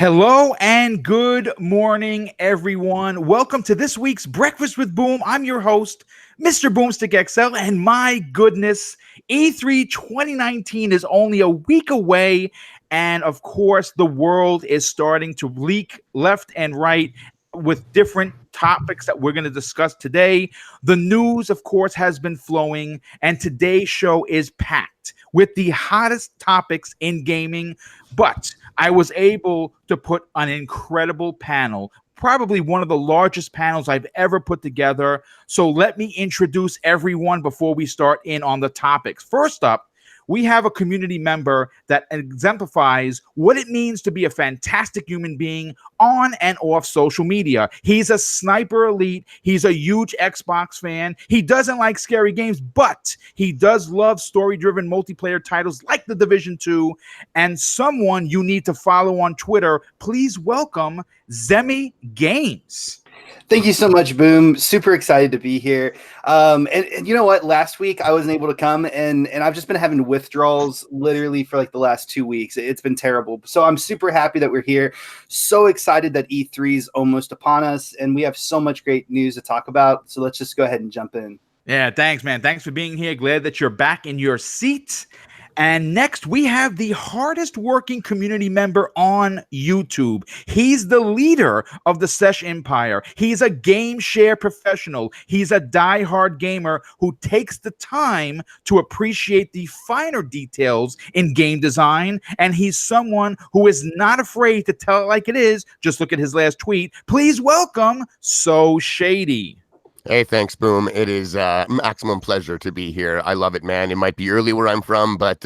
Hello and good morning, everyone. Welcome to this week's Breakfast with Boom. I'm your host, MrBooMStickXL, and my goodness, E3 2019 is only a week away, and of course, the world is starting to leak left and right with different topics that we're going to discuss today. The news, of course, has been flowing, and today's show is packed with the hottest topics in gaming, but I was able to put an incredible panel, probably one of the largest panels I've ever put together. So let me introduce everyone before we start in on the topics. First up, we have a community member that exemplifies what it means to be a fantastic human being on and off social media. He's a sniper elite. He's a huge Xbox fan. He doesn't like scary games, but he does love story-driven multiplayer titles like The Division 2, and someone you need to follow on Twitter. Please welcome Zemi Games. Thank you so much, Boom. Super excited to be here. And you know what? Last week I wasn't able to come, and I've just been having withdrawals literally for like the last 2 weeks. It's been terrible. So I'm super happy that we're here. So excited that E3 is almost upon us, and we have so much great news to talk about. So let's just go ahead and jump in. Yeah, thanks, man. Thanks for being here. Glad that you're back in your seat. And next, we have the hardest working community member on YouTube. He's the leader of the Sesh Empire. He's a game share professional. He's a diehard gamer who takes the time to appreciate the finer details in game design. And he's someone who is not afraid to tell it like it is. Just look at his last tweet. Please welcome So Shady. Hey, thanks, Boom. It is maximum pleasure to be here. I love it, man. It might be early where I'm from, but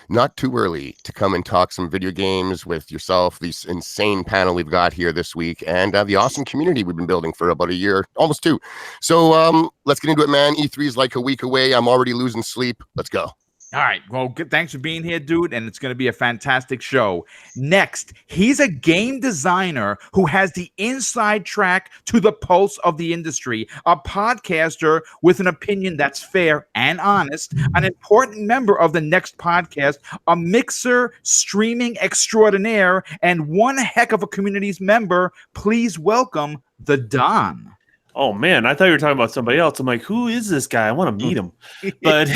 not too early to come and talk some video games with yourself, this insane panel we've got here this week, and the awesome community we've been building for about a year, almost two. So let's get into it, man. E3 is like a week away. I'm already losing sleep. Let's go. All right. Well, good. Thanks for being here, dude. And it's going to be a fantastic show. Next, he's a game designer who has the inside track to the pulse of the industry, a podcaster with an opinion that's fair and honest, an important member of the Next Podcast, a mixer, streaming extraordinaire, and one heck of a community's member. Please welcome the Don. Oh, man, I thought you were talking about somebody else. I'm like, who is this guy? I want to meet him. But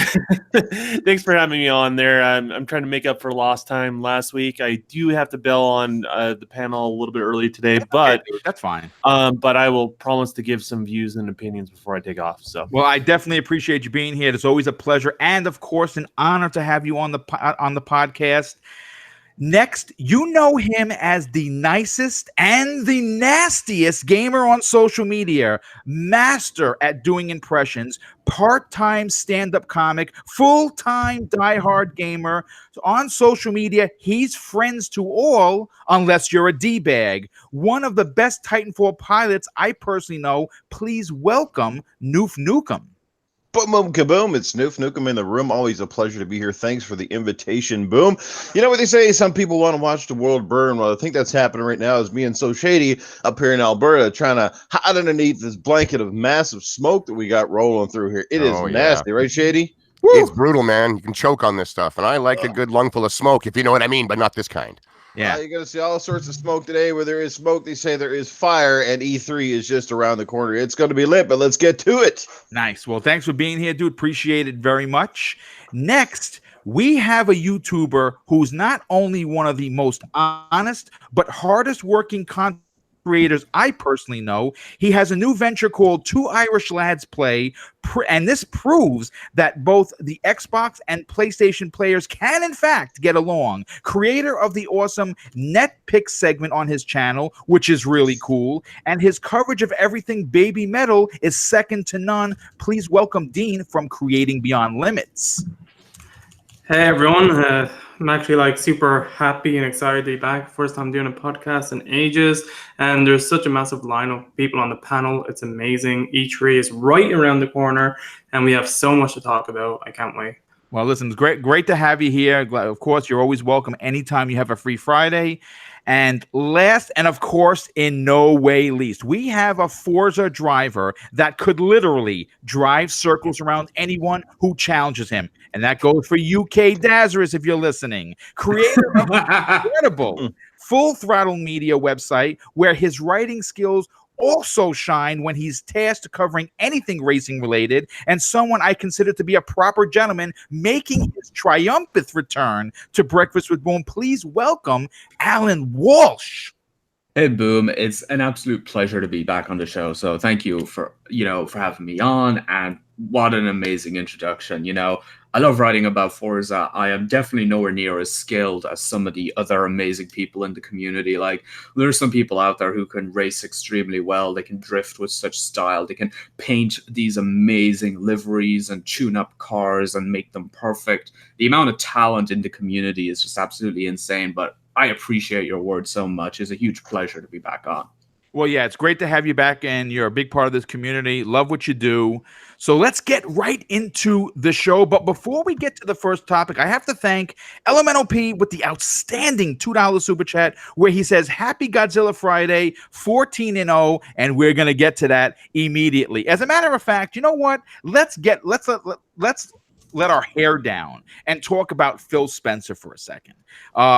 thanks for having me on there. I'm trying to make up for lost time last week. I do have to bail on the panel a little bit early today, but okay, that's fine. But I will promise to give some views and opinions before I take off. So, well, I definitely appreciate you being here. It's always a pleasure and, of course, an honor to have you on the podcast. Next, you know him as the nicest and the nastiest gamer on social media, master at doing impressions, part-time stand-up comic, full-time diehard gamer. So on social media, he's friends to all unless you're a D-bag. One of the best Titanfall pilots I personally know. Please welcome Noof Nukem. Boom, boom, kaboom. It's Noof Nukem in the room. Always a pleasure to be here. Thanks for the invitation, Boom. You know what they say? Some people want to watch the world burn. Well, I think that's happening right now is me and So Shady up here in Alberta trying to hide underneath this blanket of massive smoke that we got rolling through here. It is nasty, right, Shady? Woo! It's brutal, man. You can choke on this stuff. And I like a good lungful of smoke, if you know what I mean, but not this kind. Yeah, you're going to see all sorts of smoke today. Where there is smoke, they say there is fire, and E3 is just around the corner. It's going to be lit, but let's get to it. Nice. Well, thanks for being here, dude. Appreciate it very much. Next, we have a YouTuber who's not only one of the most honest, but hardest working content creators I personally know. He has a new venture called Two Irish Lads Play, and this proves that both the Xbox and PlayStation players can in fact get along. Creator of the awesome Net Pick segment on his channel, which is really cool, and his coverage of everything Baby Metal is second to none. Please welcome Dean from Creating Beyond Limits. Hey everyone, I'm actually super happy and excited to be back. First time doing a podcast in ages, and there's such a massive line of people on the panel. It's amazing. E3 is right around the corner, and we have so much to talk about. I can't wait. Well, listen, it's great to have you here. Of course, you're always welcome anytime you have a free Friday. And last, and of course, in no way least, we have a Forza driver that could literally drive circles around anyone who challenges him. And that goes for UK Dazarus if you're listening. Creator of incredible Full Throttle Media website, where his writing skills also shine when he's tasked to covering anything racing related, and someone I consider to be a proper gentleman, making his triumphant return to Breakfast with Boom. Please welcome Alan Walsh. Hey, Boom. It's an absolute pleasure to be back on the show. So thank you for having me on, and what an amazing introduction. I love writing about Forza. I am definitely nowhere near as skilled as some of the other amazing people in the community. Like, there's some people out there who can race extremely well. They can drift with such style. They can paint these amazing liveries and tune up cars and make them perfect. The amount of talent in the community is just absolutely insane. But I appreciate your words so much. It's a huge pleasure to be back on. Well, yeah, it's great to have you back, and you're a big part of this community. Love what you do. So let's get right into the show. But before we get to the first topic, I have to thank Elemental P with the outstanding $2 super chat, where he says, "Happy Godzilla Friday, 14-0," and we're gonna get to that immediately. As a matter of fact, you know what? Let's let our hair down and talk about Phil Spencer for a second.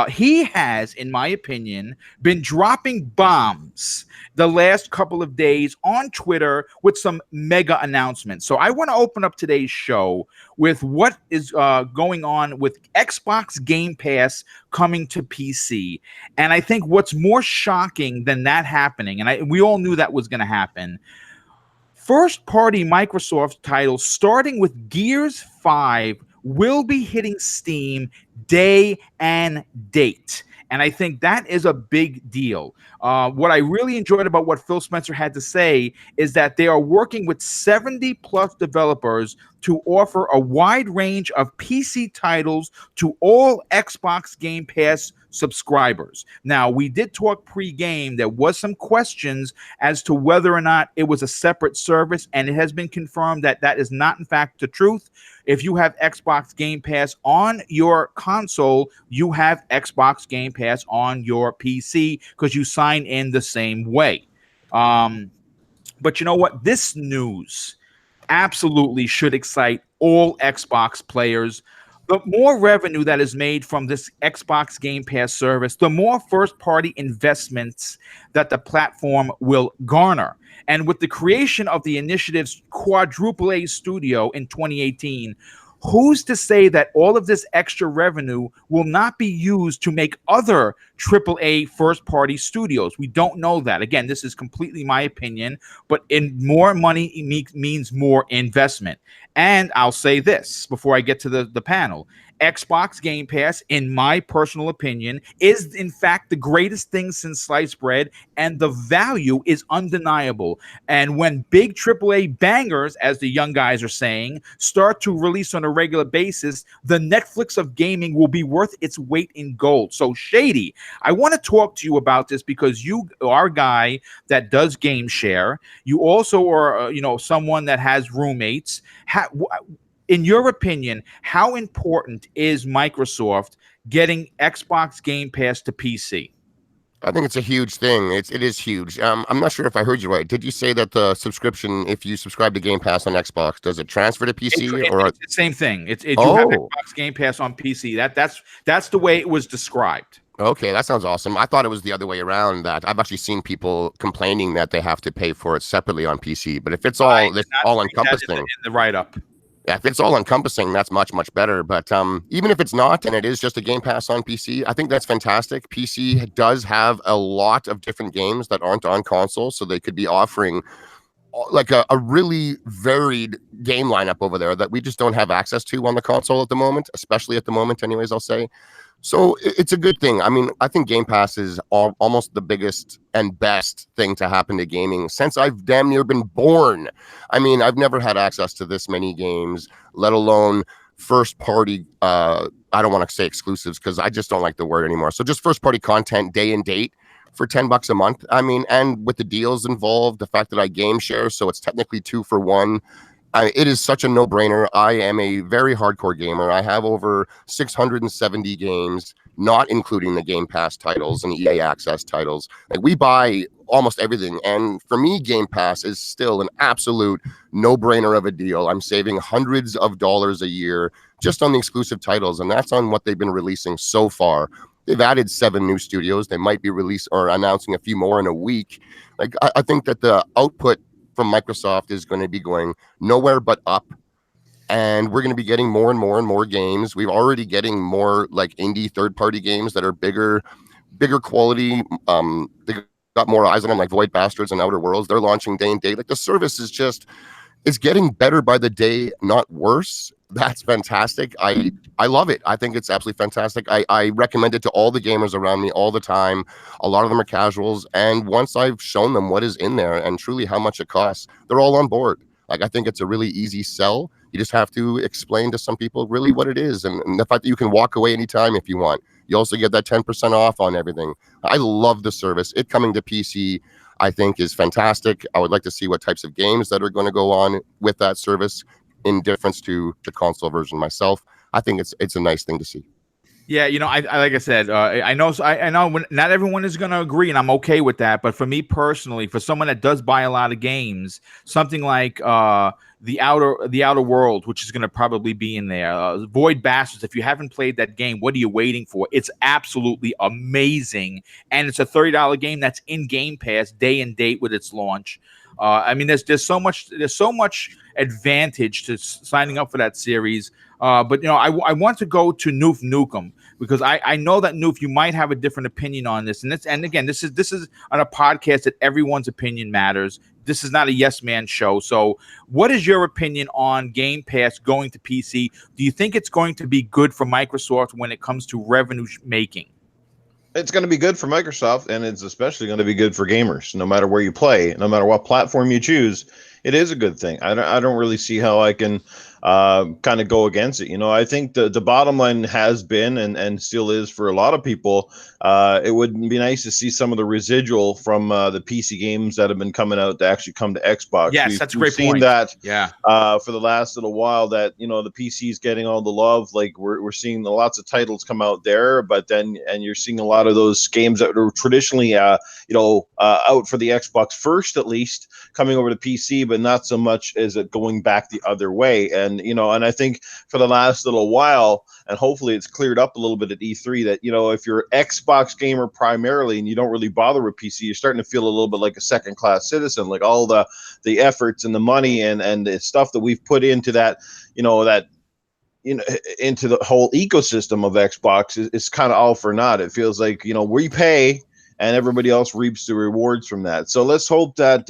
He has, in my opinion, been dropping bombs the last couple of days on Twitter with some mega announcements. So I want to open up today's show with what is going on with Xbox Game Pass coming to PC. And I think what's more shocking than that happening, and we all knew that was going to happen, first-party Microsoft titles, starting with Gears 5, will be hitting Steam day and date. And I think that is a big deal. What I really enjoyed about what Phil Spencer had to say is that they are working with 70-plus developers to offer a wide range of PC titles to all Xbox Game Pass subscribers. Now, we did talk pre-game. There was some questions as to whether or not it was a separate service, and it has been confirmed that that is not, in fact, the truth. If you have Xbox Game Pass on your console, you have Xbox Game Pass on your PC because you sign in the same way. But you know what? This news absolutely should excite all Xbox players. The more revenue that is made from this Xbox Game Pass service, the more first-party investments that the platform will garner. And with the creation of the initiative's quadruple A studio in 2018, who's to say that all of this extra revenue will not be used to make other AAA first-party studios? We don't know that. Again, this is completely my opinion, but in more money means more investment. And I'll say this before I get to the panel. Xbox Game Pass, in my personal opinion, is in fact the greatest thing since sliced bread, and the value is undeniable. And when big AAA bangers, as the young guys are saying, start to release on a regular basis, the Netflix of gaming will be worth its weight in gold. So, Shady, I want to talk to you about this because you are a guy that does game share. You also are, someone that has roommates. In your opinion, how important is Microsoft getting Xbox Game Pass to PC? I think it's a huge thing. It is huge. I'm not sure if I heard you right. Did you say that the subscription, if you subscribe to Game Pass on Xbox, does it transfer to PC? It's the same thing. You have Xbox Game Pass on PC. That's the way it was described. Okay, that sounds awesome. I thought it was the other way around. That I've actually seen people complaining that they have to pay for it separately on PC. But if it's all encompassing, in the write-up. Yeah, if it's all encompassing, that's much, much better. But even if it's not, and it is just a Game Pass on PC, I think that's fantastic. PC does have a lot of different games that aren't on console, so they could be offering like a really varied game lineup over there that we just don't have access to on the console at the moment, especially at the moment anyways, I'll say. So it's a good thing. I mean, I think Game Pass is almost the biggest and best thing to happen to gaming since I've damn near been born. I mean, I've never had access to this many games, let alone first party. I don't want to say exclusives because I just don't like the word anymore. So just first party content day and date for $10 a month. I mean, and with the deals involved, the fact that I game share, so it's technically 2 for 1. It is such a no-brainer. I am a very hardcore gamer. I have over 670 games, not including the Game Pass titles and EA Access titles. Like, we buy almost everything, and for me, Game Pass is still an absolute no-brainer of a deal. I'm saving hundreds of dollars a year just on the exclusive titles, and that's on what they've been releasing so far. They've added 7 new studios. They might be releasing or announcing a few more in a week. Like, I think that the output from Microsoft is going to be going nowhere but up, and we're going to be getting more and more and more games. We're already getting more like indie third-party games that are bigger quality. They got more eyes on them, like Void Bastards and Outer Worlds. They're launching day and date. Like, the service is just, it's getting better by the day, not worse. That's fantastic. I love it. I think it's absolutely fantastic. I recommend it to all the gamers around me all the time. A lot of them are casuals, and once I've shown them what is in there and truly how much it costs, they're all on board. Like, I think it's a really easy sell. You just have to explain to some people really what it is, and the fact that you can walk away anytime if you want. You also get that 10% off on everything. I love the service. It coming to PC, I think, is fantastic. I would like to see what types of games that are going to go on with that service, in difference to the console version myself. I think it's a nice thing to see. Yeah, you know, I like I said, I know not everyone is going to agree, and I'm okay with that. But for me personally, for someone that does buy a lot of games, something like the Outer World, which is going to probably be in there, Void Bastards. If you haven't played that game, what are you waiting for? It's absolutely amazing, and it's a $30 game that's in Game Pass day and date with its launch. I mean, there's so much advantage to signing up for that series. But you know, I want to go to Noof Nukem, because I know that Noof, you might have a different opinion on this, and again, this is on a podcast that everyone's opinion matters. This is not a yes man show. So, what is your opinion on Game Pass going to PC? Do you think it's going to be good for Microsoft when it comes to revenue making? It's going to be good for Microsoft, and it's especially going to be good for gamers. No matter where you play, no matter what platform you choose, it is a good thing. I don't really see how I can kind of go against it. You know, I think the bottom line has been and still is for a lot of people. It would be nice to see some of the residual from the PC games that have been coming out to actually come to Xbox. Yes, that's a great seen point. That, yeah, for the last little while, that, you know, the PC is getting all the love. Like, we're seeing lots of titles come out there, but then you're seeing a lot of those games that were traditionally out for the Xbox first, at least, coming over to PC, but not so much as it going back the other way. And, you know, and I think for the last little while, and hopefully it's cleared up a little bit at E3, that, you know, if you're an Xbox gamer primarily and you don't really bother with PC, you're starting to feel a little bit like a second-class citizen. Like, all the efforts and the money and the stuff that we've put into that, into the whole ecosystem of Xbox is kind of all for naught. It feels like, you know, we pay and everybody else reaps the rewards from that. So let's hope that,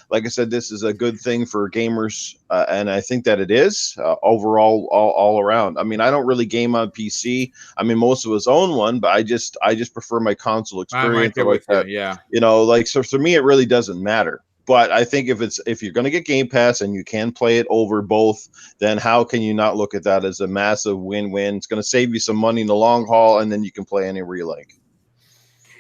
like I said, this is a good thing for gamers, and I think that it is overall, all around. I mean, I don't really game on PC. I mean, most of us own one, but I just prefer my console experience. I'm right there with you. Yeah, you know, like, so for me, it really doesn't matter. But I think if you're going to get Game Pass and you can play it over both, then how can you not look at that as a massive win-win? It's going to save you some money in the long haul, and then you can play anywhere you like.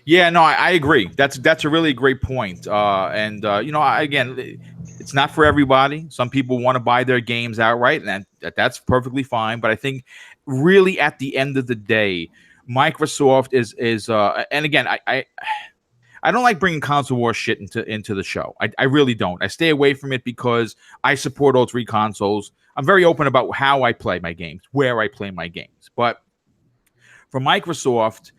Yeah, no, I agree. That's a really great point. You know, again, it's not for everybody. Some people want to buy their games outright, and that's perfectly fine. But I think really at the end of the day, Microsoft is and again, I don't like bringing console war shit into the show. I really don't. I stay away from it because I support all 3 consoles. I'm very open about how I play my games, where I play my games. But for Microsoft,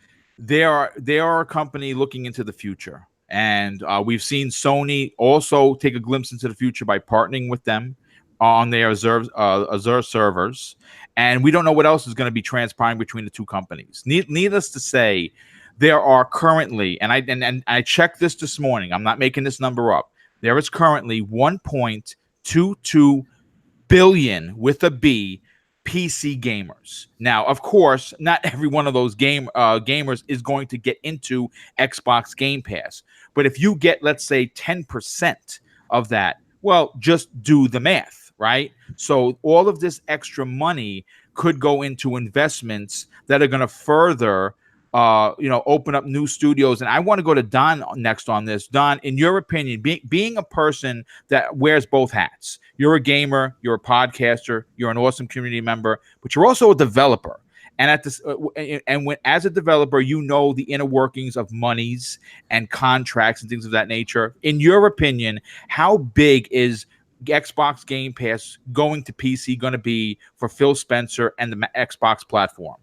they are a company looking into the future, and we've seen Sony also take a glimpse into the future by partnering with them on their Azure servers, and we don't know what else is going to be transpiring between the 2 companies. Needless to say, there are currently, and I checked this morning, I'm not making this number up, there is currently 1.22 billion with a B PC gamers. Now, of course, not every one of those gamers is going to get into Xbox Game Pass. But if you get, let's say, 10% of that, well, just do the math, right? So all of this extra money could go into investments that are going to further open up new studios. And I want to go to Don next on this. Don, in your opinion, being a person that wears both hats, you're a gamer, you're a podcaster, you're an awesome community member, but you're also a developer. And at this, as a developer, the inner workings of monies and contracts and things of that nature. In your opinion, how big is Xbox Game Pass going to PC going to be for Phil Spencer and the Xbox platform?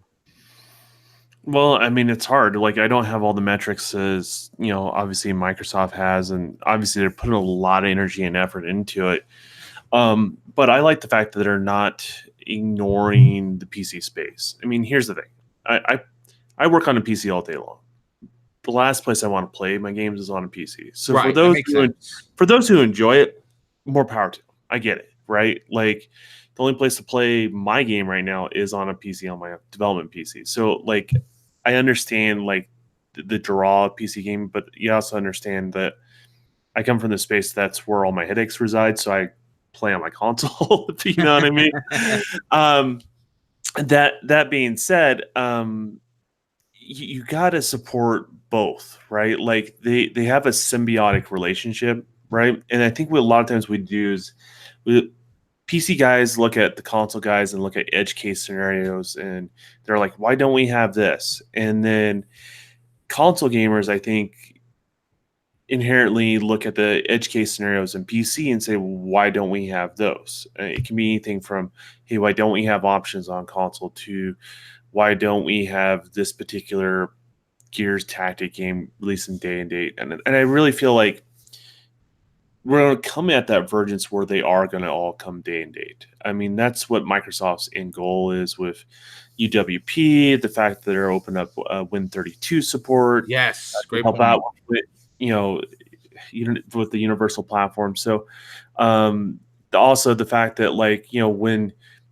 Well, I mean, it's hard. Like, I don't have all the metrics as, obviously Microsoft has, and obviously they're putting a lot of energy and effort into it. But I like the fact that they're not ignoring the PC space. I mean, here's the thing. I work on a PC all day long. The last place I want to play my games is on a PC. So right, for those who enjoy it, more power to them. I get it, right? Like, the only place to play my game right now is on a PC, on my development PC. So, like, I understand, like, the draw of PC game, but you also understand that I come from the space that's where all my headaches reside, so I play on my console, if you know what I mean. That being said, you got to support both, right? Like, they have a symbiotic relationship, right? And I think what a lot of times we do is PC guys look at the console guys and look at edge case scenarios, and they're like, why don't we have this? And then console gamers, I think, inherently look at the edge case scenarios in PC and say, well, why don't we have those? It can be anything from, hey, why don't we have options on console, to why don't we have this particular Gears tactic game releasing day and date? And I really feel like we're going to come at that vergence where they are going to all come day and date. I mean, that's what Microsoft's end goal is with UWP, the fact that they're open up Win32 support. Yes, great help point. out with, with the universal platform. So also the fact that, like, when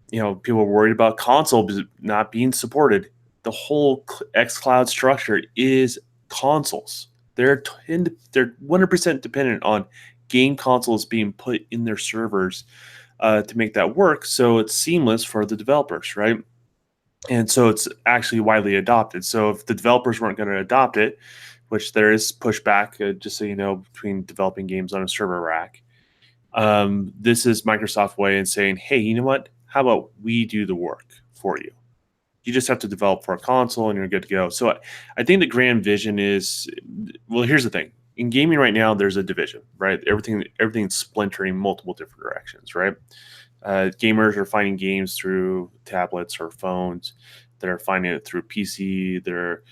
people are worried about console not being supported, the whole xCloud structure is consoles. They're 100% dependent on game consoles being put in their servers to make that work, so it's seamless for the developers, right? And so it's actually widely adopted. So if the developers weren't going to adopt it, which there is pushback, just so you know, between developing games on a server rack, this is Microsoft's way in saying, hey, you know what? How about we do the work for you? You just have to develop for a console and you're good to go. So I think the grand vision is, well, here's the thing. In gaming right now, there's a division, right? Everything's splintering multiple different directions, right? Gamers are finding games through tablets or phones. They're finding it through PC. They're,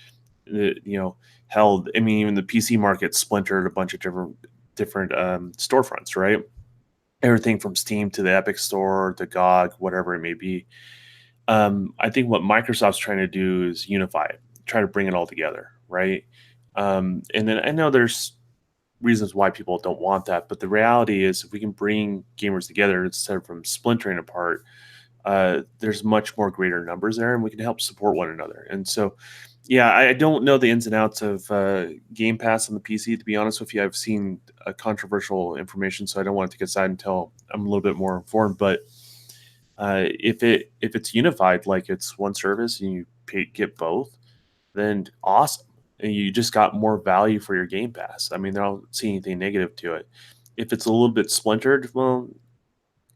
held. I mean, even the PC market splintered a bunch of different storefronts, right? Everything from Steam to the Epic Store to GOG, whatever it may be. I think what Microsoft's trying to do is unify it, try to bring it all together, right? And then I know there's reasons why people don't want that, but the reality is, if we can bring gamers together instead of from splintering apart, there's much more greater numbers there, and we can help support one another. And so, yeah, I don't know the ins and outs of Game Pass on the PC, to be honest with you. I've seen controversial information, so I don't want to take a side until I'm a little bit more informed. But if it's unified, like it's one service and you get both, then awesome. And you just got more value for your Game Pass. I mean, I don't see anything negative to it. If it's a little bit splintered, well,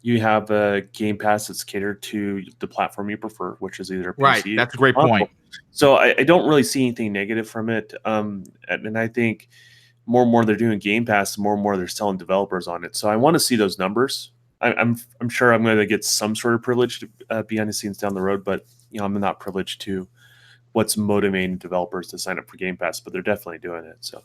you have a Game Pass that's catered to the platform you prefer, which is either PC. Right, that's a great point. So I don't really see anything negative from it. And I think more and more they're doing Game Pass, more and more they're selling developers on it. So I want to see those numbers. I'm sure I'm going to get some sort of privilege to behind the scenes down the road, but I'm not privileged to what's motivating developers to sign up for Game Pass, but they're definitely doing it. So,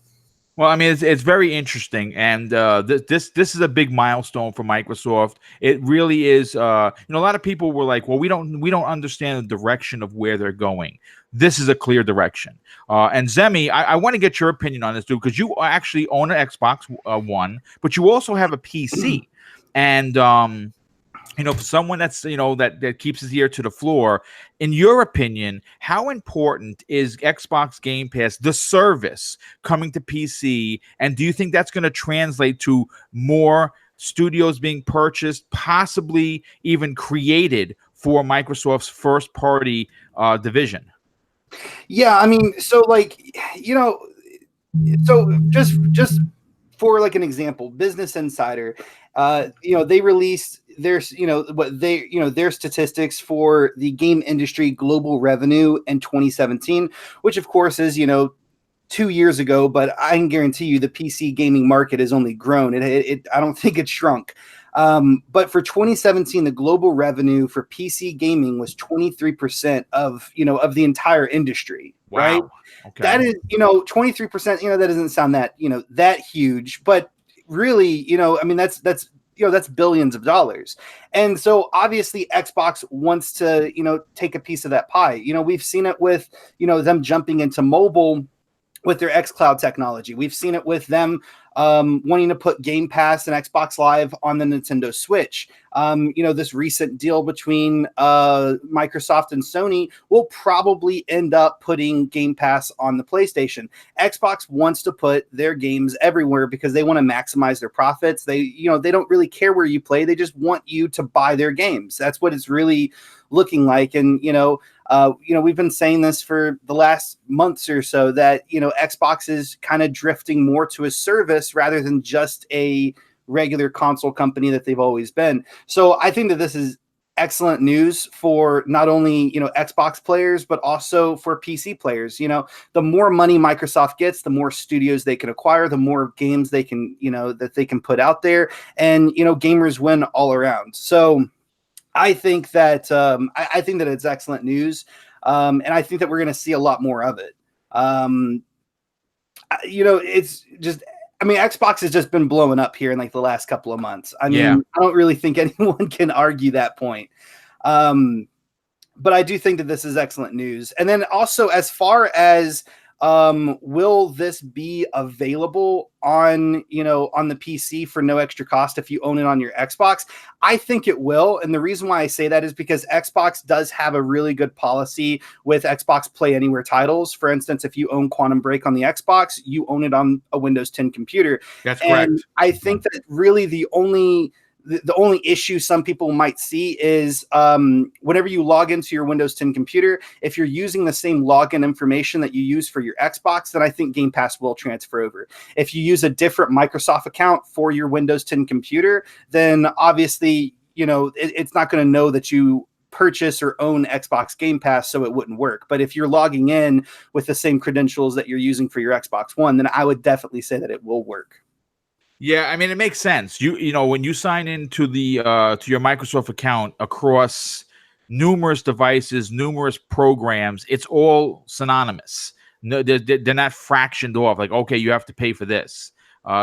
well, I mean, it's very interesting, and this is a big milestone for Microsoft. It really is. A lot of people were like, "Well, we don't understand the direction of where they're going." This is a clear direction. And Zemi, I want to get your opinion on this, dude, because you actually own an Xbox One, but you also have a PC, and for someone that's that keeps his ear to the floor, in your opinion, how important is Xbox Game Pass, the service, coming to PC? And do you think that's going to translate to more studios being purchased, possibly even created for Microsoft's first party division? Yeah, I mean, so like, you know, so just for like an example, Business Insider, they released their, their statistics for the game industry global revenue in 2017, which of course is, 2 years ago, but I can guarantee you the PC gaming market has only grown. I don't think it shrunk. But for 2017, the global revenue for PC gaming was 23% of the entire industry. Right? Wow. Okay. That is, 23%. That doesn't sound that huge, but really, I mean, that's billions of dollars. And so obviously Xbox wants to, take a piece of that pie. We've seen it with, them jumping into mobile with their xCloud technology. We've seen it with them wanting to put Game Pass and Xbox Live on the Nintendo Switch. This recent deal between Microsoft and Sony will probably end up putting Game Pass on the PlayStation. Xbox wants to put their games everywhere because they want to maximize their profits. They don't really care where you play. They just want you to buy their games. That's what it's really looking like. And, we've been saying this for the last months or so that, Xbox is kind of drifting more to a service rather than just a regular console company that they've always been. So I think that this is excellent news for not only, Xbox players, but also for PC players. The more money Microsoft gets, the more studios they can acquire, the more games they can, that they can put out there, and, gamers win all around. So I think that I think that it's excellent news, and I think that we're going to see a lot more of it. It's just, I mean, Xbox has just been blowing up here in like the last couple of months. I mean, Yeah. I don't really think anyone can argue that point. But I do think that this is excellent news. And then also, as far as will this be available on the PC for no extra cost if you own it on your Xbox? I think it will. And the reason why I say that is because Xbox does have a really good policy with Xbox Play Anywhere titles. For instance, if you own Quantum Break on the Xbox, you own it on a Windows 10 computer. That's and correct. I think that really the only issue some people might see is whenever you log into your Windows 10 computer, if you're using the same login information that you use for your Xbox, then I think Game Pass will transfer over. If you use a different Microsoft account for your Windows 10 computer, then obviously, it's not going to know that you purchase or own Xbox Game Pass, so it wouldn't work. But if you're logging in with the same credentials that you're using for your Xbox One, then I would definitely say that it will work. Yeah, I mean, it makes sense. When you sign into the to your Microsoft account across numerous devices, numerous programs, it's all synonymous. No, they're not fractioned off. Like, okay, you have to pay for this.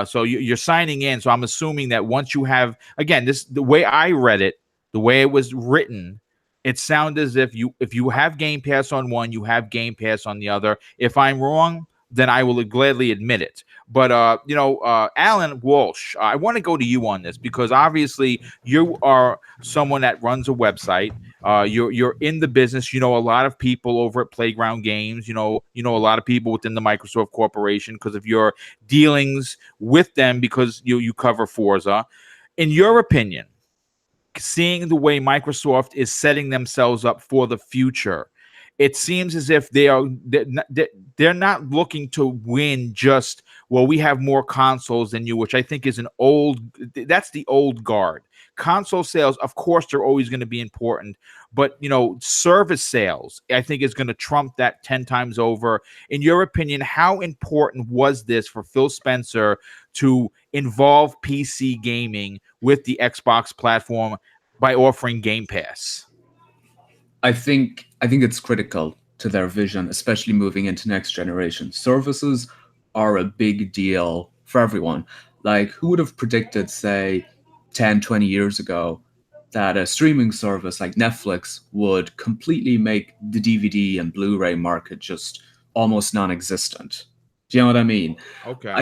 So you're signing in. So I'm assuming that once you have, again, the way I read it, the way it was written, it sounded as if you have Game Pass on one, you have Game Pass on the other. If I'm wrong, then I will gladly admit it. But Alan Walsh, I want to go to you on this because obviously you are someone that runs a website. You're in the business. You know a lot of people over at Playground Games. You know a lot of people within the Microsoft Corporation because of your dealings with them because you cover Forza. In your opinion, seeing the way Microsoft is setting themselves up for the future, it seems as if they're not looking to win just, well, we have more consoles than you, which I think is that's the old guard. Console sales, of course, they're always going to be important, but service sales, I think, is going to trump that 10 times over. In your opinion, how important was this for Phil Spencer to involve PC gaming with the Xbox platform by offering Game Pass? I think it's critical to their vision, especially moving into next generation. Services are a big deal for everyone. Like, who would have predicted, say, 10, 20 years ago, that a streaming service like Netflix would completely make the DVD and Blu-ray market just almost non-existent? Do you know what I mean? Okay.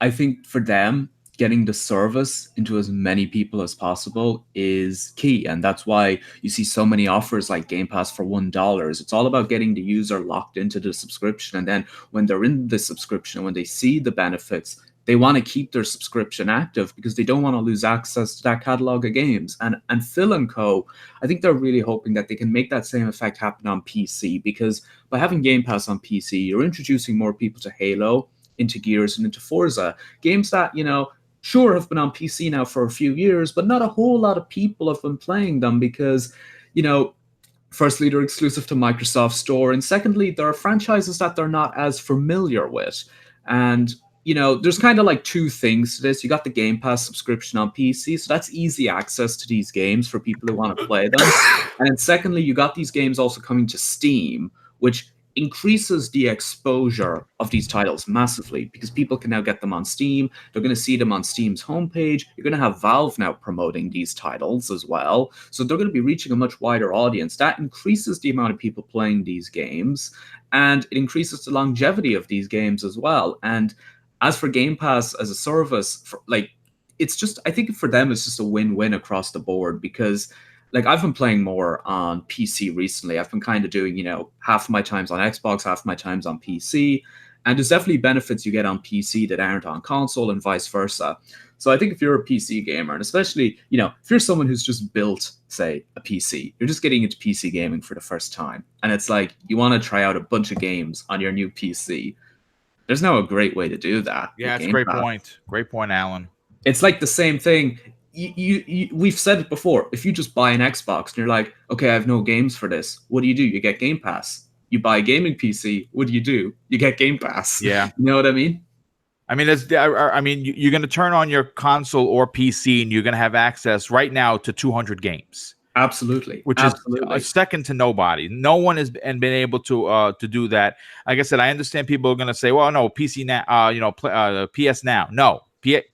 I think for them, getting the service into as many people as possible is key. And that's why you see so many offers like Game Pass for $1. It's all about getting the user locked into the subscription. And then when they're in the subscription, when they see the benefits, they want to keep their subscription active because they don't want to lose access to that catalog of games. And Phil and Co, I think they're really hoping that they can make that same effect happen on PC, because by having Game Pass on PC, you're introducing more people to Halo, into Gears, and into Forza, games that, sure have been on PC now for a few years, but not a whole lot of people have been playing them because, firstly, they're exclusive to Microsoft Store, and secondly, there are franchises that they're not as familiar with. And there's kind of like two things to this. You got the Game Pass subscription on PC, so that's easy access to these games for people who want to play them. And then secondly, you got these games also coming to Steam, which increases the exposure of these titles massively because people can now get them on Steam. They're going to see them on Steam's homepage. You're going to have Valve now promoting these titles as well. So they're going to be reaching a much wider audience. That increases the amount of people playing these games, and it increases the longevity of these games as well. And as for Game Pass as a service, it's just, I think for them, it's just a win-win across the board because I've been playing more on PC recently. I've been kind of doing, half of my time's on Xbox, half of my time's on PC. And there's definitely benefits you get on PC that aren't on console and vice versa. So I think if you're a PC gamer, and especially, if you're someone who's just built, say, a PC, you're just getting into PC gaming for the first time. And it's like, you want to try out a bunch of games on your new PC. There's now a great way to do that. Yeah, it's a great point. Great point, Alan. It's like the same thing. We've said it before. If you just buy an Xbox and you're like, okay, I have no games for this, what do? You get Game Pass. You buy a gaming PC, what do? You get Game Pass. Yeah. You know what I mean? You're going to turn on your console or PC and you're going to have access right now to 200 games. Absolutely. Which is second to nobody. No one has been able to do that. Like I said, I understand people are going to say, well, no, PC now, PS Now. No,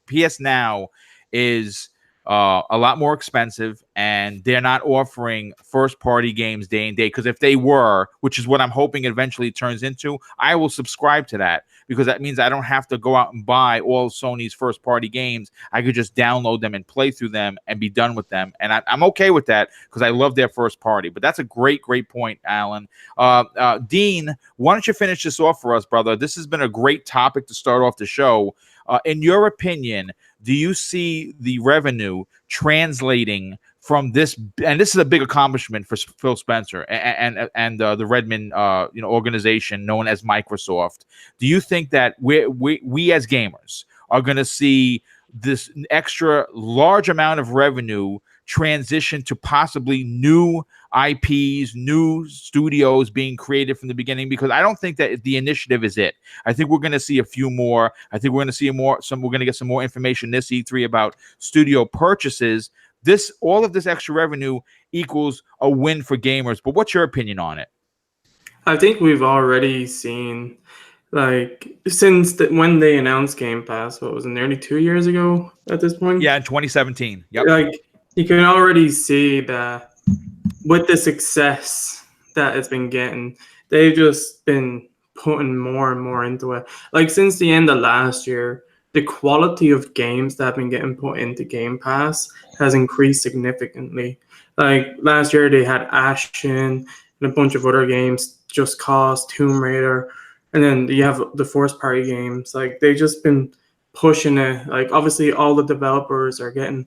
PS Now is a lot more expensive, and they're not offering first-party games day and day. Because if they were, which is what I'm hoping eventually turns into, I will subscribe to that because that means I don't have to go out and buy all Sony's first-party games. I could just download them and play through them and be done with them, and I'm okay with that because I love their first party. But that's a great point, Alan. Dean, why don't you finish this off for us, brother? This has been a great topic to start off the show. In your opinion, do you see the revenue translating from this? And this is a big accomplishment for Phil Spencer and the Redmond organization known as Microsoft. Do you think that we as gamers are going to see this extra large amount of revenue transition to possibly new IPs, new studios being created from the beginning? Because I don't think that the initiative is it. I think we're going to see a few more. I think we're going to see we're going to get some more information this E3 about studio purchases. All of this extra revenue equals a win for gamers. But what's your opinion on it? I think we've already seen, since when they announced Game Pass, what was it, nearly 2 years ago at this point? Yeah, in 2017. Yep. You can already see that with the success that it's been getting, they've just been putting more and more into it. Since the end of last year, the quality of games that have been getting put into Game Pass has increased significantly. Last year, they had Ashen and a bunch of other games, Just Cause, Tomb Raider, and then you have the first-party games. They've just been pushing it. Obviously, all the developers are getting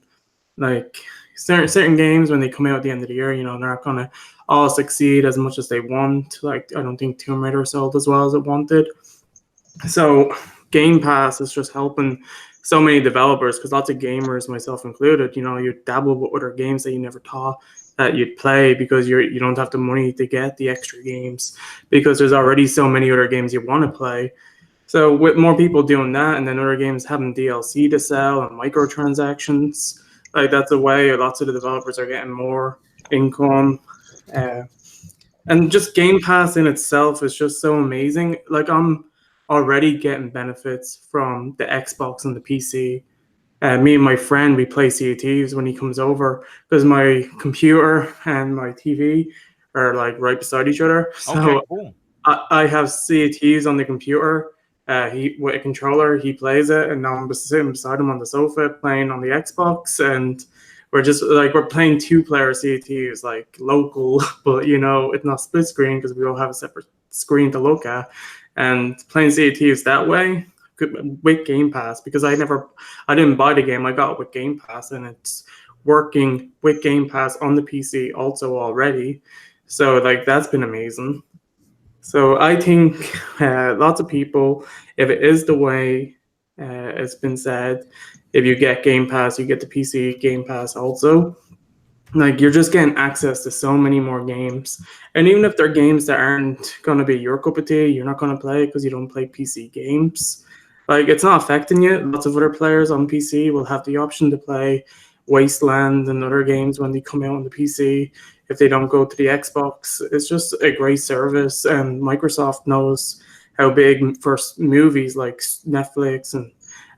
certain games when they come out at the end of the year, they're not gonna all succeed as much as they want. I don't think Tomb Raider sold as well as it wanted. So Game Pass is just helping so many developers because lots of gamers, myself included, you dabble with other games that you never thought that you'd play because you don't have the money to get the extra games because there's already so many other games you want to play. So with more people doing that and then other games having DLC to sell and microtransactions, that's a way lots of the developers are getting more income. And just Game Pass in itself is just so amazing. I'm already getting benefits from the Xbox and the PC. Me and my friend, we play Sea of Thieves when he comes over because my computer and my TV are right beside each other. So cool. I have Sea of Thieves on the computer. He with a controller, he plays it, and now I'm sitting beside him on the sofa playing on the Xbox, and we're just we're playing two-player Sea of Thieves, local, but it's not split screen because we all have a separate screen to look at, and playing Sea of Thieves that way with Game Pass, because I didn't buy the game. I got it with Game Pass, and it's working with Game Pass on the PC also already. So like that's been amazing. So I think lots of people, if it is the way it's been said, if you get Game Pass, you get the PC Game Pass also. Like you're just getting access to so many more games, and even if they're games that aren't going to be your cup of tea, you're not going to play because you don't play PC games. Like it's not affecting you. Lots of other players on PC will have the option to play Wasteland and other games when they come out on the PC if they don't go to the Xbox. It's just a great service, and Microsoft knows how big for movies like Netflix and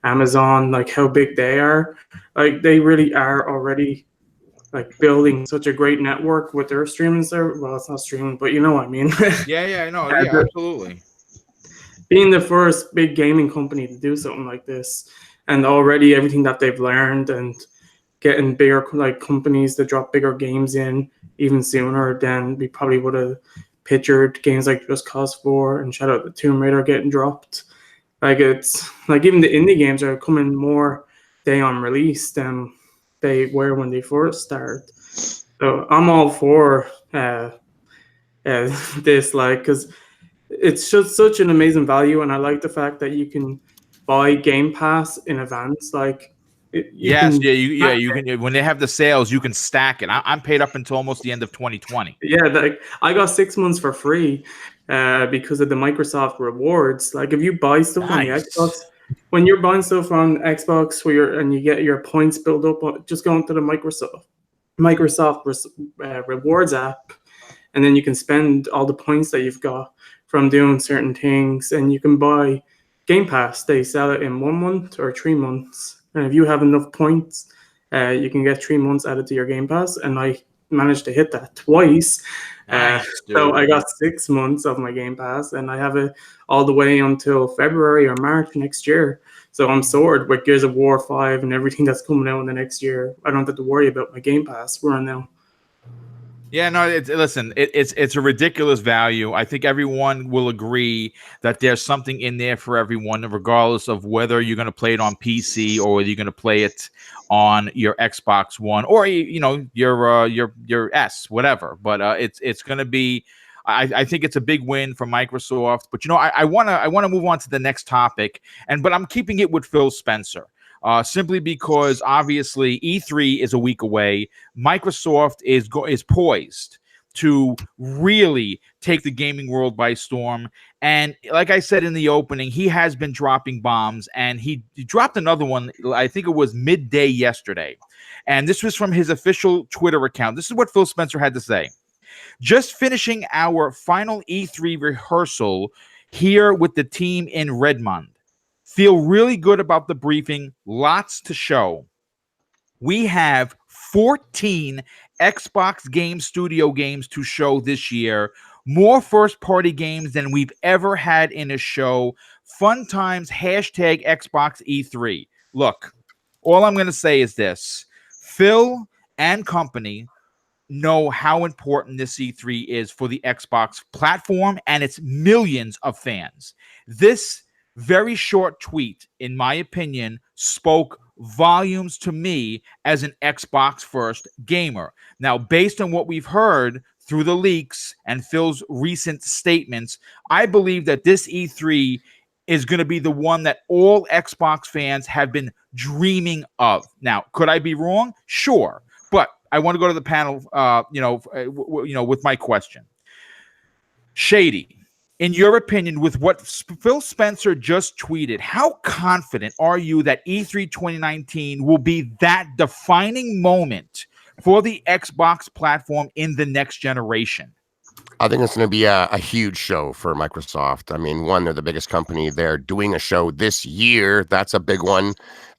Amazon, like how big they are. Like they really are already like building such a great network with their streaming service. Well, it's not streaming, but you know what I mean. Yeah, I know. Yeah, absolutely. Being the first big gaming company to do something like this, and already everything that they've learned, and getting bigger like companies to drop bigger games in even sooner than we probably would have pictured. Games like Just Cause 4 and Shadow of the Tomb Raider getting dropped. Like it's like even the indie games are coming more day on release than they were when they first started. So I'm all for this, like, because it's just such an amazing value, and I like the fact that you can buy Game Pass in advance. Like, you can when they have the sales, you can stack it. I'm paid up until almost the end of 2020. Yeah, like I got 6 months for free because of the Microsoft rewards. Like, if you buy stuff on the Xbox, when you're buying stuff on Xbox, and you get your points built up, just go into the Microsoft rewards app, and then you can spend all the points that you've got from doing certain things, and you can buy Game Pass. They sell it in 1 month or 3 months. And if you have enough points, you can get 3 months added to your Game Pass. And I managed to hit that twice. So I got 6 months of my Game Pass, and I have it all the way until February or March next year. So I'm sorted with Gears of War 5 and everything that's coming out in the next year. I don't have to worry about my Game Pass. We're on now. Yeah, no, it's a ridiculous value. I think everyone will agree that there's something in there for everyone, regardless of whether you're going to play it on PC or whether you're going to play it on your Xbox One or your S, whatever. But it's going to be. I think it's a big win for Microsoft. But I want to move on to the next topic, but I'm keeping it with Phil Spencer. Simply because obviously E3 is a week away. Microsoft is poised to really take the gaming world by storm. And like I said in the opening, he has been dropping bombs, and he dropped another one. I think it was midday yesterday. And this was from his official Twitter account. This is what Phil Spencer had to say. Just finishing our final E3 rehearsal here with the team in Redmond. Feel really good about the briefing. Lots to show. We have 14 Xbox Game Studio games to show this year. More first-party games than we've ever had in a show. Fun times, hashtag Xbox E3. Look, all I'm going to say is this. Phil and company know how important this E3 is for the Xbox platform and its millions of fans. This very short tweet, in my opinion, spoke volumes to me as an Xbox first gamer. Now, based on what we've heard through the leaks and Phil's recent statements, I believe that this E3 is going to be the one that all Xbox fans have been dreaming of. Now, could I be wrong? Sure. But I want to go to the panel, with my question. Shady, in your opinion, with what Phil Spencer just tweeted, how confident are you that E3 2019 will be that defining moment for the Xbox platform in the next generation? I think it's going to be a huge show for Microsoft. I mean, one, they're the biggest company. They're doing a show this year. That's a big one.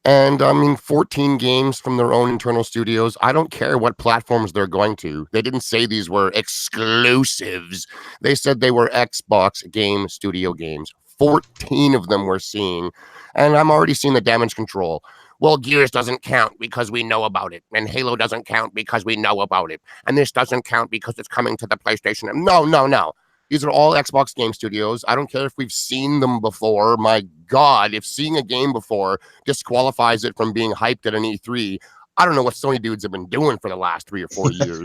And I mean, 14 games from their own internal studios. I don't care what platforms they're going to. They didn't say these were exclusives. They said they were Xbox Game Studio games. 14 of them we're seeing. And I'm already seeing the damage control. Well, Gears doesn't count because we know about it. And Halo doesn't count because we know about it. And this doesn't count because it's coming to the PlayStation. No. These are all Xbox Game Studios. I don't care if we've seen them before. My God, if seeing a game before disqualifies it from being hyped at an E3, I don't know what Sony dudes have been doing for the last 3 or 4 years.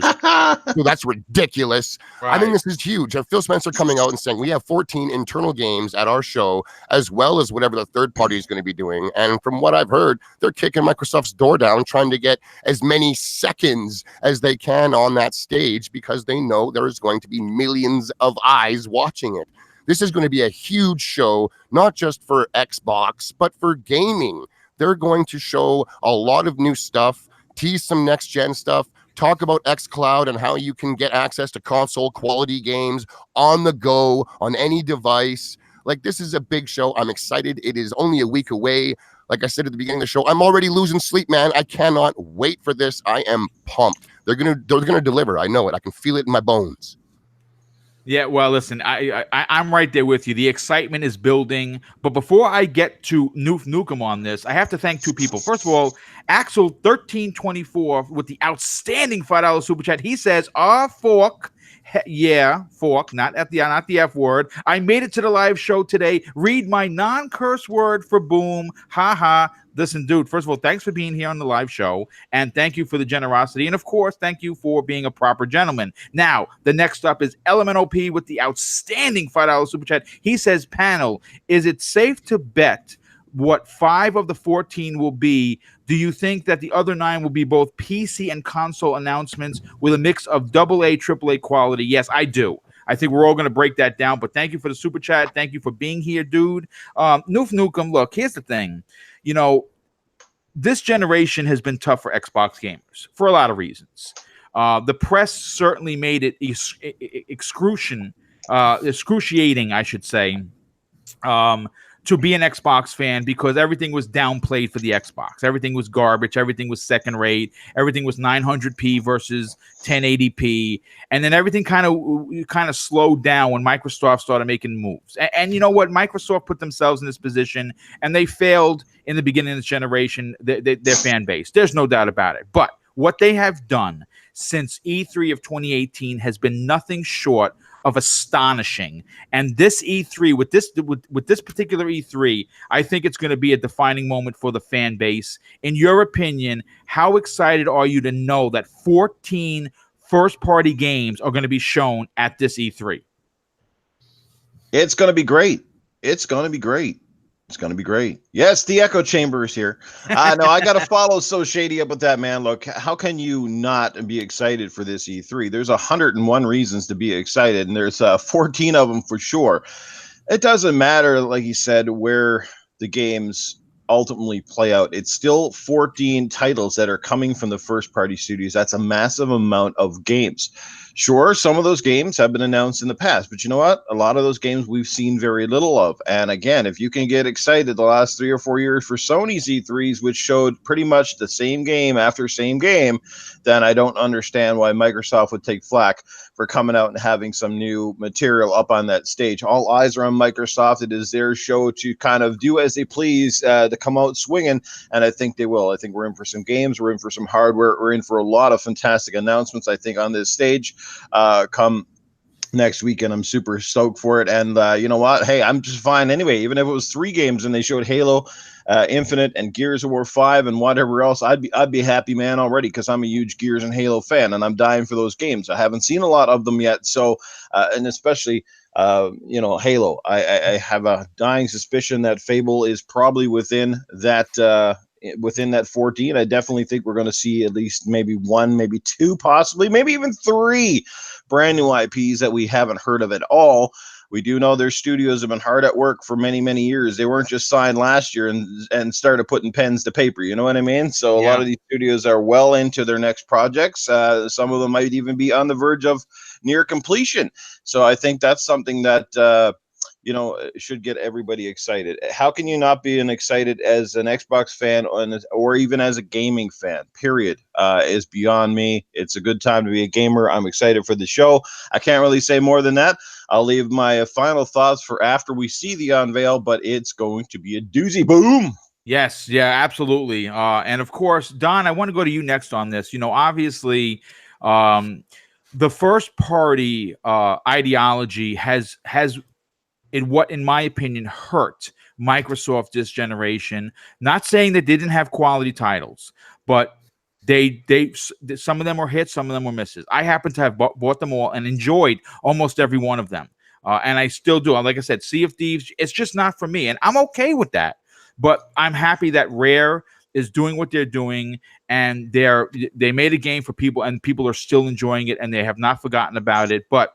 Dude, that's ridiculous. I think this is huge. Phil Spencer coming out and saying we have 14 internal games at our show, as well as whatever the third party is going to be doing. And from what I've heard, they're kicking Microsoft's door down, trying to get as many seconds as they can on that stage because they know there is going to be millions of eyes watching it. This is going to be a huge show, not just for Xbox, but for gaming. They're going to show a lot of new stuff, tease some next-gen stuff, talk about xCloud and how you can get access to console quality games on the go, on any device. Like, this is a big show. I'm excited. It is only a week away. Like I said at the beginning of the show, I'm already losing sleep, man. I cannot wait for this. I am pumped. They're gonna deliver. I know it. I can feel it in my bones. Yeah, well, listen, I'm right there with you. The excitement is building. But before I get to Noof Nukem on this, I have to thank two people. First of all, Axel1324 with the outstanding $5 super chat. He says, fork. Yeah, fork, not the F word. I made it to the live show today. Read my non-curse word for boom. Ha ha. Listen, dude, first of all, thanks for being here on the live show, and thank you for the generosity, and of course, thank you for being a proper gentleman. Now, the next up is LMNOP with the outstanding $5 super chat. He says, panel, is it safe to bet what 5 of the 14 will be? Do you think that the other 9 will be both PC and console announcements with a mix of AA, AAA quality? Yes, I do. I think we're all going to break that down, but thank you for the super chat. Thank you for being here, dude. Noof Nukem, look, here's the thing. You know, this generation has been tough for Xbox gamers for a lot of reasons. The press certainly made it excruciating, I should say, to be an Xbox fan because everything was downplayed for the Xbox. Everything was garbage. Everything was second rate. Everything was 900p versus 1080p. And then everything kind of slowed down when Microsoft started making moves. And you know what? Microsoft put themselves in this position, and they failed in the beginning of this generation, their fan base. There's no doubt about it. But what they have done since E3 of 2018 has been nothing short of astonishing. And this E3, with this particular E3, I think it's going to be a defining moment for the fan base. In your opinion, how excited are you to know that 14 first-party games are going to be shown at this E3? It's going to be great. It's going to be great. It's going to be great. Yes, the echo chamber is here. No, I got to follow So Shady up with that, man. Look, how can you not be excited for this E3? There's 101 reasons to be excited, and there's 14 of them for sure. It doesn't matter, like you said, where the games ultimately play out. It's still 14 titles that are coming from the first-party studios. That's a massive amount of games. Sure, some of those games have been announced in the past, but you know what? A lot of those games we've seen very little of. And again, if you can get excited the last 3 or 4 years for Sony's E3s, which showed pretty much the same game after same game, then I don't understand why Microsoft would take flack for coming out and having some new material up on that stage. All eyes are on Microsoft. It is their show to kind of do as they please, to come out swinging, and I think they will. I think we're in for some games. We're in for some hardware. We're in for a lot of fantastic announcements, I think, on this stage. Come next weekend. I'm super stoked for it. And you know what? Hey, I'm just fine anyway. Even if it was 3 games and they showed Halo Infinite and Gears of War 5 and whatever else, I'd be happy, man, already, because I'm a huge Gears and Halo fan, and I'm dying for those games. I haven't seen a lot of them yet, so and especially you know, Halo. I have a dying suspicion that Fable is probably within that 14. I definitely think we're going to see at least maybe 1, maybe 2, possibly maybe even 3 brand new IPs that we haven't heard of at all. We do know their studios have been hard at work for many, many years. They weren't just signed last year and started putting pens to paper. You know what I mean? So a lot of these studios are well into their next projects. Some of them might even be on the verge of near completion. So I think that's something that you know, should get everybody excited. How can you not be excited as an Xbox fan or even as a gaming fan, period, is beyond me. It's a good time to be a gamer. I'm excited for the show. I can't really say more than that. I'll leave my final thoughts for after we see the unveil, but it's going to be a doozy. Boom. Yes, yeah, absolutely. And of course, Don, I want to go to you next on this. You know, obviously, the first party ideology has in my opinion, hurt Microsoft this generation. Not saying that they didn't have quality titles, but they some of them were hits, some of them were misses. I happen to have bought them all and enjoyed almost every one of them. And I still do. Like I said, Sea of Thieves, it's just not for me. And I'm okay with that. But I'm happy that Rare is doing what they're doing, and they made a game for people, and people are still enjoying it, and they have not forgotten about it. But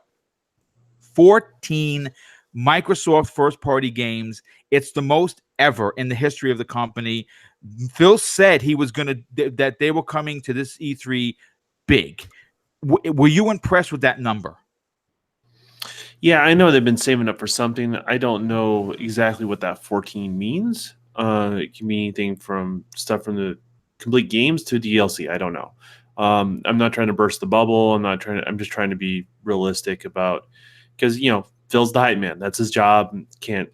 14 Microsoft first-party games, it's the most ever in the history of the company. Phil said he was that they were coming to this E3 big. Were you impressed with that number? Yeah, I know they've been saving up for something. I don't know exactly what that 14 means. It can be anything from stuff from the complete games to DLC. I don't know. I'm not trying to burst the bubble. I'm just trying to be realistic about, because Phil's the hype man. That's his job. Can't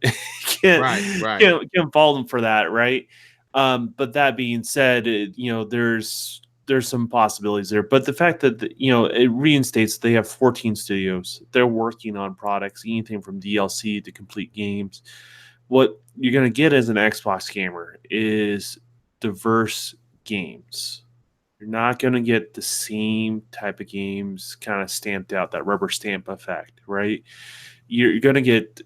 fault him for that, right? But that being said, there's some possibilities there. But the fact that it reinstates they have 14 studios. They're working on products, anything from DLC to complete games. What you're going to get as an Xbox gamer is diverse games. You're not going to get the same type of games kind of stamped out, that rubber stamp effect, right? You're going to get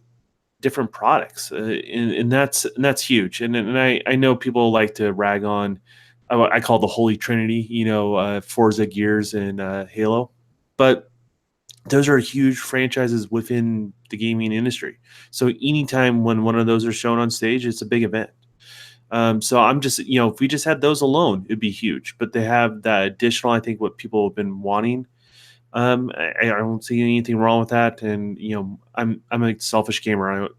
different products, and that's huge. And I know people like to rag on, I call the Holy Trinity, Forza, Gears, and Halo, but those are huge franchises within the gaming industry. So anytime when one of those are shown on stage, it's a big event. So I'm just, if we just had those alone, it'd be huge. But they have that additional, I think, what people have been wanting. I don't see anything wrong with that. And I'm a selfish gamer.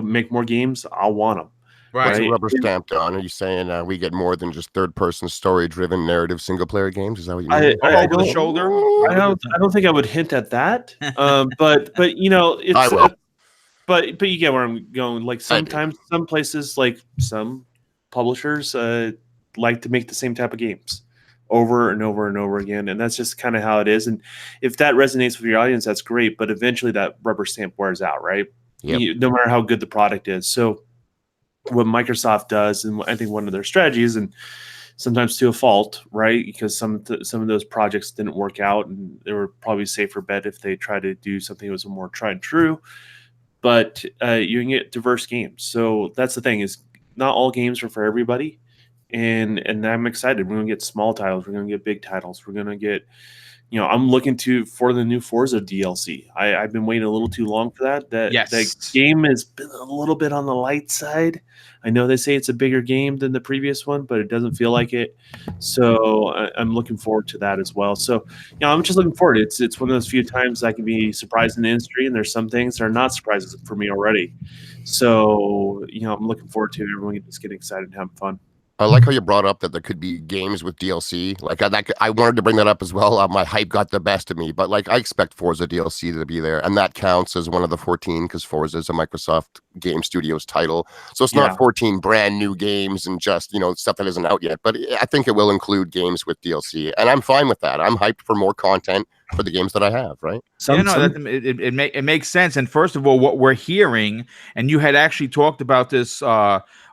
Make more games, I'll want them. Right. What's rubber stamped on? Are you saying we get more than just third-person story-driven narrative single-player games? Is that what you mean? Over the shoulder? I don't think I would hint at that. But it's. I will. But you get where I'm going. Like sometimes some places, like some publishers, like to make the same type of games over and over and over again, and that's just kind of how it is. And if that resonates with your audience, that's great. But eventually, that rubber stamp wears out, right? Yep. No matter how good the product is. So what Microsoft does, and I think one of their strategies, and sometimes to a fault, right? Because some of those projects didn't work out, and they were probably a safer bet if they tried to do something that was more tried and true. But you can get diverse games. So that's the thing, is not all games are for everybody. And I'm excited. We're going to get small titles. We're going to get big titles. We're going to get, I'm looking for the new Forza DLC. I've been waiting a little too long for that. That game has been a little bit on the light side. I know they say it's a bigger game than the previous one, but it doesn't feel like it. So I'm looking forward to that as well. So, I'm just looking forward. It's one of those few times I can be surprised in the industry, and there's some things that are not surprises for me already. So, I'm looking forward to everyone just getting excited and having fun. I like how you brought up that there could be games with DLC. Like I wanted to bring that up as well. My hype got the best of me, but I expect Forza DLC to be there, and that counts as one of the 14 because Forza is a Microsoft Game Studios title. So it's not 14 brand new games and just stuff that isn't out yet. But I think it will include games with DLC, and I'm fine with that. I'm hyped for more content for the games that I have. Right? It makes sense. And first of all, what we're hearing, and you had actually talked about this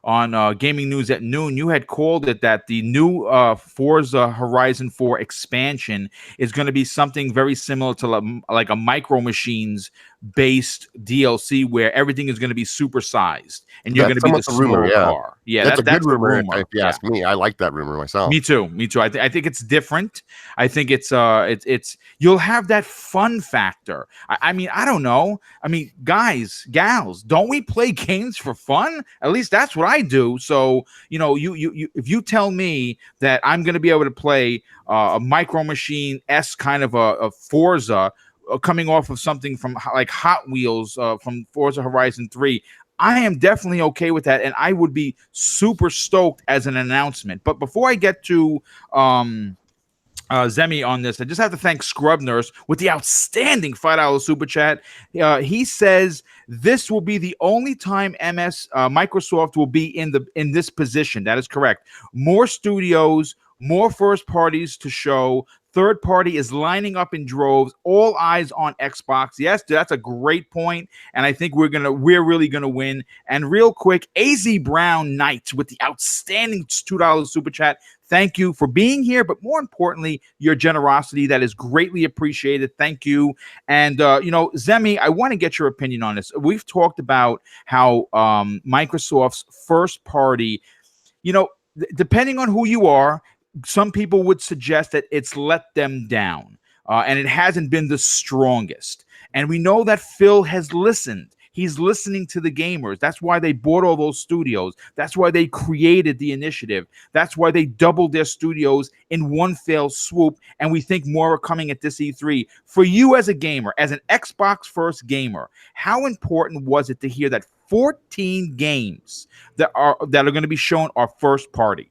on Gaming News at Noon, you had called it that the new Forza Horizon 4 expansion is going to be something very similar to like a Micro Machines based DLC where everything is going to be supersized and you're going to be the small car. Yeah, that's a good rumor. If you ask me, I like that rumor myself. Me too. I think it's different. I think it's you'll have that fun factor. I mean, I don't know. I mean, guys, gals, don't we play games for fun? At least that's what I do. So, you if you tell me that I'm going to be able to play a Micro Machine-esque kind of a Forza coming off of something from like Hot Wheels from Forza Horizon 3, I am definitely okay with that, and I would be super stoked as an announcement. But before I get to Zemi on this, I just have to thank Scrub Nurse with the outstanding $5 super chat. He says this will be the only time Microsoft will be in this position. That is correct. More studios, more first parties to show. third party is lining up in droves. All eyes on Xbox. Yes, that's a great point, and I think we're really gonna win. And real quick, AZ Brown Knight with the outstanding $2 super chat. Thank you for being here, but more importantly, your generosity, that is greatly appreciated. Thank you. And Zemi, I want to get your opinion on this. We've talked about how Microsoft's first party, depending on who you are, some people would suggest that it's let them down, and it hasn't been the strongest. And we know that Phil has listened. He's listening to the gamers. That's why they bought all those studios. That's why they created the initiative. That's why they doubled their studios in one fell swoop. And we think more are coming at this E3. For you as a gamer, as an Xbox first gamer, how important was it to hear that 14 games that are going to be shown are first party?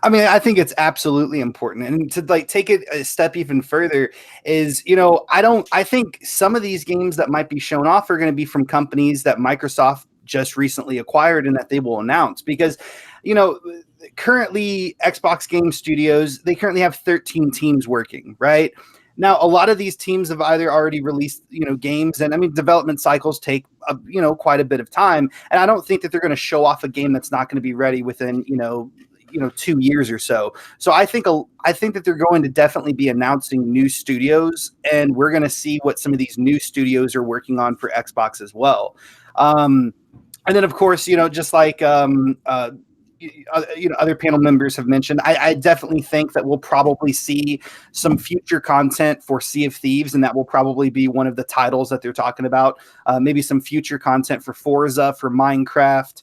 I mean, I think it's absolutely important. And to take it a step even further is, I think some of these games that might be shown off are going to be from companies that Microsoft just recently acquired and that they will announce, because, currently Xbox Game Studios, they currently have 13 teams working, right? Now, a lot of these teams have either already released, games, and I mean, development cycles take, quite a bit of time. And I don't think that they're going to show off a game that's not going to be ready within, 2 years or so. So I think that they're going to definitely be announcing new studios, and we're going to see what some of these new studios are working on for Xbox as well. And then, of course, just like other panel members have mentioned, I definitely think that we'll probably see some future content for Sea of Thieves, and that will probably be one of the titles that they're talking about. Maybe some future content for Forza, for Minecraft.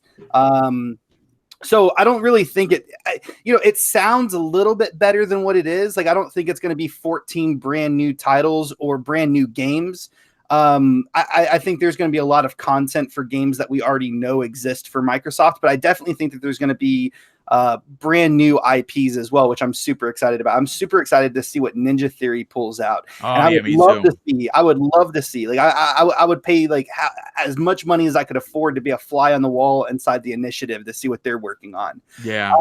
So I don't really think it sounds a little bit better than what it is. Like, I don't think it's going to be 14 brand new titles or brand new games. I think there's going to be a lot of content for games that we already know exist for Microsoft, but I definitely think that there's going to be brand new IPs as well, which I'm super excited about. I'm super excited to see what Ninja Theory pulls out. And I would love to see, like, I would pay as much money as I could afford to be a fly on the wall inside the initiative to see what they're working on. Yeah.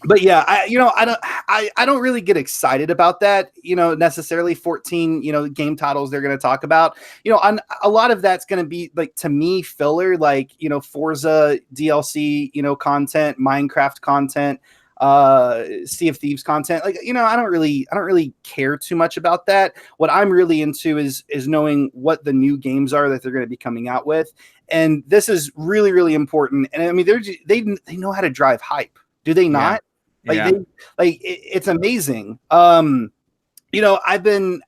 But yeah, I don't really get excited about that, necessarily 14, game titles they're going to talk about, on a lot of that's going to be, like, to me, filler, like, Forza DLC, content, Minecraft content, Sea of Thieves content. Like, I don't really care too much about that. What I'm really into is knowing what the new games are that they're going to be coming out with. And this is really, really important. And I mean, they know how to drive hype. Do they not? Yeah. It's amazing. I've been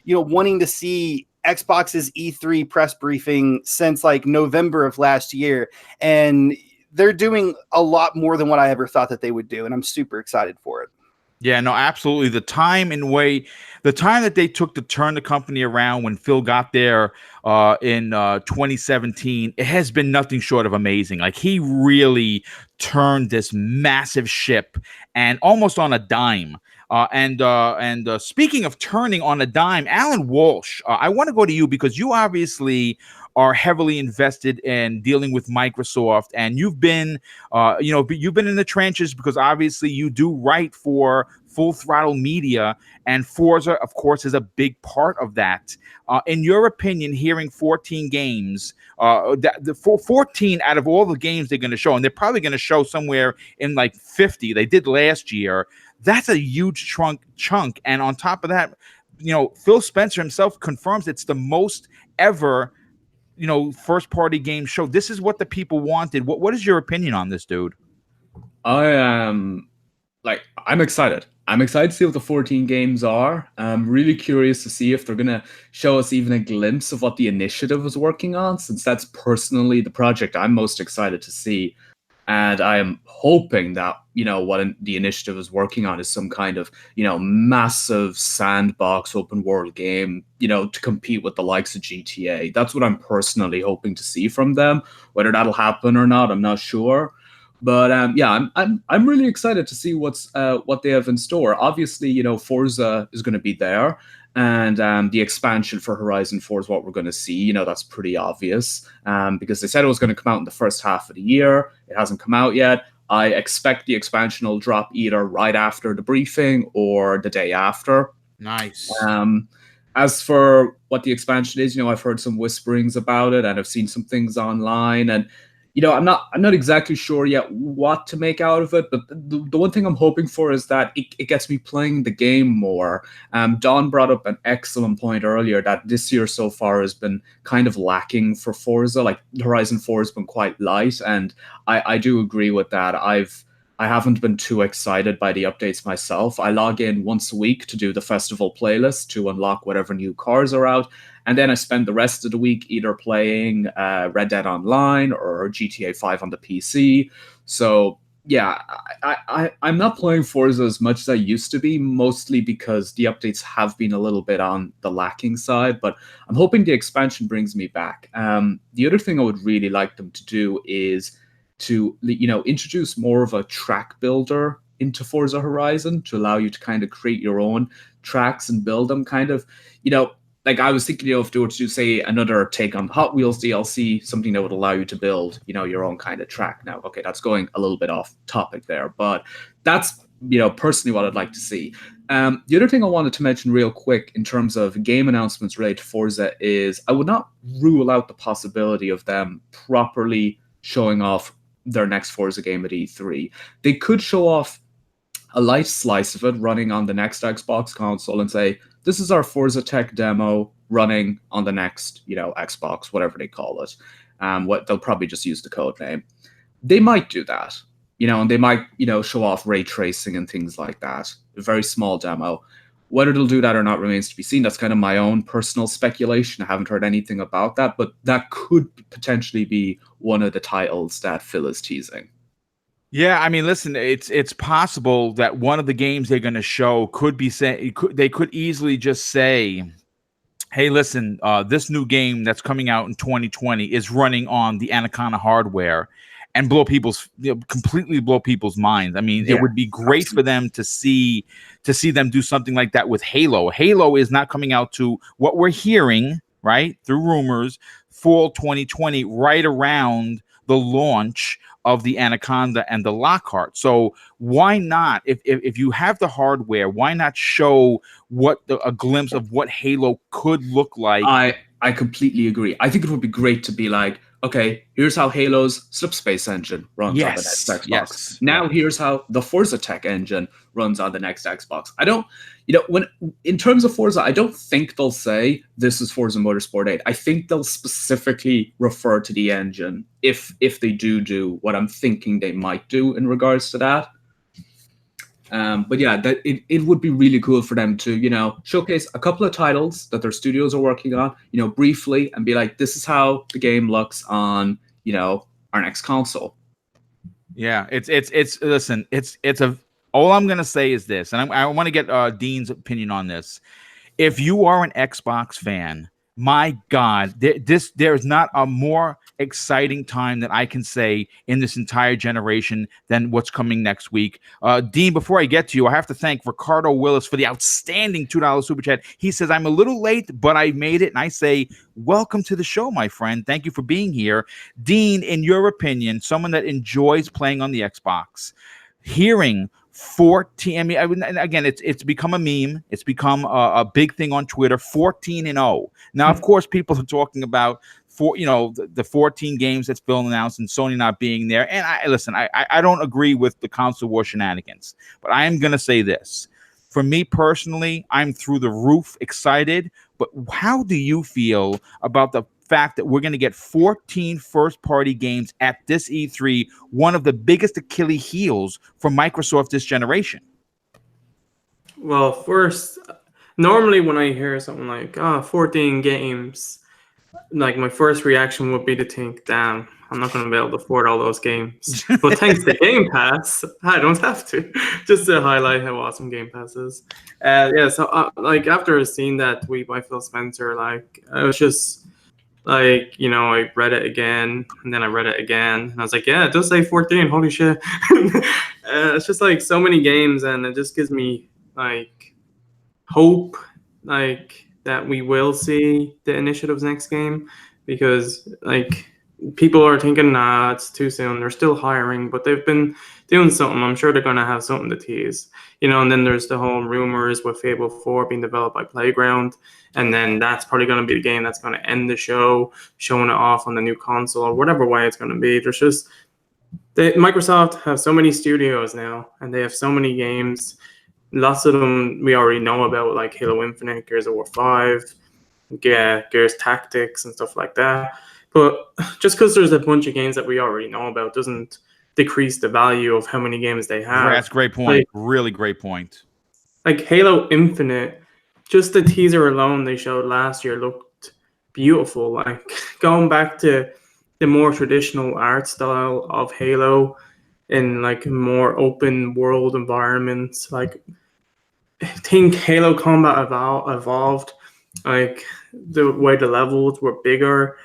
wanting to see Xbox's E3 press briefing since like November of last year, and they're doing a lot more than what I ever thought that they would do, and I'm super excited for it. Yeah, no, absolutely. The time that they took to turn the company around when Phil got there in 2017, it has been nothing short of amazing. Like, he really turned this massive ship, and almost on a dime. And speaking of turning on a dime, Alan Walsh, I want to go to you because you obviously are heavily invested in dealing with Microsoft, and you've been in the trenches because obviously you do write for Full Throttle Media, and Forza, of course, is a big part of that. In your opinion, hearing 14 games, 14 out of all the games they're going to show, and they're probably going to show somewhere in like 50, they did last year. That's a huge chunk. And on top of that, Phil Spencer himself confirms it's the most ever first party game show. This is what the people wanted. What is your opinion on this, dude? I am I'm excited. I'm excited to see what the 14 games are. I'm really curious to see if they're going to show us even a glimpse of what the initiative is working on, since that's personally the project I'm most excited to see. And I am hoping that, what the initiative is working on is some kind of, massive sandbox open world game, to compete with the likes of GTA. That's what I'm personally hoping to see from them. Whether that'll happen or not, I'm not sure. But I'm really excited to see what they have in store. Obviously, Forza is going to be there. And the expansion for Horizon 4 is what we're going to see. That's pretty obvious because they said it was going to come out in the first half of the year. It hasn't come out yet. I expect the expansion will drop either right after the briefing or the day after. Nice. As for what the expansion is, I've heard some whisperings about it, and I've seen some things online, and I'm not exactly sure yet what to make out of it. But the one thing I'm hoping for is that it gets me playing the game more. Don brought up an excellent point earlier that this year so far has been kind of lacking for Forza. Like Horizon 4 has been quite light, and I do agree with that. I haven't been too excited by the updates myself. I log in once a week to do the festival playlist to unlock whatever new cars are out. And then I spend the rest of the week either playing Red Dead Online or GTA 5 on the PC. So, yeah, I'm not playing Forza as much as I used to be, mostly because the updates have been a little bit on the lacking side. But I'm hoping the expansion brings me back. The other thing I would really like them to do is to introduce more of a track builder into Forza Horizon to allow you to kind of create your own tracks and build them kind of, like I was thinking if they were to do, say, another take on Hot Wheels DLC, something that would allow you to build, your own kind of track. Now, okay, that's going a little bit off topic there, but that's, personally what I'd like to see. The other thing I wanted to mention real quick in terms of game announcements related to Forza is I would not rule out the possibility of them properly showing off their next Forza game at E3. They could show off a light slice of it running on the next Xbox console and say, this is our Forza Tech demo running on the next, Xbox, whatever they call it. What they'll probably just use the code name. They might do that, and they might, show off ray tracing and things like that. A very small demo. Whether they'll do that or not remains to be seen. That's kind of my own personal speculation. I haven't heard anything about that, but that could potentially be one of the titles that Phil is teasing. Yeah, I mean, listen, it's possible that one of the games they're going to show could be they could easily just say, hey, listen, this new game that's coming out in 2020 is running on the Anaconda hardware, and completely blow people's minds. I mean, it would be great for them to see them do something like that with Halo. Halo is not coming out to what we're hearing, right, through rumors, fall 2020, right around the launch of the Anaconda and the Lockhart. So why not, if you have the hardware, why not show a glimpse of what Halo could look like? I completely agree. I think it would be great to be like, okay, here's how Halo's Slipspace engine runs on the next Xbox. Now here's how the Forza Tech engine runs on the next Xbox. I don't, when in terms of Forza, I don't think they'll say this is Forza Motorsport 8. I think they'll specifically refer to the engine if they do what I'm thinking they might do in regards to that. But yeah, that it would be really cool for them to, showcase a couple of titles that their studios are working on, briefly, and be like, this is how the game looks on, our next console. Yeah, listen, all I'm going to say is this, and I want to get Dean's opinion on this. If you are an Xbox fan, my God, there's not a more exciting time that I can say in this entire generation than what's coming next week. Dean, before I get to you, I have to thank Ricardo Willis for the outstanding $2 super chat. He says, I'm a little late, but I made it. And I say, welcome to the show, my friend. Thank you for being here. Dean, in your opinion, someone that enjoys playing on the Xbox, hearing 14, I mean, again, it's become a meme. It's become a big thing on Twitter, 14-0. Now, of course, people are talking about the 14 games that's Phil announced and Sony not being there. And I don't agree with the console war shenanigans, but I am going to say this. For me personally, I'm through the roof excited, but how do you feel about the fact that we're going to get 14 first-party games at this E3, one of the biggest Achilles heels for Microsoft this generation? Well, first, normally when I hear something like 14 games, like my first reaction would be to think, damn, I'm not going to be able to afford all those games. But thanks to Game Pass, I don't have to. Just to highlight how awesome Game Pass is. So like after seeing that tweet by Phil Spencer, like I was just like, I read it again, and then I read it again, and I was like, yeah, it does say 14, holy shit. It's just like so many games, and it just gives me like hope, like that we will see the Initiative's next game, because like people are thinking, nah, it's too soon. They're still hiring, but they've been doing something. I'm sure they're going to have something to tease, and then there's the whole rumors with Fable 4 being developed by Playground. And then that's probably going to be the game that's going to end the show, showing it off on the new console or whatever way it's going to be. There's just, Microsoft have so many studios now, and they have so many games. Lots of them we already know about, like Halo Infinite, Gears of War 5, Gears Tactics, and stuff like that. But just because there's a bunch of games that we already know about doesn't decrease the value of how many games they have. That's a great point. Really great point. Like Halo Infinite, just the teaser alone they showed last year looked beautiful. Like going back to the more traditional art style of Halo in like more open world environments. Like I think Halo Combat evolved. Like the way the levels were bigger.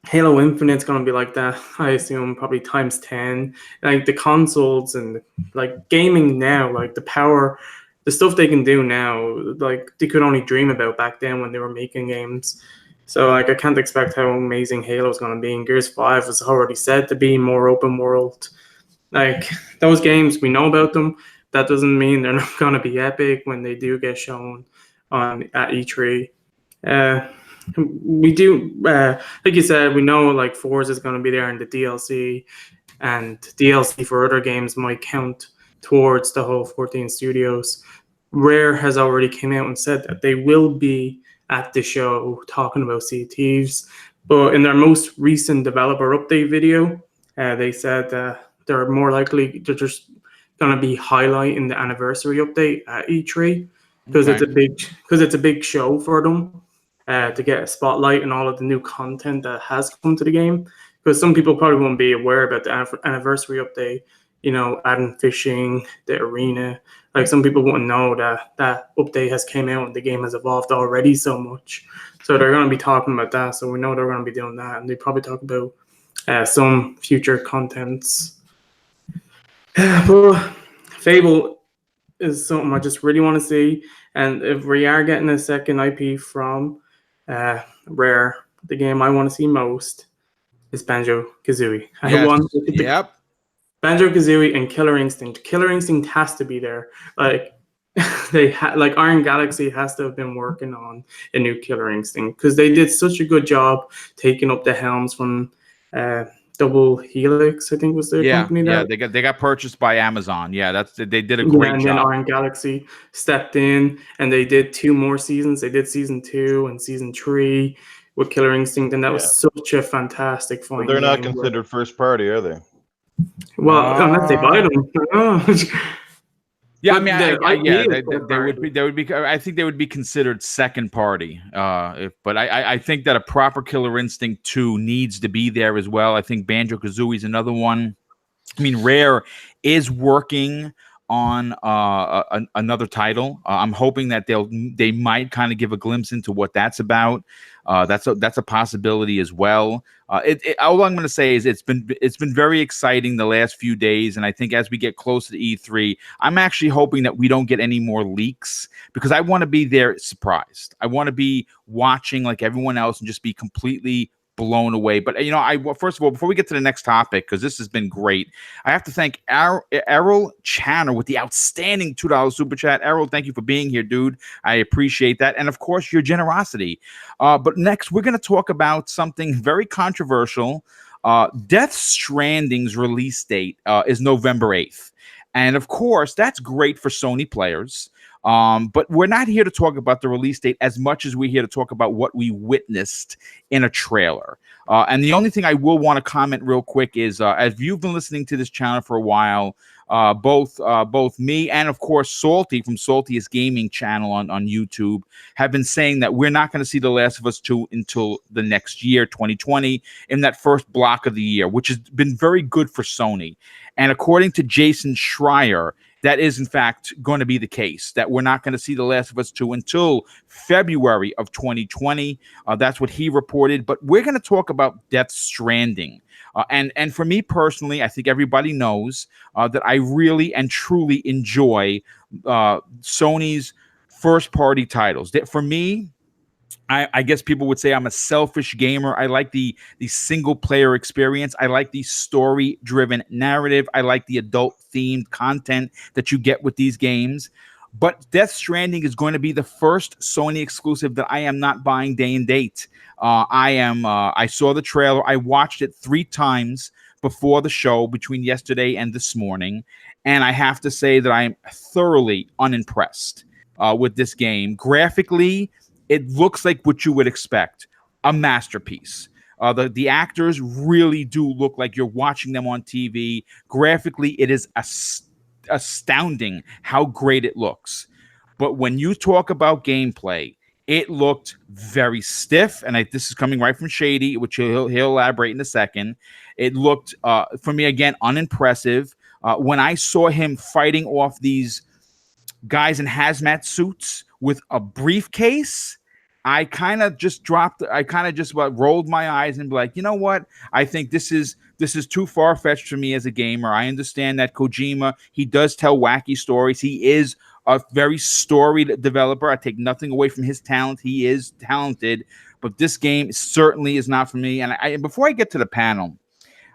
Halo Infinite's gonna be like that, I assume, probably times 10. Like the consoles and like gaming now, like the power, the stuff they can do now, like they could only dream about back then when they were making games. So like I can't expect how amazing Halo's gonna be. And Gears 5 was already said to be more open world. Like those games, we know about them. That doesn't mean they're not gonna be epic when they do get shown on at E3. We do, like you said, we know like Forza is going to be there in the DLC, and DLC for other games might count towards the whole 14 studios. Rare has already came out and said that they will be at the show talking about Sea of Thieves, but in their most recent developer update video, they said they're more likely to just going to be highlighting the anniversary update at E3 because it's a big show for them. To get a spotlight and all of the new content that has come to the game, because some people probably won't be aware about the anniversary update, adding fishing, the arena. Like some people wouldn't know that update has came out and the game has evolved already so much. So they're going to be talking about that. So we know they're going to be doing that, and they probably talk about some future contents. But Fable is something I just really want to see, and if we are getting a second IP from Rare, the game I want to see most is Banjo-Kazooie. Yep. Banjo-Kazooie and Killer Instinct. Killer Instinct has to be there. Like like Iron Galaxy has to have been working on a new Killer Instinct because they did such a good job taking up the helms from Double Helix, I think was the company. Yeah, they got purchased by Amazon. Yeah, they did a great job. And then Iron Galaxy stepped in, and they did 2 more seasons. They did season 2 and season 3 with Killer Instinct, and that was such a fantastic fun. Well, they're not considered first party, are they? Well, unless they buy them. Yeah, I mean, they would be. I think they would be considered second party. But I think that a proper Killer Instinct 2 needs to be there as well. I think Banjo-Kazooie is another one. I mean, Rare is working on another title. I'm hoping that they might kind of give a glimpse into what that's about. That's a possibility as well. All I'm going to say is it's been very exciting the last few days, and I think as we get closer to E3, I'm actually hoping that we don't get any more leaks because I want to be there surprised. I want to be watching like everyone else and just be completely blown away. But first of all, before we get to the next topic, because this has been great, I have to thank Errol Channer with the outstanding $2 super chat. Errol, thank you for being here, dude. I appreciate that, and of course your generosity. But next, we're going to talk about something very controversial. Death Stranding's release date is November 8th, and of course that's great for Sony players. But we're not here to talk about the release date as much as we're here to talk about what we witnessed in a trailer. And the only thing I will want to comment real quick is, as you've been listening to this channel for a while, both me and of course Salty from Salty's Gaming channel on YouTube have been saying that we're not going to see The Last of Us 2 until the next year, 2020, in that first block of the year, which has been very good for Sony. And according to Jason Schreier, that is, in fact, going to be the case, that we're not going to see The Last of Us 2 until February of 2020. That's what he reported. But we're going to talk about Death Stranding. And for me personally, I think everybody knows that I really and truly enjoy Sony's first-party titles. For me, I guess people would say I'm a selfish gamer. I like the single player experience. I like the story driven narrative. I like the adult themed content that you get with these games. But Death Stranding is going to be the first Sony exclusive that I am not buying day and date. I saw the trailer. I watched it 3 times before the show between yesterday and this morning, and I have to say that I am thoroughly unimpressed with this game. Graphically, it looks like what you would expect, a masterpiece. The actors really do look like you're watching them on TV. Graphically, it is astounding how great it looks. But when you talk about gameplay, it looked very stiff, and this is coming right from Shady, which he'll elaborate in a second. It looked, for me, again, unimpressive. When I saw him fighting off these guys in hazmat suits with a briefcase, I kind of just rolled my eyes and be like, you know what? I think this is too far-fetched for me as a gamer. I understand that Kojima, he does tell wacky stories. He is a very storied developer. I take nothing away from his talent. He is talented, but this game certainly is not for me. And before I get to the panel,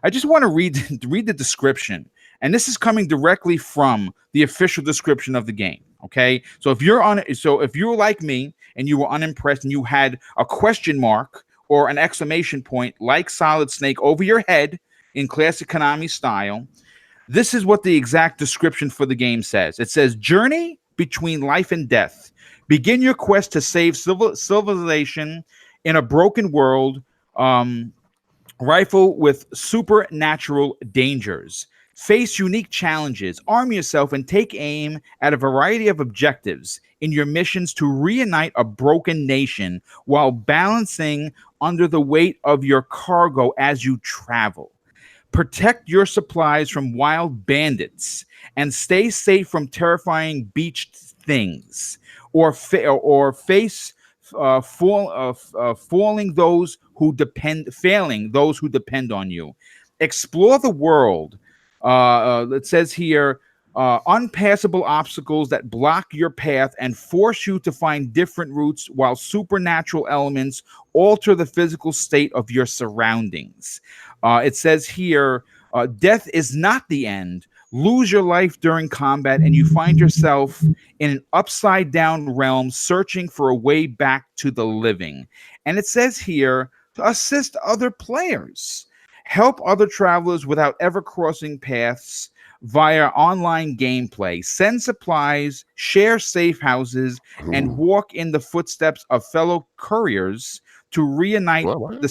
I just want to read the description. And this is coming directly from the official description of the game. Okay, so if you're like me and you were unimpressed and you had a question mark or an exclamation point like Solid Snake over your head in classic Konami style, this is what the exact description for the game says. It says, "Journey between life and death. Begin your quest to save civilization in a broken world, rifle with supernatural dangers. Face unique challenges, arm yourself, and take aim at a variety of objectives in your missions to reunite a broken nation while balancing under the weight of your cargo as you travel. Protect your supplies from wild bandits and stay safe from terrifying beached things, or face failing those who depend on you. Explore the world." It says here, unpassable obstacles that block your path and force you to find different routes, while supernatural elements alter the physical state of your surroundings. It says here, death is not the end. Lose your life during combat, and you find yourself in an upside down realm searching for a way back to the living. And it says here, to assist other players. Help other travelers without ever crossing paths via online gameplay. Send supplies, share safe houses, and walk in the footsteps of fellow couriers to reunite the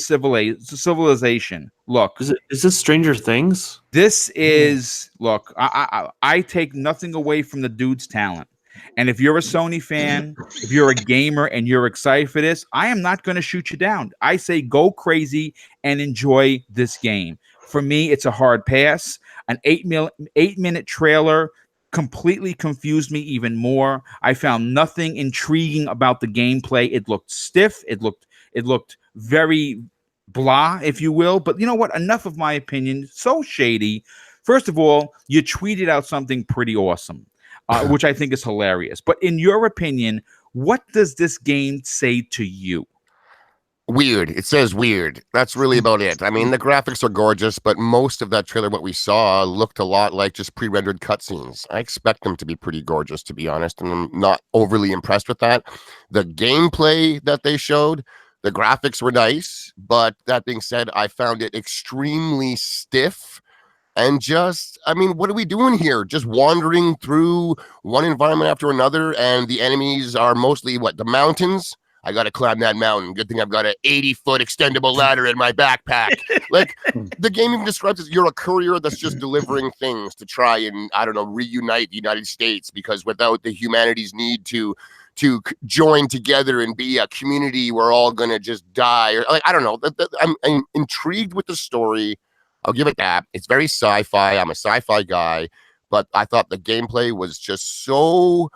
civilization. Look, is this Stranger Things? This is look. I take nothing away from the dude's talent. And if you're a Sony fan, if you're a gamer and you're excited for this, I am not going to shoot you down. I say go crazy and enjoy this game. For me, it's a hard pass. An 8-minute trailer completely confused me even more. I found nothing intriguing about the gameplay. It looked stiff. It looked very blah, if you will. But you know what? Enough of my opinion. So Shady. First of all, you tweeted out something pretty awesome. Which I think is hilarious. But in your opinion, what does this game say to you? Weird. It says weird. That's really about it. I mean, the graphics are gorgeous, but most of that trailer, what we saw, looked a lot like just pre-rendered cutscenes. I expect them to be pretty gorgeous, to be honest, and I'm not overly impressed with that. The gameplay that they showed, the graphics were nice, but that being said, I found it extremely stiff. And just, I mean, what are we doing here? Just wandering through one environment after another, and the enemies are mostly, the mountains? I got to climb that mountain. Good thing I've got an 80-foot extendable ladder in my backpack. Like, the game even describes it, you're a courier that's just delivering things to try and, I don't know, reunite the United States, because without the humanity's need to join together and be a community, we're all going to just die. Or, I don't know. I'm intrigued with the story. I'll give it that. It's very sci-fi. I'm a sci-fi guy, but I thought the gameplay was just so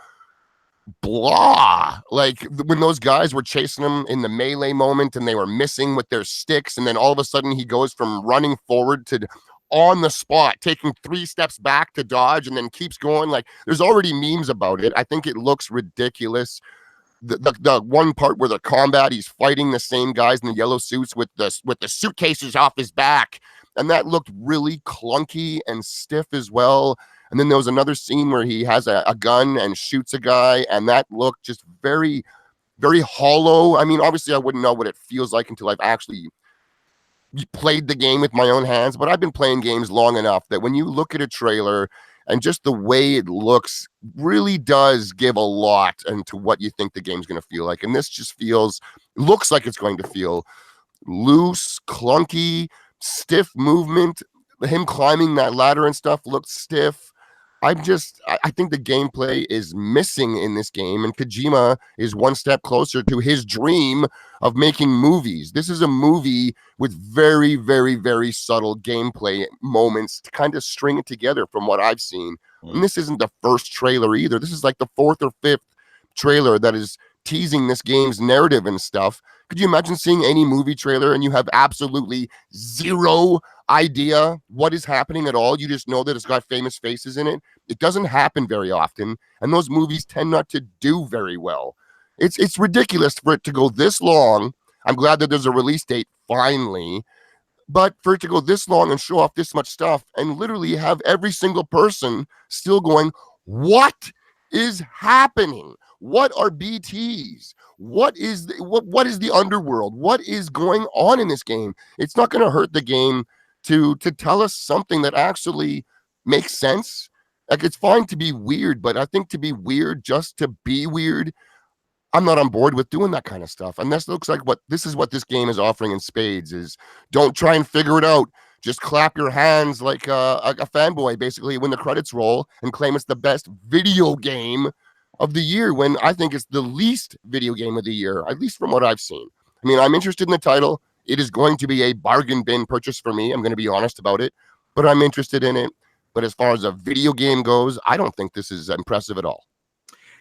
blah. Like when those guys were chasing him in the melee moment and they were missing with their sticks, and then all of a sudden he goes from running forward to on the spot, taking 3 steps back to dodge and then keeps going. Like there's already memes about it. I think it looks ridiculous. the one part where the combat, he's fighting the same guys in the yellow suits with the suitcases off his back, and that looked really clunky and stiff as well. And then there was another scene where he has a gun and shoots a guy, and that looked just very, very hollow. I mean, obviously, I wouldn't know what it feels like until I've actually played the game with my own hands, but I've been playing games long enough that when you look at a trailer and just the way it looks really does give a lot into what you think the game's going to feel like. And this just looks like it's going to feel loose, clunky, stiff movement. Him climbing that ladder and stuff looked stiff. I think the gameplay is missing in this game, and Kojima is one step closer to his dream of making movies. This is a movie with very, very, very subtle gameplay moments to kind of string it together from what I've seen. And this isn't the first trailer either. This is like the fourth or fifth trailer that is teasing this game's narrative and stuff. Could you imagine seeing any movie trailer and you have absolutely zero idea what is happening at all? You just know that it's got famous faces in it. It doesn't happen very often, and those movies tend not to do very well. It's ridiculous for it to go this long. I'm glad that there's a release date finally, but for it to go this long and show off this much stuff and literally have every single person still going, what is happening? What are BTs? What is the underworld? What is going on in this game? It's not going to hurt the game to tell us something that actually makes sense. Like, it's fine to be weird, but I think to be weird just to be weird, I'm not on board with doing that kind of stuff. And this looks like what this game is offering in spades is don't try and figure it out. Just clap your hands like a fanboy, basically, when the credits roll and claim it's the best video game of the year, when I think it's the least video game of the year, at least from what I've seen. I mean, I'm interested in the title. It is going to be a bargain bin purchase for me. I'm going to be honest about it, but I'm interested in it. But as far as a video game goes, I don't think this is impressive at all.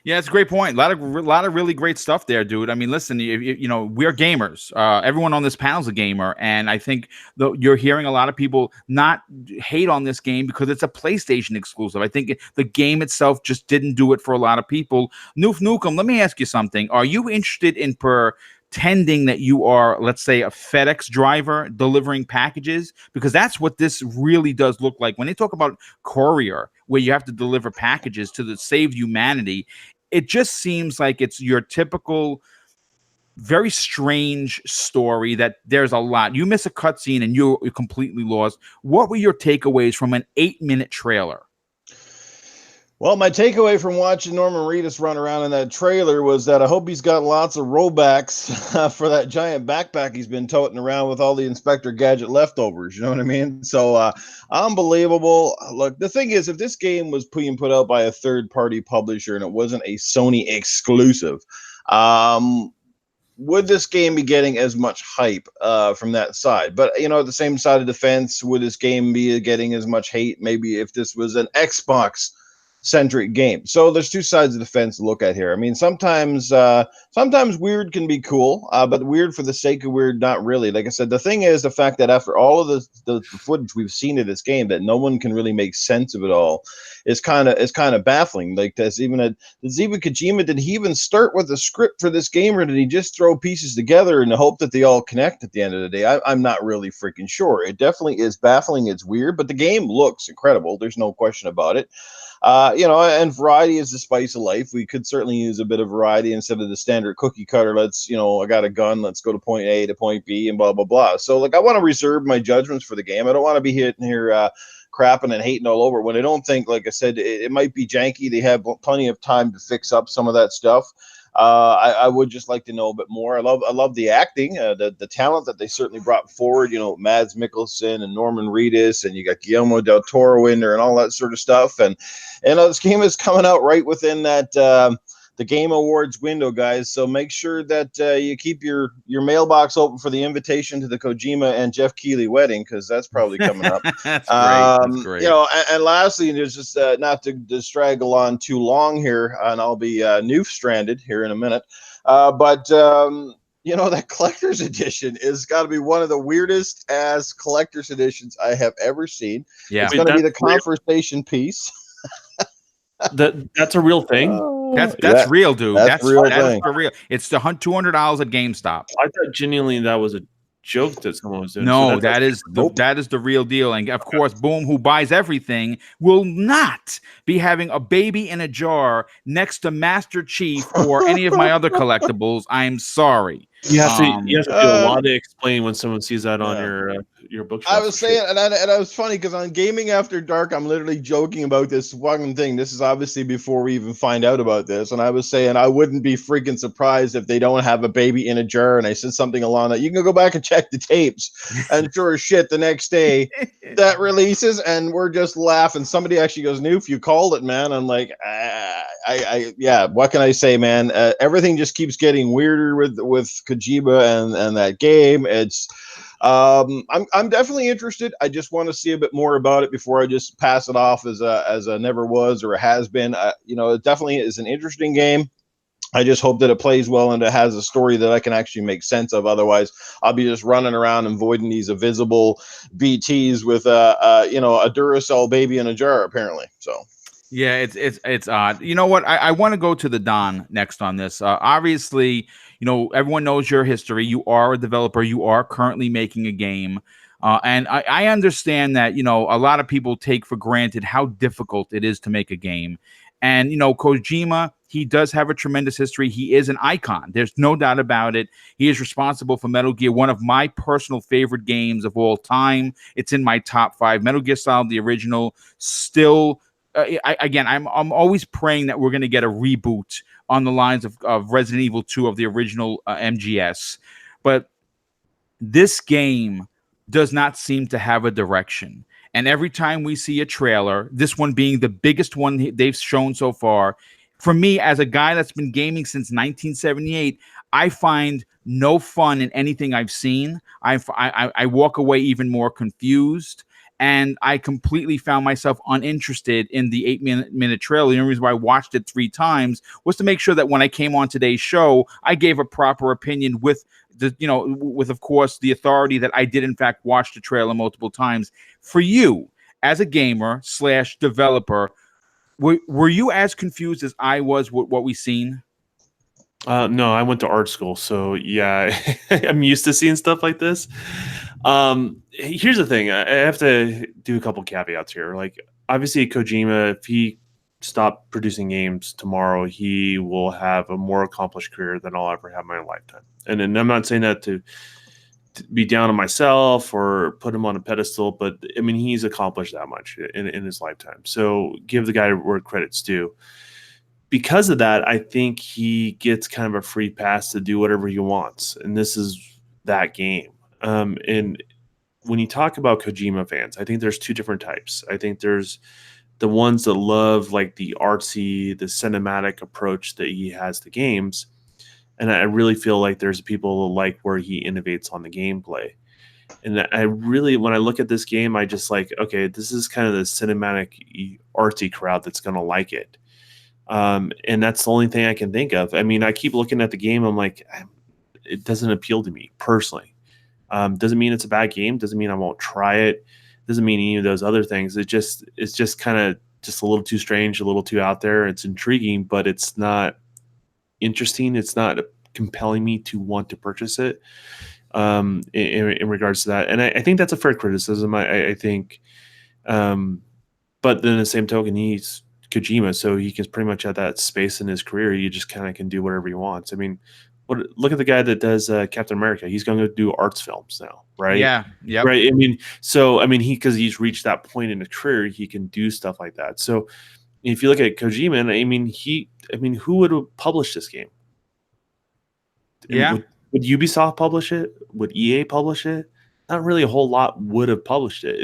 Yeah, it's a great point. A lot of really great stuff there, dude. I mean, listen, you know, we're gamers. Everyone on this panel is a gamer, and I think you're hearing a lot of people not hate on this game because it's a PlayStation exclusive. I think the game itself just didn't do it for a lot of people. Noof Nukem, let me ask you something. Are you interested in pretending that you are, let's say, a FedEx driver delivering packages? Because that's what this really does look like. When they talk about courier, where you have to deliver packages to save humanity, it just seems like it's your typical very strange story that there's a lot. You miss a cutscene and you're completely lost. What were your takeaways from an 8-minute trailer? Well, my takeaway from watching Norman Reedus run around in that trailer was that I hope he's got lots of rollbacks for that giant backpack he's been toting around with all the Inspector Gadget leftovers. You know what I mean? So, unbelievable. Look, the thing is, if this game was being put out by a third-party publisher and it wasn't a Sony exclusive, would this game be getting as much hype from that side? But, you know, the same side of the fence, would this game be getting as much hate maybe if this was an Xbox centric game? So there's two sides of the fence to look at here. I mean, sometimes weird can be cool, but weird for the sake of weird, not really. Like I said, the thing is the fact that after all of the footage we've seen of this game, that no one can really make sense of it all is kind of baffling. Like, does even Kojima, did he even start with a script for this game, or did he just throw pieces together in the hope that they all connect at the end of the day? I'm not really freaking sure. It definitely is baffling. It's weird, but the game looks incredible. There's no question about it. You know, and variety is the spice of life. We could certainly use a bit of variety instead of the standard cookie cutter. Let's, you know, I got a gun, let's go to point A to point B and blah, blah, blah. So, like, I want to reserve my judgments for the game. I don't want to be hitting here crapping and hating all over when I don't think, like I said, it might be janky. They have plenty of time to fix up some of that stuff. I would just like to know a bit more. I love the acting, the talent that they certainly brought forward. You know, Mads Mikkelsen and Norman Reedus, and you got Guillermo del Toro in there and all that sort of stuff. And this game is coming out right within that the Game Awards window, guys. So make sure that you keep your mailbox open for the invitation to the Kojima and Jeff Keighley wedding, because that's probably coming up. That's great. That's great. You know, and lastly, there's just not to straggle on too long here, and I'll be noof stranded here in a minute. But you know, that collector's edition is got to be one of the weirdest ass collector's editions I have ever seen. Yeah, it's going to be the conversation piece. That's a real thing. That's real, dude. That's the real that is thing. for real. It's the $200 at GameStop. I thought genuinely that was a joke that someone was doing. No, so that is the real deal. And of course, Boom, who buys everything, will not be having a baby in a jar next to Master Chief or any of my other collectibles. I'm sorry. You have to do a lot of explaining when someone sees that on your bookshelf. I was saying, and I was funny because on Gaming After Dark, I'm literally joking about this fucking thing. This is obviously before we even find out about this, and I was saying I wouldn't be freaking surprised if they don't have a baby in a jar. And I said something along that you can go back and check the tapes, and sure as shit, the next day that releases, and we're just laughing. Somebody actually goes, "Noof, you called it, man." I'm like, yeah. What can I say, man? Everything just keeps getting weirder with Kojima and that game. It's I'm definitely interested. I just want to see a bit more about it before I just pass it off as a never was or a has been. It definitely is an interesting game. I just hope that it plays well and it has a story that I can actually make sense of. Otherwise, I'll be just running around avoiding these invisible BTs with a Duracell baby in a jar, apparently. So. Yeah, it's odd. You know what? I want to go to the Don next on this. Obviously, everyone knows your history. You are a developer. You are currently making a game. And I understand that, a lot of people take for granted how difficult it is to make a game. And, Kojima, he does have a tremendous history. He is an icon. There's no doubt about it. He is responsible for Metal Gear, one of my personal favorite games of all time. It's in my top 5. Metal Gear Solid, the original, still... I'm always praying that we're going to get a reboot on the lines of Resident Evil 2 of the original MGS. But this game does not seem to have a direction. And every time we see a trailer, this one being the biggest one they've shown so far, for me, as a guy that's been gaming since 1978, I find no fun in anything I've seen. I walk away even more confused. And I completely found myself uninterested in the 8-minute trailer. The only reason why I watched it 3 times was to make sure that when I came on today's show, I gave a proper opinion with of course, the authority that I did in fact watch the trailer multiple times. For you, as a gamer / developer, were you as confused as I was with what we seen? No, I went to art school, so yeah, I'm used to seeing stuff like this. Here's the thing: I have to do a couple caveats here. Like, obviously, Kojima, if he stopped producing games tomorrow, he will have a more accomplished career than I'll ever have in my lifetime. And I'm not saying that to be down on myself or put him on a pedestal, but I mean, he's accomplished that much in his lifetime. So give the guy where credit's due. Because of that, I think he gets kind of a free pass to do whatever he wants. And this is that game. And when you talk about Kojima fans, I think there's 2 different types. I think there's the ones that love like the artsy, the cinematic approach that he has to games. And I really feel like there's people like where he innovates on the gameplay. And I really, when I look at this game, I just like, okay, this is kind of the cinematic artsy crowd that's going to like it. And that's the only thing I can think of. I mean, I keep looking at the game. I'm like, it doesn't appeal to me personally. Doesn't mean it's a bad game. Doesn't mean I won't try it. Doesn't mean any of those other things. It's just kind of just a little too strange, a little too out there. It's intriguing, but it's not interesting. It's not compelling me to want to purchase it. In regards to that, and I think that's a fair criticism. I think, but then the same token, he's Kojima, so he can pretty much at that space in his career. He just kind of can do whatever he wants. I mean, look at the guy that does Captain America. He's going to do arts films now, right? Yeah, yeah, right. I mean, because he's reached that point in his career, he can do stuff like that. So if you look at Kojima, I mean, who would have published this game? Yeah. Would Ubisoft publish it? Would EA publish it? Not really a whole lot would have published it.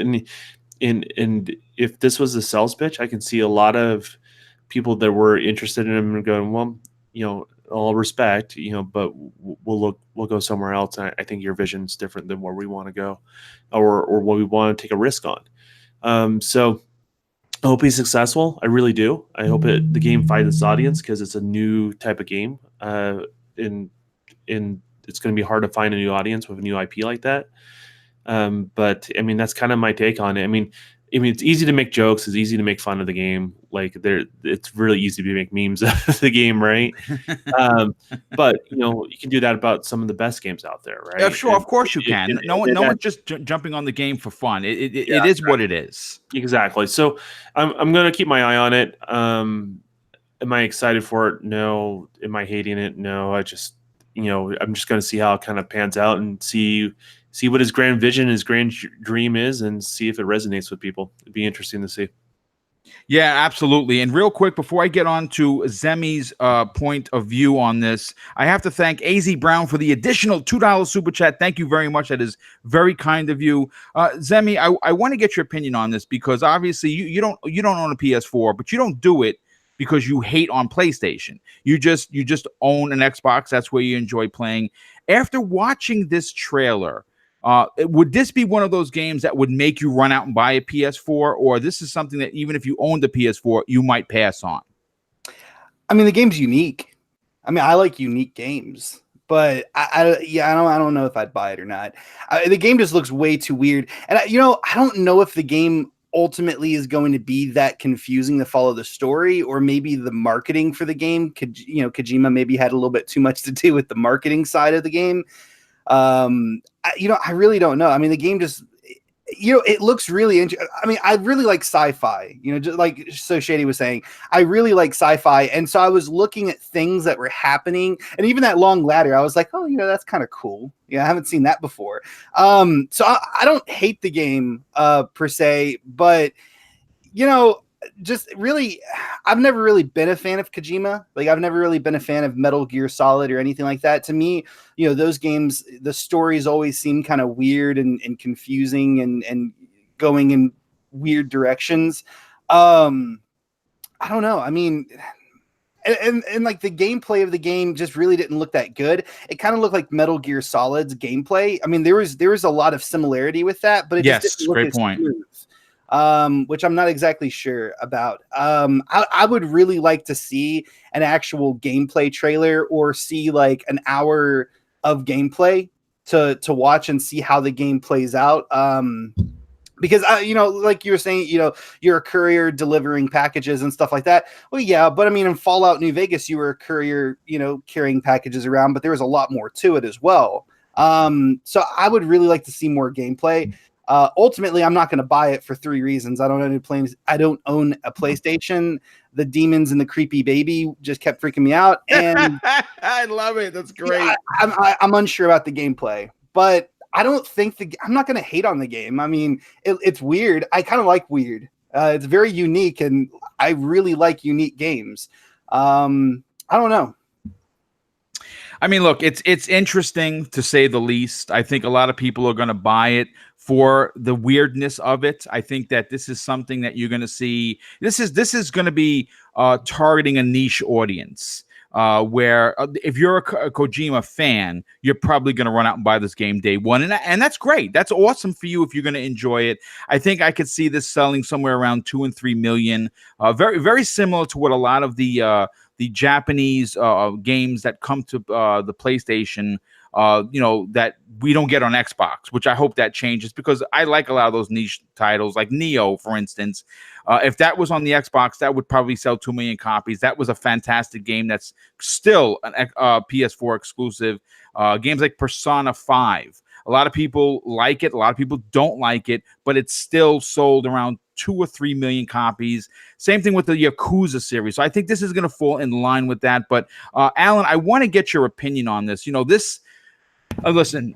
And if this was a sales pitch, I can see a lot of people that were interested in him going, well, all respect, but we'll go somewhere else. And I think your vision's different than where we want to go, or what we want to take a risk on. So I hope he's successful. I really do. I hope the game finds its audience because it's a new type of game. And it's going to be hard to find a new audience with a new IP like that. But I mean, that's kind of my take on it. I mean, I mean, it's easy to make jokes. It's easy to make fun of the game. Like it's really easy to make memes of the game, right? But you can do that about some of the best games out there, right? Yeah, sure, And of course you can. No one's just jumping on the game for fun. It is what it is. Exactly. So I'm gonna keep my eye on it. Am I excited for it? No. Am I hating it? No. I just I'm just gonna see how it kind of pans out and see what his grand vision, his grand dream is, and see if it resonates with people. It'd be interesting to see. Yeah, absolutely. And real quick, before I get on to Zemi's point of view on this, I have to thank AZ Brown for the additional $2 super chat. Thank you very much. That is very kind of you. Zemi, I want to get your opinion on this because obviously you don't own a PS4, but you don't do it because you hate on PlayStation. You just own an Xbox. That's where you enjoy playing. After watching this trailer, would this be one of those games that would make you run out and buy a PS4, or this is something that even if you owned a PS4, you might pass on? I mean, the game's unique. I mean, I like unique games, but I don't know if I'd buy it or not. The game just looks way too weird, and I don't know if the game ultimately is going to be that confusing to follow the story, or maybe the marketing for the game. Kojima maybe had a little bit too much to do with the marketing side of the game. I really don't know. I mean, the game just, it looks really interesting. I mean, I really like sci-fi, just like so Shady was saying, I really like sci-fi. And so I was looking at things that were happening, and even that long ladder, I was like, oh, that's kind of cool. Yeah. I haven't seen that before. So I don't hate the game, per se, but just really, I've never really been a fan of Kojima. Like, I've never really been a fan of Metal Gear Solid or anything like that. To me, those games, the stories always seem kind of weird and confusing and going in weird directions. I don't know. I mean, and like the gameplay of the game just really didn't look that good. It kind of looked like Metal Gear Solid's gameplay. I mean, there was a lot of similarity with that, but it just didn't look great as point. smooth. Which I'm not exactly sure about. I would really like to see an actual gameplay trailer, or see like an hour of gameplay to watch and see how the game plays out. Because like you were saying, you're a courier delivering packages and stuff like that. Well, yeah, but I mean, in Fallout New Vegas, you were a courier, carrying packages around, but there was a lot more to it as well. So I would really like to see more gameplay. Ultimately, I'm not going to buy it for 3 reasons. I don't own a PlayStation. The demons and the creepy baby just kept freaking me out, and I love it. That's great. I'm unsure about the gameplay, but I don't think I'm not going to hate on the game. I mean, it's weird. I kind of like weird. It's very unique, and I really like unique games. I don't know. I mean, look, it's interesting to say the least. I think a lot of people are going to buy it for the weirdness of it. I think that this is something that you're going to see. This is going to be targeting a niche audience. Where if you're a Kojima fan, you're probably going to run out and buy this game day one, and that's great. That's awesome for you if you're going to enjoy it. I think I could see this selling somewhere around 2 and 3 million. Very, very similar to what a lot of the Japanese games that come to the PlayStation, that we don't get on Xbox, which I hope that changes, because I like a lot of those niche titles, like Neo, for instance. If that was on the Xbox, that would probably sell 2 million copies. That was a fantastic game that's still an PS4 exclusive. Games like Persona 5. A lot of people like it. A lot of people don't like it, but it's still sold around 2 or 3 million copies. Same thing with the Yakuza series. So I think this is going to fall in line with that. But Alan, I want to get your opinion on this. Listen,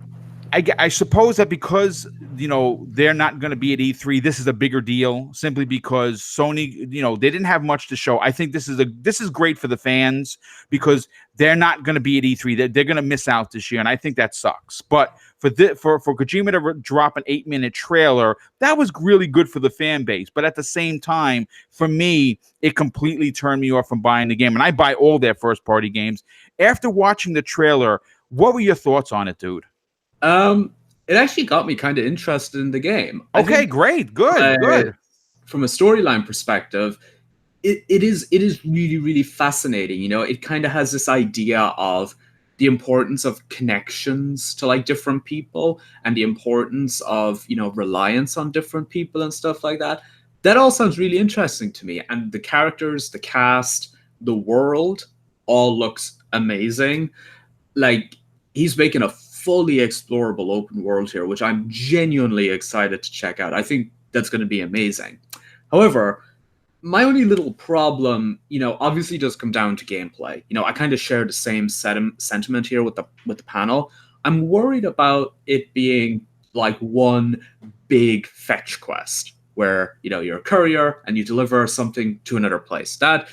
I suppose that because they're not going to be at E3, this is a bigger deal simply because Sony, they didn't have much to show. I think this is great for the fans because they're not going to be at E3. They're going to miss out this year, and I think that sucks. But for Kojima to drop an 8-minute trailer, that was really good for the fan base. But at the same time, for me, it completely turned me off from buying the game, and I buy all their first-party games. After watching the trailer, what were your thoughts on it, dude? It actually got me kind of interested in the game. Okay, great, good. From a storyline perspective, it is really, really fascinating. It kind of has this idea of the importance of connections to like different people and the importance of, you know, reliance on different people and stuff like that. That all sounds really interesting to me. And the characters, the cast, the world all looks amazing. Like, he's making a fully explorable open world here, which I'm genuinely excited to check out. I think that's going to be amazing. However, my only little problem, you know, obviously does come down to gameplay. You know, I kind of share the same sentiment here with the panel. I'm worried about it being like one big fetch quest where, you know, you're a courier and you deliver something to another place. That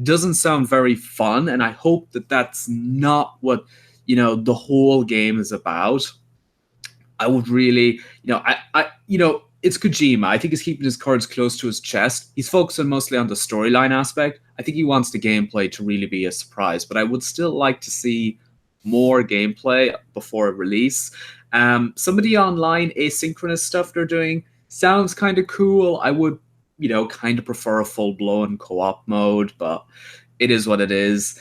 doesn't sound very fun, and I hope that that's not what, you know, the whole game is about. I would really, you know, you know, it's Kojima. I think he's keeping his cards close to his chest. He's focusing mostly on the storyline aspect. I think he wants the gameplay to really be a surprise, but I would still like to see more gameplay before release. Some of the online asynchronous stuff they're doing sounds kind of cool. I would, you know, kind of prefer a full-blown co-op mode, but it is what it is.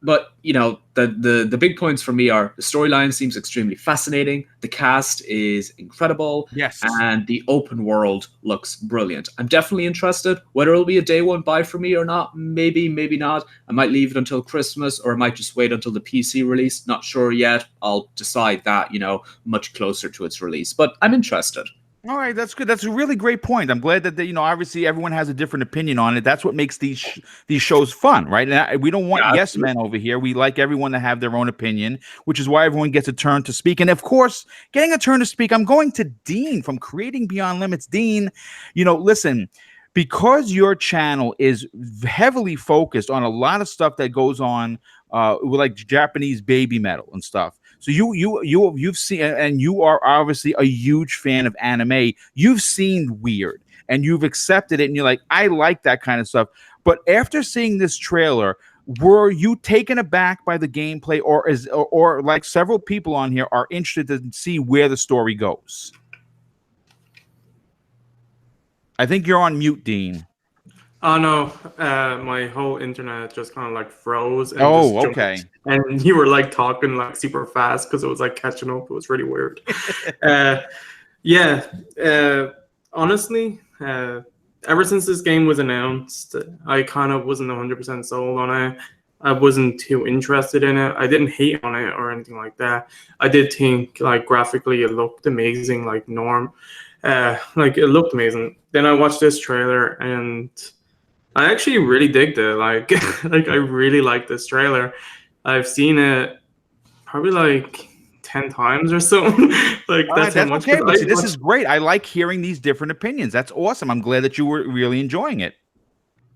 But, you know, the big points for me are the storyline seems extremely fascinating. The cast is incredible. Yes. And the open world looks brilliant. I'm definitely interested. Whether it'll be a day one buy for me or not, maybe, maybe not. I might leave it until Christmas, or I might just wait until the PC release. Not sure yet. I'll decide that, you know, much closer to its release. But I'm interested. All right, that's good. That's a really great point. I'm glad that you know, obviously everyone has a different opinion on it. That's what makes these shows fun, right? And we don't want yes men over here. We like everyone to have their own opinion, which is why everyone gets a turn to speak. And of course, getting a turn to speak, I'm going to Dean from Creating Beyond Limits. Dean, you know, listen, because your channel is heavily focused on a lot of stuff that goes on with like Japanese baby metal and stuff. So you've seen, and you are obviously a huge fan of anime. You've seen weird, and you've accepted it, and you're like, I like that kind of stuff. But after seeing this trailer, were you taken aback by the gameplay, or like several people on here are interested to see where the story goes? I think you're on mute, Dean. Oh no, my whole internet just kind of like froze. And Oh, just okay. jumped. And you were like talking like super fast because it was like catching up. It was really weird. Honestly, ever since this game was announced, I kind of wasn't 100% sold on it. I wasn't too interested in it. I didn't hate on it or anything like that. I did think like graphically it looked amazing, like Norm. Like it looked amazing. Then I watched this trailer and I actually really digged it. Like, like I really like this trailer. I've seen it probably like 10 times or so. Like that's how much. Okay, but see, this is great. I like hearing these different opinions. That's awesome. I'm glad that you were really enjoying it.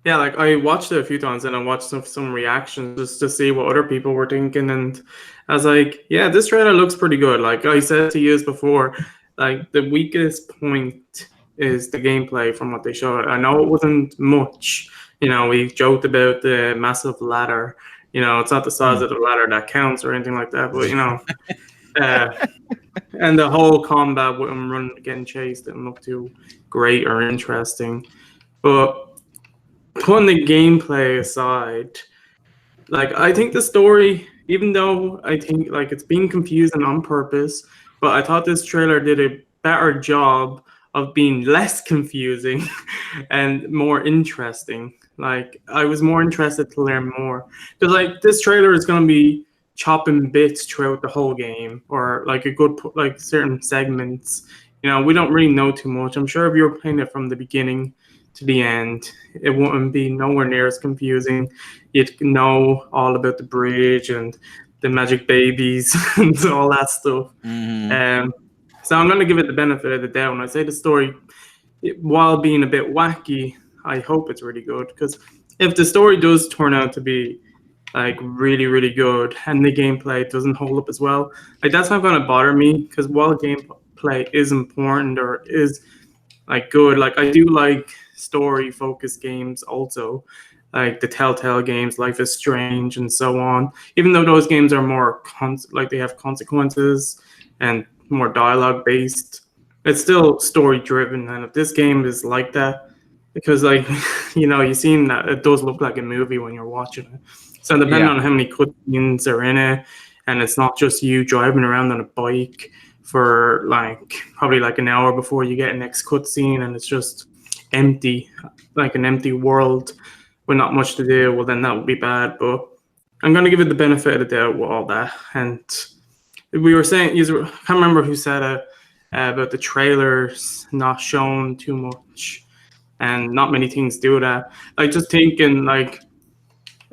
Yeah, like I watched it a few times and I watched some reactions just to see what other people were thinking. And I was like, yeah, this trailer looks pretty good. Like I said to you before, like the weakest point is the gameplay from what they showed. I know it wasn't much. You know, we joked about the massive ladder. You know, it's not the size of the ladder that counts or anything like that. But, you know, and the whole combat with him running, getting chased didn't look too great or interesting. But putting the gameplay aside, like, I think the story, even though I think, like, it's being confusing on purpose, but I thought this trailer did a better job of being less confusing and more interesting. Like, I was more interested to learn more. Because, like, this trailer is going to be chopping bits throughout the whole game, or, like, a good, like, certain segments. You know, we don't really know too much. I'm sure if you were playing it from the beginning to the end, it wouldn't be nowhere near as confusing. You'd know all about the bridge and the magic babies and all that stuff. Mm-hmm. So I'm going to give it the benefit of the doubt. And I say the story, while being a bit wacky, I hope it's really good. Because if the story does turn out to be like really, really good and the gameplay doesn't hold up as well, like that's not going to bother me. Because while gameplay is important or is like good, like I do like story-focused games also. Like the Telltale games, Life is Strange, and so on. Even though those games are more like they have consequences and more dialogue based, it's still story driven. And if this game is like that, because like you know, you've seen that it does look like a movie when you're watching it. So depending on how many cutscenes are in it, and it's not just you driving around on a bike for like probably like an hour before you get a next cutscene, and it's just empty, like an empty world with not much to do, well then that would be bad. But I'm gonna give it the benefit of the doubt with all that. And we were saying, I can't remember who said it about the trailers not showing too much, and not many things do that. Like just thinking like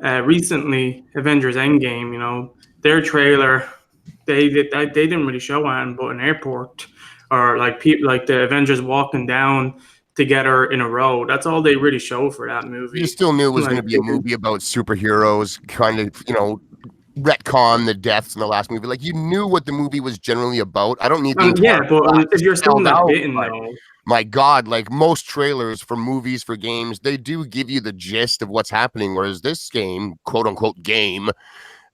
recently Avengers Endgame, you know, their trailer, they didn't really show anything but an airport, or like people like the Avengers walking down together in a row. That's all they really show for that movie. You still knew it was going to be a movie about superheroes, kind of, you know, retcon the deaths in the last movie. Like, you knew what the movie was generally about. I don't need the but if you're still not bitten, though. My God, like most trailers for movies, for games, they do give you the gist of what's happening, whereas this game, quote unquote game,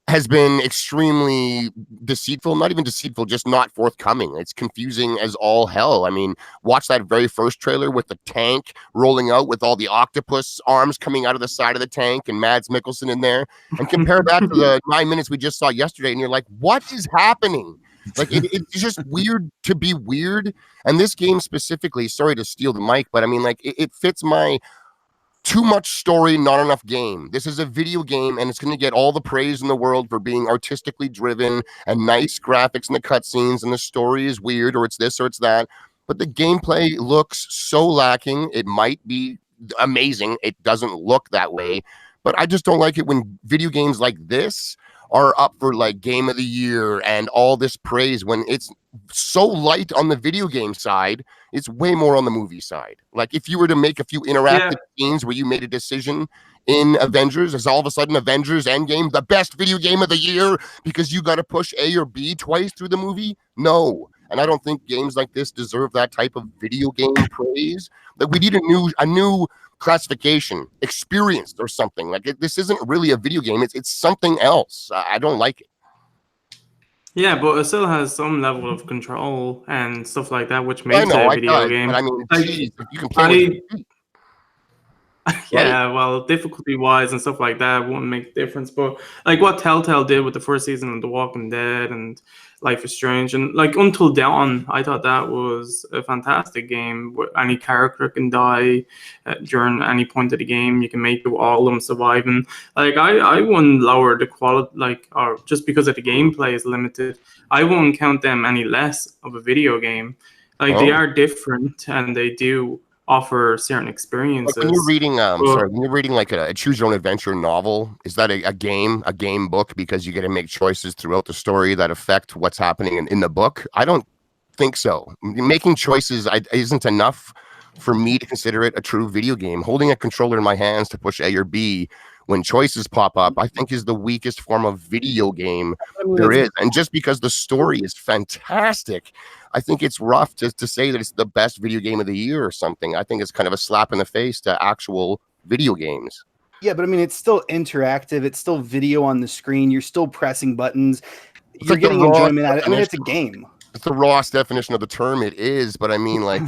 has been extremely deceitful, not even deceitful, just not forthcoming. It's confusing as all hell. I mean, watch that very first trailer with the tank rolling out with all the octopus arms coming out of the side of the tank and Mads Mikkelsen in there, and compare that to the 9 minutes we just saw yesterday, and you're like, what is happening? Like, it's just weird to be weird. And this game specifically, sorry to steal the mic, but I mean, like, it fits my too much story, not enough game. This is a video game, and it's going to get all the praise in the world for being artistically driven and nice graphics in the cutscenes, and the story is weird, or it's this or it's that. But the gameplay looks so lacking. It might be amazing. It doesn't look that way. But I just don't like it when video games like this are up for like game of the year and all this praise, when it's so light on the video game side. It's way more on the movie side. Like, if you were to make a few interactive scenes where you made a decision in Avengers, is all of a sudden Avengers Endgame the best video game of the year because you got to push A or B twice through the movie? No. And I don't think games like this deserve that type of video game praise. Like, we need a new classification, experienced or something. Like, this isn't really a video game. It's something else. I don't like it. Yeah, but it still has some level of control and stuff like that, which makes it a video game. But I mean, like, geez, you can play yeah, well, difficulty-wise and stuff like that wouldn't make a difference. But like what Telltale did with the first season of The Walking Dead and Life is Strange, and like Until Dawn, I thought that was a fantastic game where any character can die during any point of the game. You can make all of them surviving. Like I wouldn't lower the quality, like, or just because of the gameplay is limited, I won't count them any less of a video game. Like they are different and they do offer certain experiences. Like when you're reading, when you're reading like a choose your own adventure novel, is that a game book because you get to make choices throughout the story that affect what's happening in the book? I don't think so. Making choices isn't enough for me to consider it a true video game. Holding a controller in my hands to push A or B when choices pop up, I think is the weakest form of video game there is. And just because the story is fantastic, I think it's rough to say that it's the best video game of the year or something. I think it's kind of a slap in the face to actual video games. Yeah, but I mean, it's still interactive. It's still video on the screen. You're still pressing buttons. You're getting enjoyment out of it. I mean, it's a game. It's the rawest definition of the term. It is, but I mean, like,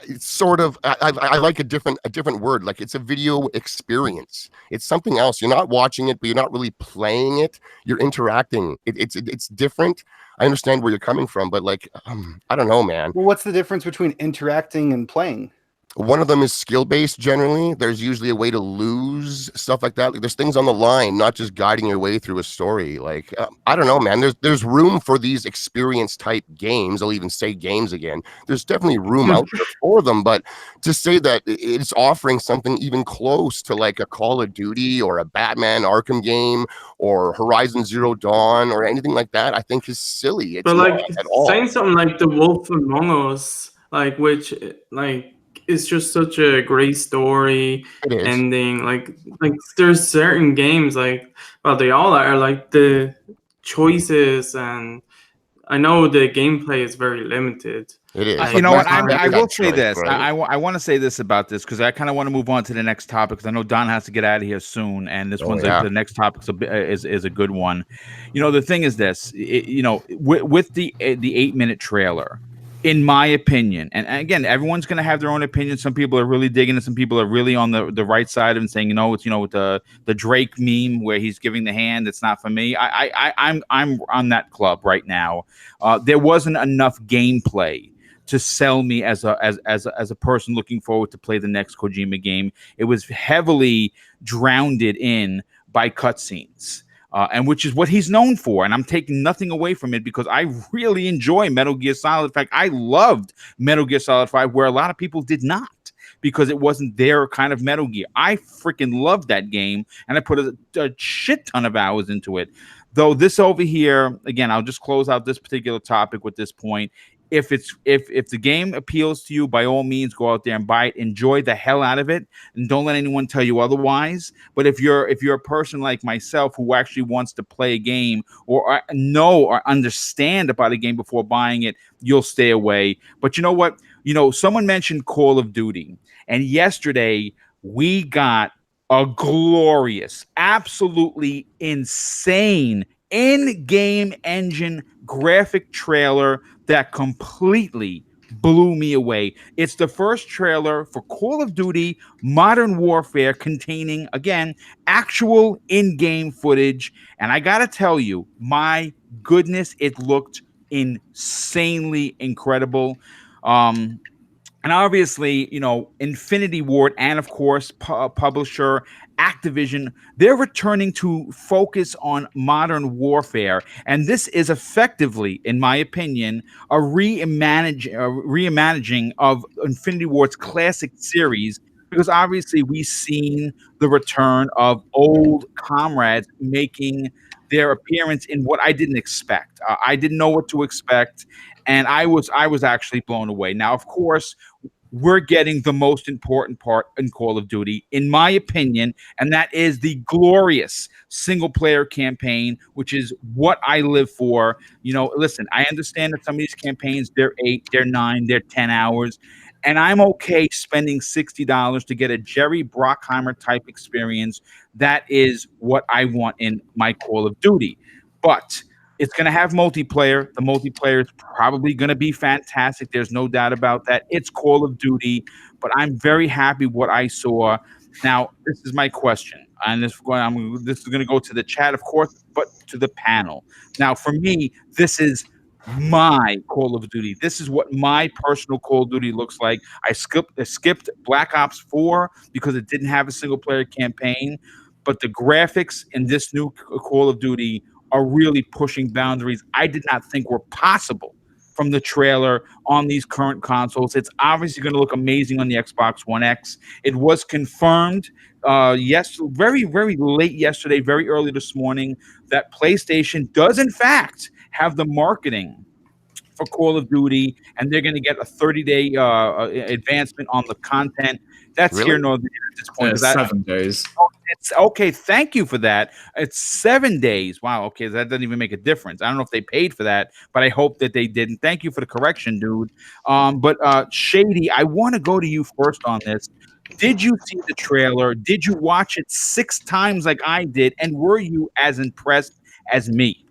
it's sort of, I like a different word. Like, it's a video experience. It's something else. You're not watching it, but you're not really playing it. You're interacting. It's different. I understand where you're coming from, but like, I don't know, man. Well, what's the difference between interacting and playing? One of them is skill-based generally. There's usually a way to lose, stuff like that. Like, there's things on the line, not just guiding your way through a story. Like, I don't know, man. There's room for these experience-type games. I'll even say games again. There's definitely room out there for them, but to say that it's offering something even close to like a Call of Duty or a Batman Arkham game or Horizon Zero Dawn or anything like that, I think is silly. It's but like not at all. saying something like The Wolf Among Us, like, which like it's just such a great story ending. Like there's certain games, like, well, they all are, like, the choices, and I know the gameplay is very limited. It is. You know what? I will say this. Right? I want to say this about this because I kind of want to move on to the next topic because I know Don has to get out of here soon, and this the next topic is a good one. You know, the thing is this. You know, with the 8-minute trailer, in my opinion, and again, everyone's going to have their own opinion. Some people are really digging it. Some people are really on the right side of it and saying, it's with the Drake meme where he's giving the hand. It's not for me. I'm on that club right now. There wasn't enough gameplay to sell me as a person looking forward to play the next Kojima game. It was heavily drowned in by cutscenes. And which is what he's known for. And I'm taking nothing away from it because I really enjoy Metal Gear Solid. In fact, I loved Metal Gear Solid 5 where a lot of people did not because it wasn't their kind of Metal Gear. I freaking loved that game and I put a shit ton of hours into it. Though this over here, again, I'll just close out this particular topic with this point. If the game appeals to you, by all means, go out there and buy it. Enjoy the hell out of it, and don't let anyone tell you otherwise. But if you're a person like myself who actually wants to play a game or know or understand about a game before buying it, you'll stay away. But you know what? Someone mentioned Call of Duty, and yesterday we got a glorious, absolutely insane in-game engine graphic trailer that completely blew me away. It's the first trailer for Call of Duty Modern Warfare containing, again, actual in-game footage. And I got to tell you, my goodness, it looked insanely incredible. And obviously, Infinity Ward and, of course, publisher Activision, they're returning to focus on Modern Warfare. And this is effectively, in my opinion, a reimagining of Infinity Ward's classic series, because obviously we've seen the return of old comrades making their appearance in what I didn't expect. I didn't know what to expect. And I was actually blown away. Now, of course, we're getting the most important part in Call of Duty, in my opinion, and that is the glorious single-player campaign, which is what I live for. Listen, I understand that some of these campaigns, they're 8, they're 9, they're 10 hours, and I'm okay spending $60 to get a Jerry Bruckheimer-type experience. That is what I want in my Call of Duty. But it's going to have multiplayer. The multiplayer is probably going to be fantastic. There's no doubt about that. It's Call of Duty, but I'm very happy what I saw. Now, this is my question, and this is going to go to the chat, of course, but to the panel. Now, for me, this is my Call of Duty. This is what my personal Call of Duty looks like. I skipped Black Ops 4 because it didn't have a single-player campaign, but the graphics in this new Call of Duty are really pushing boundaries I did not think were possible from the trailer on these current consoles. It's obviously going to look amazing on the Xbox One X. It was confirmed very, very late yesterday, very early this morning, that PlayStation does in fact have the marketing for Call of Duty, and they're going to get a 30-day advancement on the content. That's Really? here nor there at this point. 7 days. It's okay. Thank you for that. It's 7 days. Wow. Okay. That doesn't even make a difference. I don't know if they paid for that, but I hope that they didn't. Thank you for the correction, dude. But Shady, I want to go to you first on this. Did you see the trailer? Did you watch it 6 times like I did? And were you as impressed as me?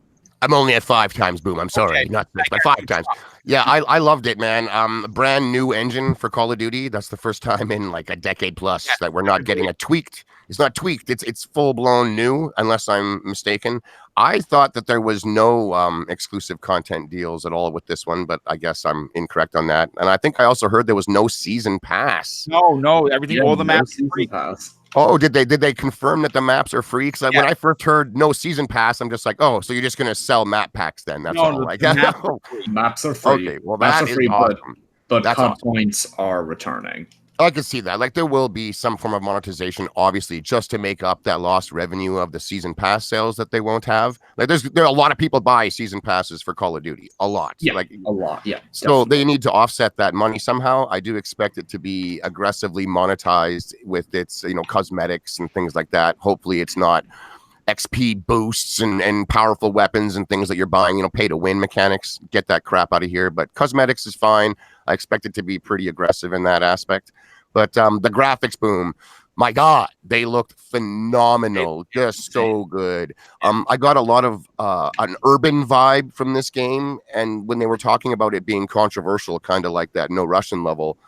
I'm only at 5 times, Boom. I'm sorry, Okay. not 6, but 5 times. Yeah, I loved it, man. Brand new engine for Call of Duty. That's the first time in like a decade plus that we're not getting a tweaked. It's not tweaked. It's full blown new, unless I'm mistaken. I thought that there was no exclusive content deals at all with this one, but I guess I'm incorrect on that. And I think I also heard there was no season pass. No, everything, all the maps. Pass. Oh, did they confirm that the maps are free? Because when I first heard no season pass, I'm just like, oh, so you're just gonna sell map packs then? That's all. Like, Maps are free. Okay, well Maps that are is free, awesome. but That's COD awesome. points are returning. I can see that. Like, there will be some form of monetization, obviously, just to make up that lost revenue of the season pass sales that they won't have. Like, there are a lot of people buy season passes for Call of Duty, a lot. Yeah, like a lot. Yeah. So definitely. they need to offset that money somehow. I do expect it to be aggressively monetized with its, cosmetics and things like that. Hopefully, it's not XP boosts and powerful weapons and things that you're buying, pay to win mechanics. Get that crap out of here. But cosmetics is fine. I expect it to be pretty aggressive in that aspect. But the graphics, Boom, my God, they looked phenomenal, just so good. I got a lot of an urban vibe from this game, and when they were talking about it being controversial, kind of like that No Russian level,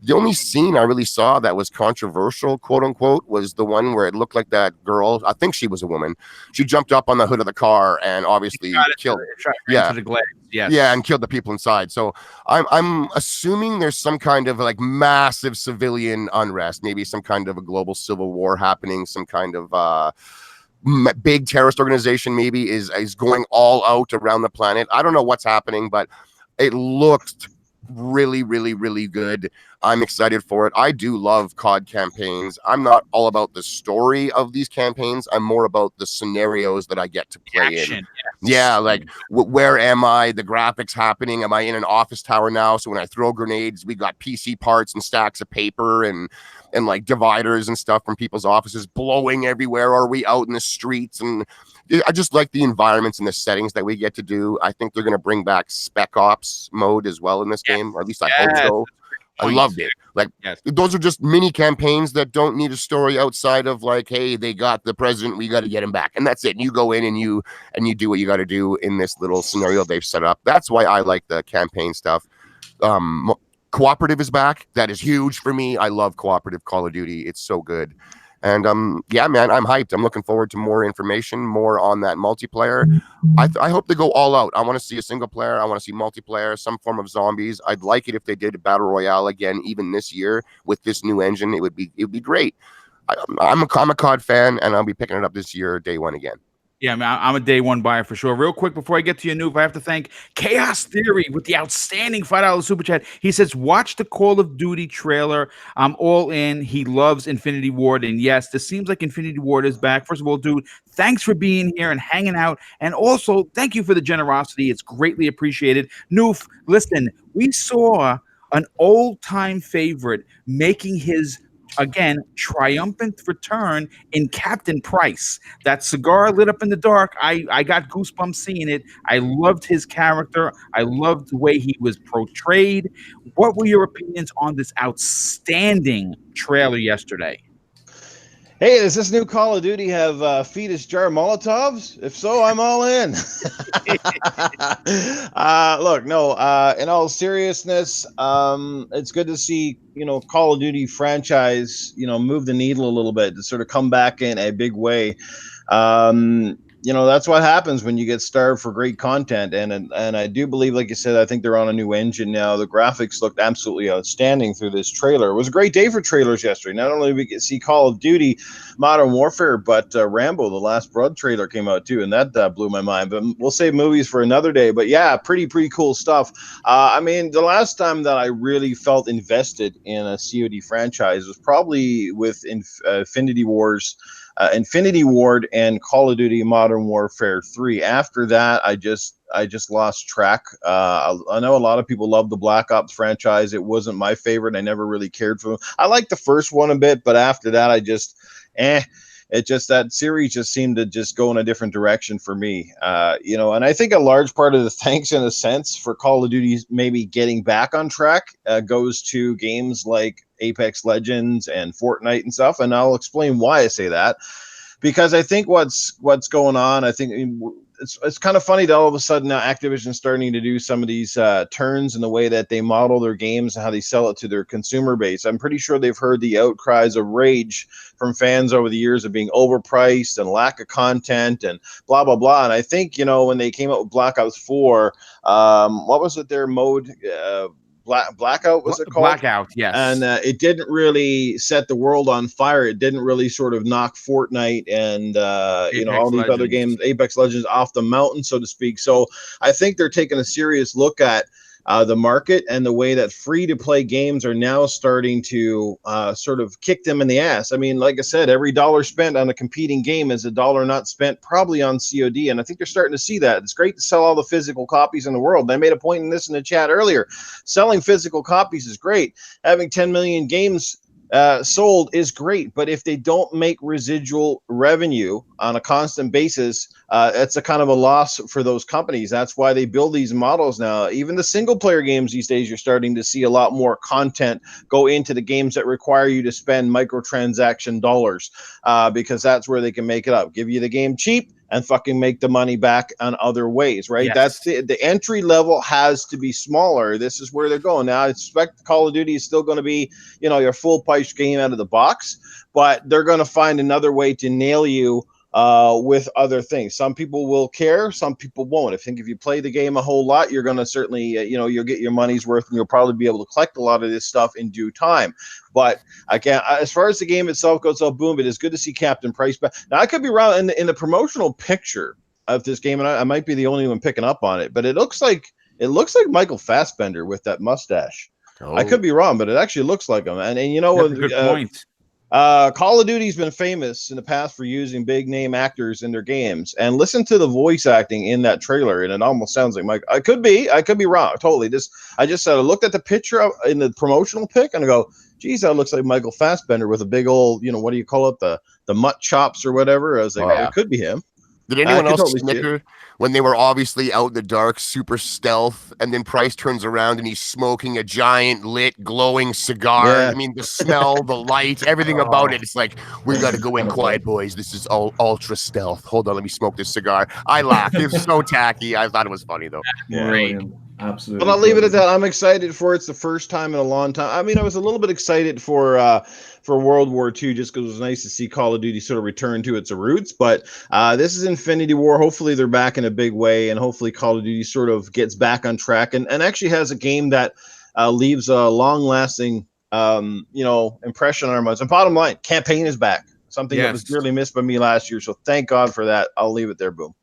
the only scene I really saw that was controversial, quote unquote, was the one where it looked like that girl, I think she was a woman, she jumped up on the hood of the car and obviously killed, into the glass. Yes. yeah, and killed the people inside. So I'm assuming there's some kind of like massive civilian unrest, maybe some kind of a global civil war happening, some kind of big terrorist organization maybe is going all out around the planet. I don't know what's happening, but it looked really, really, really good. I'm excited for it. I do love COD campaigns. I'm not all about the story of these campaigns. I'm more about the scenarios that I get to play in. Yeah, like where am I? The graphics happening. Am I in an office tower now? So when I throw grenades, we got PC parts and stacks of paper and like dividers and stuff from people's offices blowing everywhere. Are we out in the streets? And I just like the environments and the settings that we get to do. I think they're going to bring back Spec Ops mode as well in this game, or at least I hope so. I loved it. Like, those are just mini campaigns that don't need a story outside of like, hey, they got the president, we got to get him back, and that's it. And you go in and you do what you got to do in this little scenario they've set up. That's why I like the campaign stuff. Cooperative is back. That is huge for me. I love cooperative Call of Duty. It's so good. And yeah, man, I'm hyped. I'm looking forward to more information, more on that multiplayer. I hope they go all out. I want to see a single player. I want to see multiplayer, some form of zombies. I'd like it if they did a battle royale again, even this year with this new engine. It would be great. I'm a COD fan, and I'll be picking it up this year, day one again. Yeah, I mean, I'm a day one buyer for sure. Real quick, before I get to your Noof, I have to thank Chaos Theory with the outstanding $5 super chat. He says, watch the Call of Duty trailer. I'm all in. He loves Infinity Ward. And yes, this seems like Infinity Ward is back. First of all, dude, thanks for being here and hanging out. And also, thank you for the generosity. It's greatly appreciated. Noof, listen, we saw an old-time favorite making his again, triumphant return in Captain Price. That cigar lit up in the dark. I got goosebumps seeing it. I loved his character. I loved the way he was portrayed. What were your opinions on this outstanding trailer yesterday? Hey, does this new Call of Duty have fetus jar Molotovs? If so, I'm all in. Look, no, in all seriousness, it's good to see, Call of Duty franchise, move the needle a little bit to sort of come back in a big way. That's what happens when you get starved for great content. And I do believe, like you said, I think they're on a new engine now. The graphics looked absolutely outstanding through this trailer. It was a great day for trailers yesterday. Not only did we get to see Call of Duty Modern Warfare, but Rambo, The Last Blood trailer came out too, and that blew my mind. But we'll save movies for another day. But yeah, pretty cool stuff. I mean, the last time that I really felt invested in a COD franchise was probably with Infinity Ward and Call of Duty Modern Warfare 3. After that, I just lost track. I know a lot of people love the Black Ops franchise. It wasn't my favorite. I never really cared for them. I liked the first one a bit, but after that, that series just seemed to just go in a different direction for me. And I think a large part of the thanks, in a sense, for Call of Duty maybe getting back on track goes to games like Apex Legends and Fortnite and stuff. And I'll explain why I say that, because I think what's going on, I think it's kind of funny that all of a sudden now Activision's starting to do some of these turns in the way that they model their games and how they sell it to their consumer base. I'm pretty sure they've heard the outcries of rage from fans over the years of being overpriced and lack of content and blah, blah, blah. And I think, when they came out with Black Ops 4, what was it, their mode? Blackout was it called? Blackout, yes. And it didn't really set the world on fire. It didn't really sort of knock Fortnite and all these other games, Apex Legends, off the mountain, so to speak. So I think they're taking a serious look at the market and the way that free-to-play games are now starting to sort of kick them in the ass. I mean, like I said, every dollar spent on a competing game is a dollar not spent probably on COD, and I think they're starting to see that. It's great to sell all the physical copies in the world. I made a point in this in the chat earlier. Selling physical copies is great. Having 10 million games sold is great, but if they don't make residual revenue on a constant basis, it's a kind of a loss for those companies. That's why they build these models now. Even the single player games these days, you're starting to see a lot more content go into the games that require you to spend microtransaction dollars, because that's where they can make it up. Give you the game cheap and fucking make the money back on other ways, right? Yes. That's the entry level has to be smaller. This is where they're going. Now, I expect Call of Duty is still going to be, your full price game out of the box, but they're going to find another way to nail you with other things. Some people will care, some people won't. I think if you play the game a whole lot, you're going to certainly, you'll get your money's worth, and you'll probably be able to collect a lot of this stuff in due time. But again, as far as the game itself goes, Boom, it is good to see Captain Price back. Now, I could be wrong in the promotional picture of this game, and I might be the only one picking up on it, but it looks like Michael Fassbender with that mustache. Oh. I could be wrong, but it actually looks like him. And That's a good point. Call of Duty's been famous in the past for using big name actors in their games, and listen to the voice acting in that trailer, and it almost sounds like Mike. I could be wrong. Totally. I just looked at the picture in the promotional pic and I go, geez, that looks like Michael Fassbender with a big old, what do you call it? The mutt chops or whatever. I was like, it could be him. Did anyone else snicker when they were obviously out in the dark, super stealth, and then Price turns around and he's smoking a giant lit glowing cigar? Yeah. I mean, the smell, the light, everything about it. It's like, we got to go in quiet, boys. This is all ultra stealth. Hold on, let me smoke this cigar. I laughed. It was so tacky. I thought it was funny, though. Great. Absolutely. But I'll leave it at that. I'm excited for it. It's the first time in a long time. I mean, I was a little bit excited for World War II just because it was nice to see Call of Duty sort of return to its roots. But this is Infinity War. Hopefully they're back in a big way, and hopefully Call of Duty sort of gets back on track and actually has a game that leaves a long-lasting impression on our minds. And bottom line, campaign is back. Something that was really missed by me last year. So thank God for that. I'll leave it there, Boom.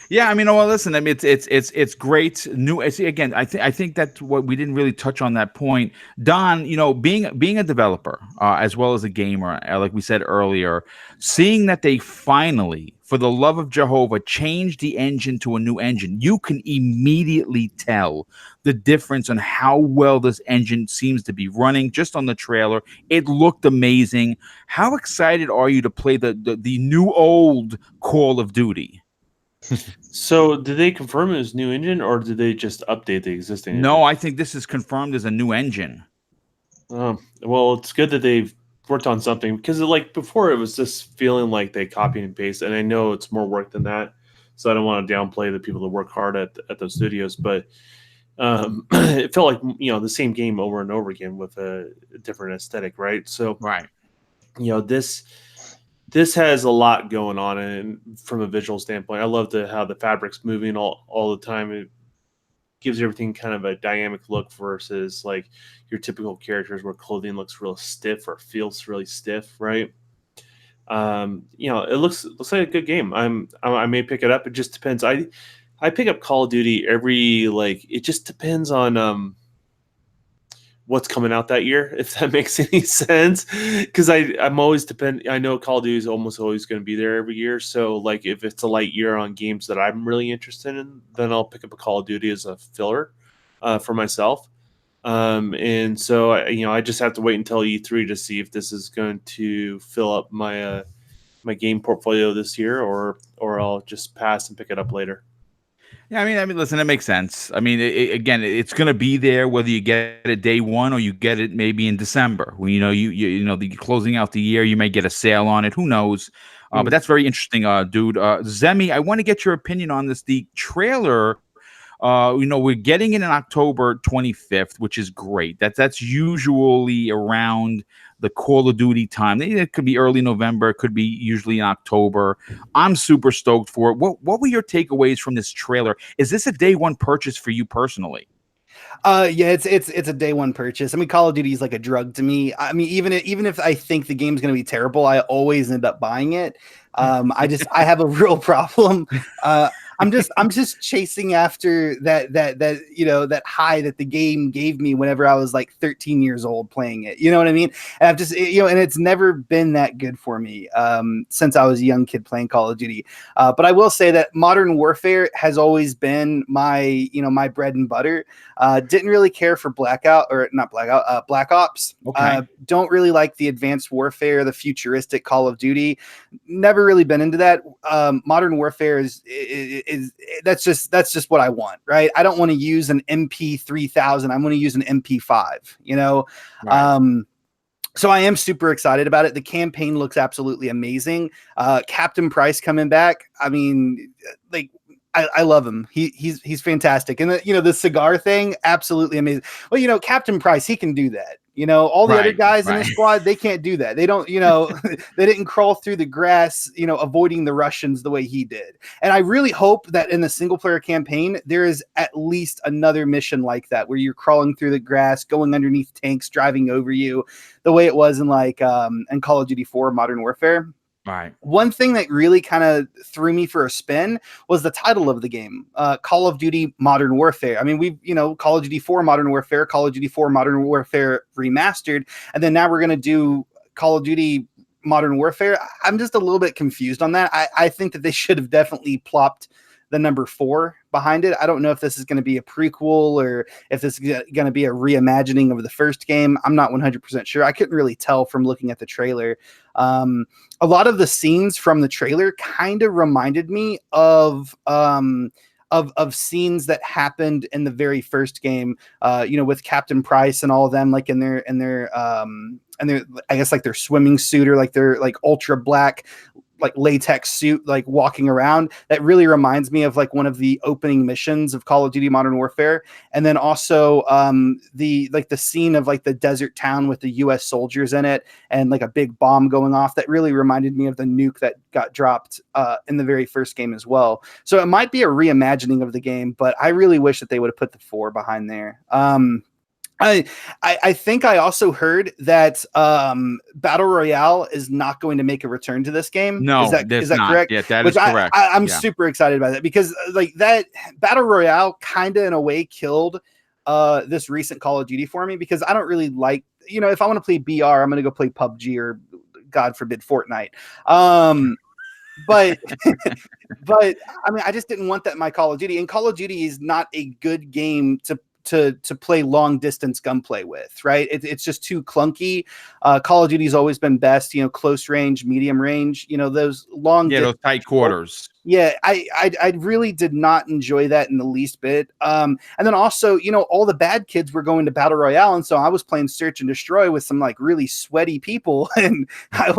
Yeah, I mean, well, listen, I mean, it's great. Again, I think that what we didn't really touch on that point, Don. Being a developer as well as a gamer, like we said earlier, seeing that they finally, for the love of Jehovah, changed the engine to a new engine, you can immediately tell the difference on how well this engine seems to be running. Just on the trailer, it looked amazing. How excited are you to play the new old Call of Duty? So, did they confirm it was new engine, or did they just update the existing engine? No, I think this is confirmed as a new engine. Well, it's good that they've worked on something, because before it was just feeling like they copied and pasted, and I know it's more work than that, so I don't want to downplay the people that work hard at those studios, but it felt like the same game over and over again with a different aesthetic, right? So, right, This has a lot going on, and from a visual standpoint, I love how the fabric's moving all the time. It gives everything kind of a dynamic look versus like your typical characters where clothing looks real stiff or feels really stiff, right? It looks like a good game. I may pick it up. It just depends. I pick up Call of Duty it just depends on what's coming out that year, if that makes any sense, because I'm always I know Call of Duty is almost always going to be there every year, so if it's a light year on games that I'm really interested in, then I'll pick up a Call of Duty as a filler for myself, and so I just have to wait until E3 to see if this is going to fill up my my game portfolio this year, or I'll just pass and pick it up later. Yeah, I mean, listen, it makes sense. I mean, again, it's going to be there whether you get it day one or you get it maybe in December. When the closing out the year, you may get a sale on it. Who knows? But that's very interesting, dude. Zemi, I want to get your opinion on this. The trailer. We're getting it in October 25th, which is great. That's usually around the Call of Duty time. It could be early November, it could be usually in October. I'm super stoked for it. What were your takeaways from this trailer? Is this a day one purchase for you personally? Yeah, it's a day one purchase. I mean, Call of Duty is like a drug to me. I mean, even if I think the game's going to be terrible, I always end up buying it. I have a real problem. I'm just chasing after that that high that the game gave me whenever I was like 13 years old playing it. You know what I mean? And I've just and it's never been that good for me since I was a young kid playing Call of Duty. But I will say that Modern Warfare has always been my my bread and butter. Didn't really care for Black Ops. Okay. Don't really like the Advanced Warfare, the futuristic Call of Duty. Never really been into that. Modern Warfare is that's just what I want, right? I don't want to use an MP3000. I'm going to use an MP5. Right. So I am super excited about it. The campaign looks absolutely amazing. Captain Price coming back. I mean, like, I love him. He's fantastic. And the cigar thing, absolutely amazing. Well, Captain Price, he can do that. All the other guys in the squad, they can't do that. They don't, they didn't crawl through the grass, avoiding the Russians the way he did. And I really hope that in the single player campaign, there is at least another mission like that, where you're crawling through the grass, going underneath tanks, driving over you, the way it was in in Call of Duty 4 Modern Warfare. Right. One thing that really kind of threw me for a spin was the title of the game, Call of Duty Modern Warfare. I mean, we've, Call of Duty 4 Modern Warfare, Call of Duty 4 Modern Warfare Remastered, and then now we're going to do Call of Duty Modern Warfare. I'm just a little bit confused on that. I think that they should have definitely plopped the number 4 behind it. I don't know if this is going to be a prequel or if this is going to be a reimagining of the first game. I'm not 100% sure. I couldn't really tell from looking at the trailer. A lot of the scenes from the trailer kind of reminded me of scenes that happened in the very first game, with Captain Price and all of them, like in their I guess like their swimming suit, or like their like ultra black like latex suit, like walking around. That really reminds me of like one of the opening missions of Call of Duty Modern Warfare. And then also the scene of like the desert town with the US soldiers in it and like a big bomb going off. That really reminded me of the nuke that got dropped in the very first game as well. So it might be a reimagining of the game, but I really wish that they would have put the 4 behind there. I think I also heard that Battle Royale is not going to make a return to this game. No, is that not correct? Yeah, that is correct. I'm super excited about that, because like that Battle Royale kind of in a way killed this recent Call of Duty for me, because I don't really like, if I want to play BR, I'm going to go play PUBG or God forbid Fortnite. But I mean, I just didn't want that in my Call of Duty, and Call of Duty is not a good game to play long distance gunplay with, right? It's just too clunky. Call of Duty's always been best, close range, medium range, those long, those tight quarters. Yeah, I really did not enjoy that in the least bit. And then also, all the bad kids were going to Battle Royale, and so I was playing Search and Destroy with some like really sweaty people, and I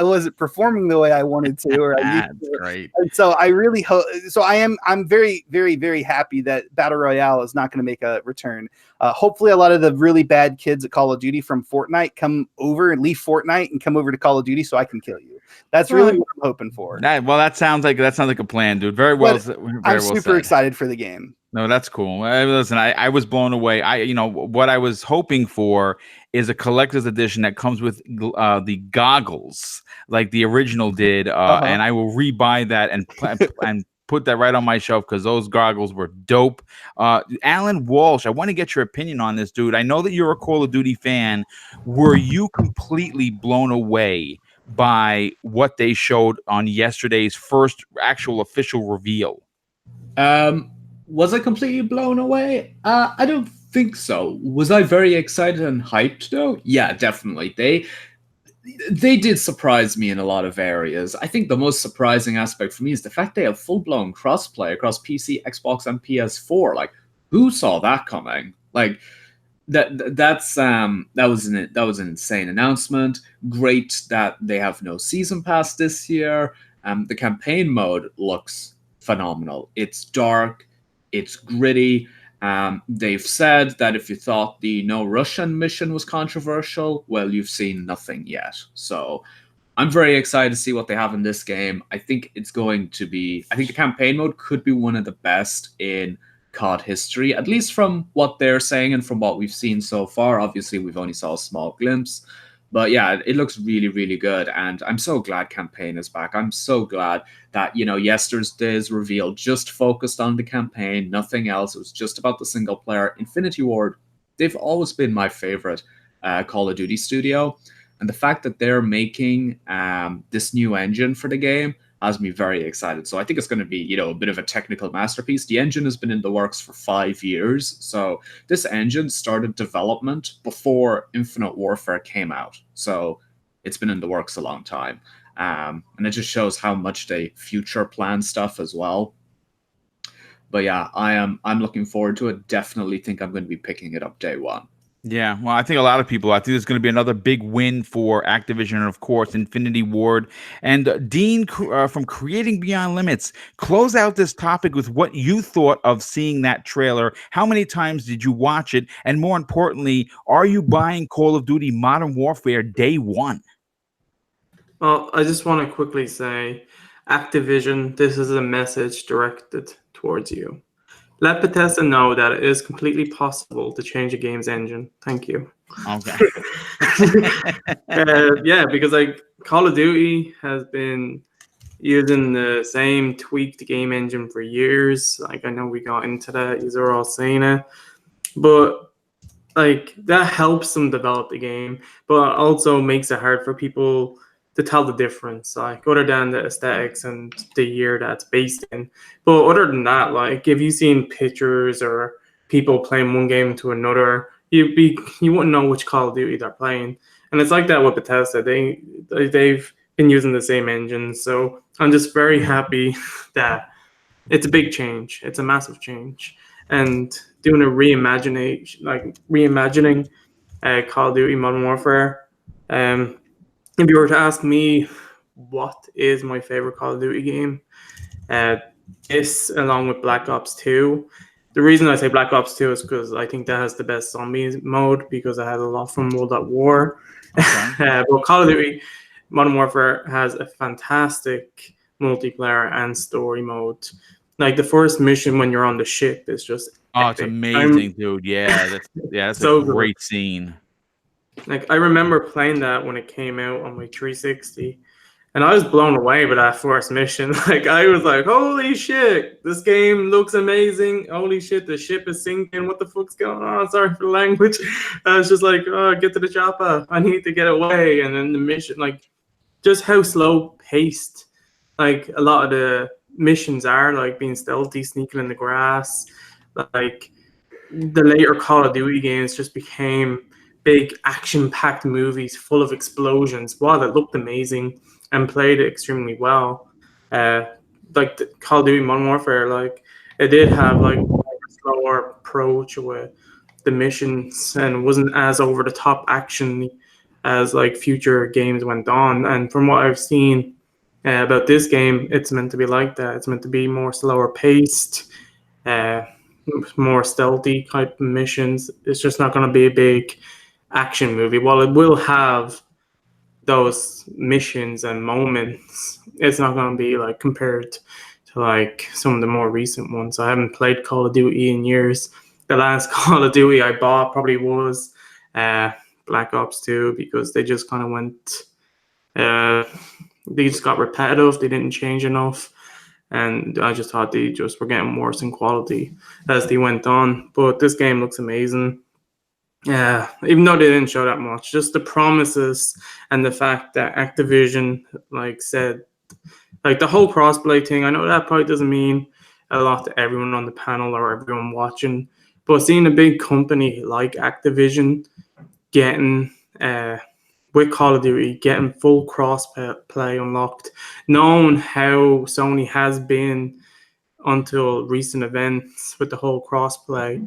wasn't performing the way I wanted to, or I used to. Great. And so I really hope. So I'm very, very, very happy that Battle Royale is not going to make a return. Hopefully, a lot of the really bad kids at Call of Duty from Fortnite come over and leave Fortnite and come over to Call of Duty, so I can kill you. That's really what I'm hoping for. That sounds like a plan, dude. Very well. I'm super excited for the game. No, that's cool. Listen, I was blown away. What I was hoping for is a collector's edition that comes with the goggles, like the original did, and I will rebuy that and put that right on my shelf, because those goggles were dope. Alan Walsh, I want to get your opinion on this, dude. I know that you're a Call of Duty fan. Were you completely blown away by what they showed on yesterday's first actual official reveal? Was I completely blown away? I don't think so. Was I very excited and hyped though? Yeah, definitely. They did surprise me in a lot of areas. I think the most surprising aspect for me is the fact they have full-blown crossplay across PC, Xbox, and PS4. Like, who saw that coming? Like, that was an insane announcement. Great that they have no season pass this year. The campaign mode looks phenomenal. It's dark, it's gritty. They've said that if you thought the No Russian mission was controversial, well, you've seen nothing yet. So I'm very excited to see what they have in this game. I think the campaign mode could be one of the best in COD history, at least from what they're saying and from what we've seen so far. Obviously, we've only saw a small glimpse, But yeah, it looks really, really good. And I'm so glad campaign is back. I'm so glad that, yesterday's reveal just focused on the campaign, nothing else. It was just about the single player. Infinity Ward, they've always been my favorite Call of Duty studio. And the fact that they're making this new engine for the game has me very excited. So I think it's going to be, a bit of a technical masterpiece. The engine has been in the works for 5 years. So this engine started development before Infinite Warfare came out. So it's been in the works a long time. And it just shows how much they future plan stuff as well. But yeah, I'm looking forward to it. Definitely think I'm going to be picking it up day one. Yeah, well, I think a lot of people. I think there's going to be another big win for Activision, and of course, Infinity Ward. And Dean from Creating Beyond Limits, close out this topic with what you thought of seeing that trailer. How many times did you watch it? And more importantly, are you buying Call of Duty Modern Warfare day one? Well, I just want to quickly say, Activision, this is a message directed towards you. Let Bethesda know that it is completely possible to change a game's engine. Thank you. Okay. Yeah, because Call of Duty has been using the same tweaked game engine for years. I know we got into that. These are all saying it, but that helps them develop the game, but also makes it hard for people to tell the difference, other than the aesthetics and the year that's based in. But other than that, if you've seen pictures or people playing one game to another, you wouldn't know which Call of Duty they're playing. And it's like that with Bethesda. They've been using the same engine. So I'm just very happy that it's a big change. It's a massive change. And doing a reimagining Call of Duty Modern Warfare, if you were to ask me what is my favorite Call of Duty game, this along with Black Ops 2. The reason I say Black Ops 2 is because I think that has the best zombies mode, because I had a lot from World at War. Okay. But Call of Duty Modern Warfare has a fantastic multiplayer and story mode. The first mission when you're on the ship is just epic. It's amazing, dude. Yeah, that's so a great scene. I remember playing that when it came out on my 360, and I was blown away by that first mission. I was like, holy shit, this game looks amazing. Holy shit, the ship is sinking. What the fuck's going on? Sorry for the language. I was just like, get to the chopper. I need to get away. And then the mission, just how slow paced, a lot of the missions are, being stealthy, sneaking in the grass. The later Call of Duty games just became big action-packed movies full of explosions. Wow, that looked amazing and played extremely well. The Call of Duty Modern Warfare, it did have a slower approach with the missions and wasn't as over-the-top action as future games went on. And from what I've seen about this game, it's meant to be like that. It's meant to be more slower paced, more stealthy type missions. It's just not going to be a big action movie. While it will have those missions and moments, it's not going to be compared to some of the more recent ones. I haven't played Call of Duty in years. The last Call of Duty I bought probably was Black Ops 2, because they just kind of went they just got repetitive. They didn't change enough, and I just thought they just were getting worse in quality as they went on. But this game looks amazing. Yeah, even though they didn't show that much, just the promises and the fact that Activision said the whole crossplay thing. I know that probably doesn't mean a lot to everyone on the panel or everyone watching, but seeing a big company like Activision getting with Call of Duty, getting full cross-play unlocked, knowing how Sony has been until recent events with the whole cross-play,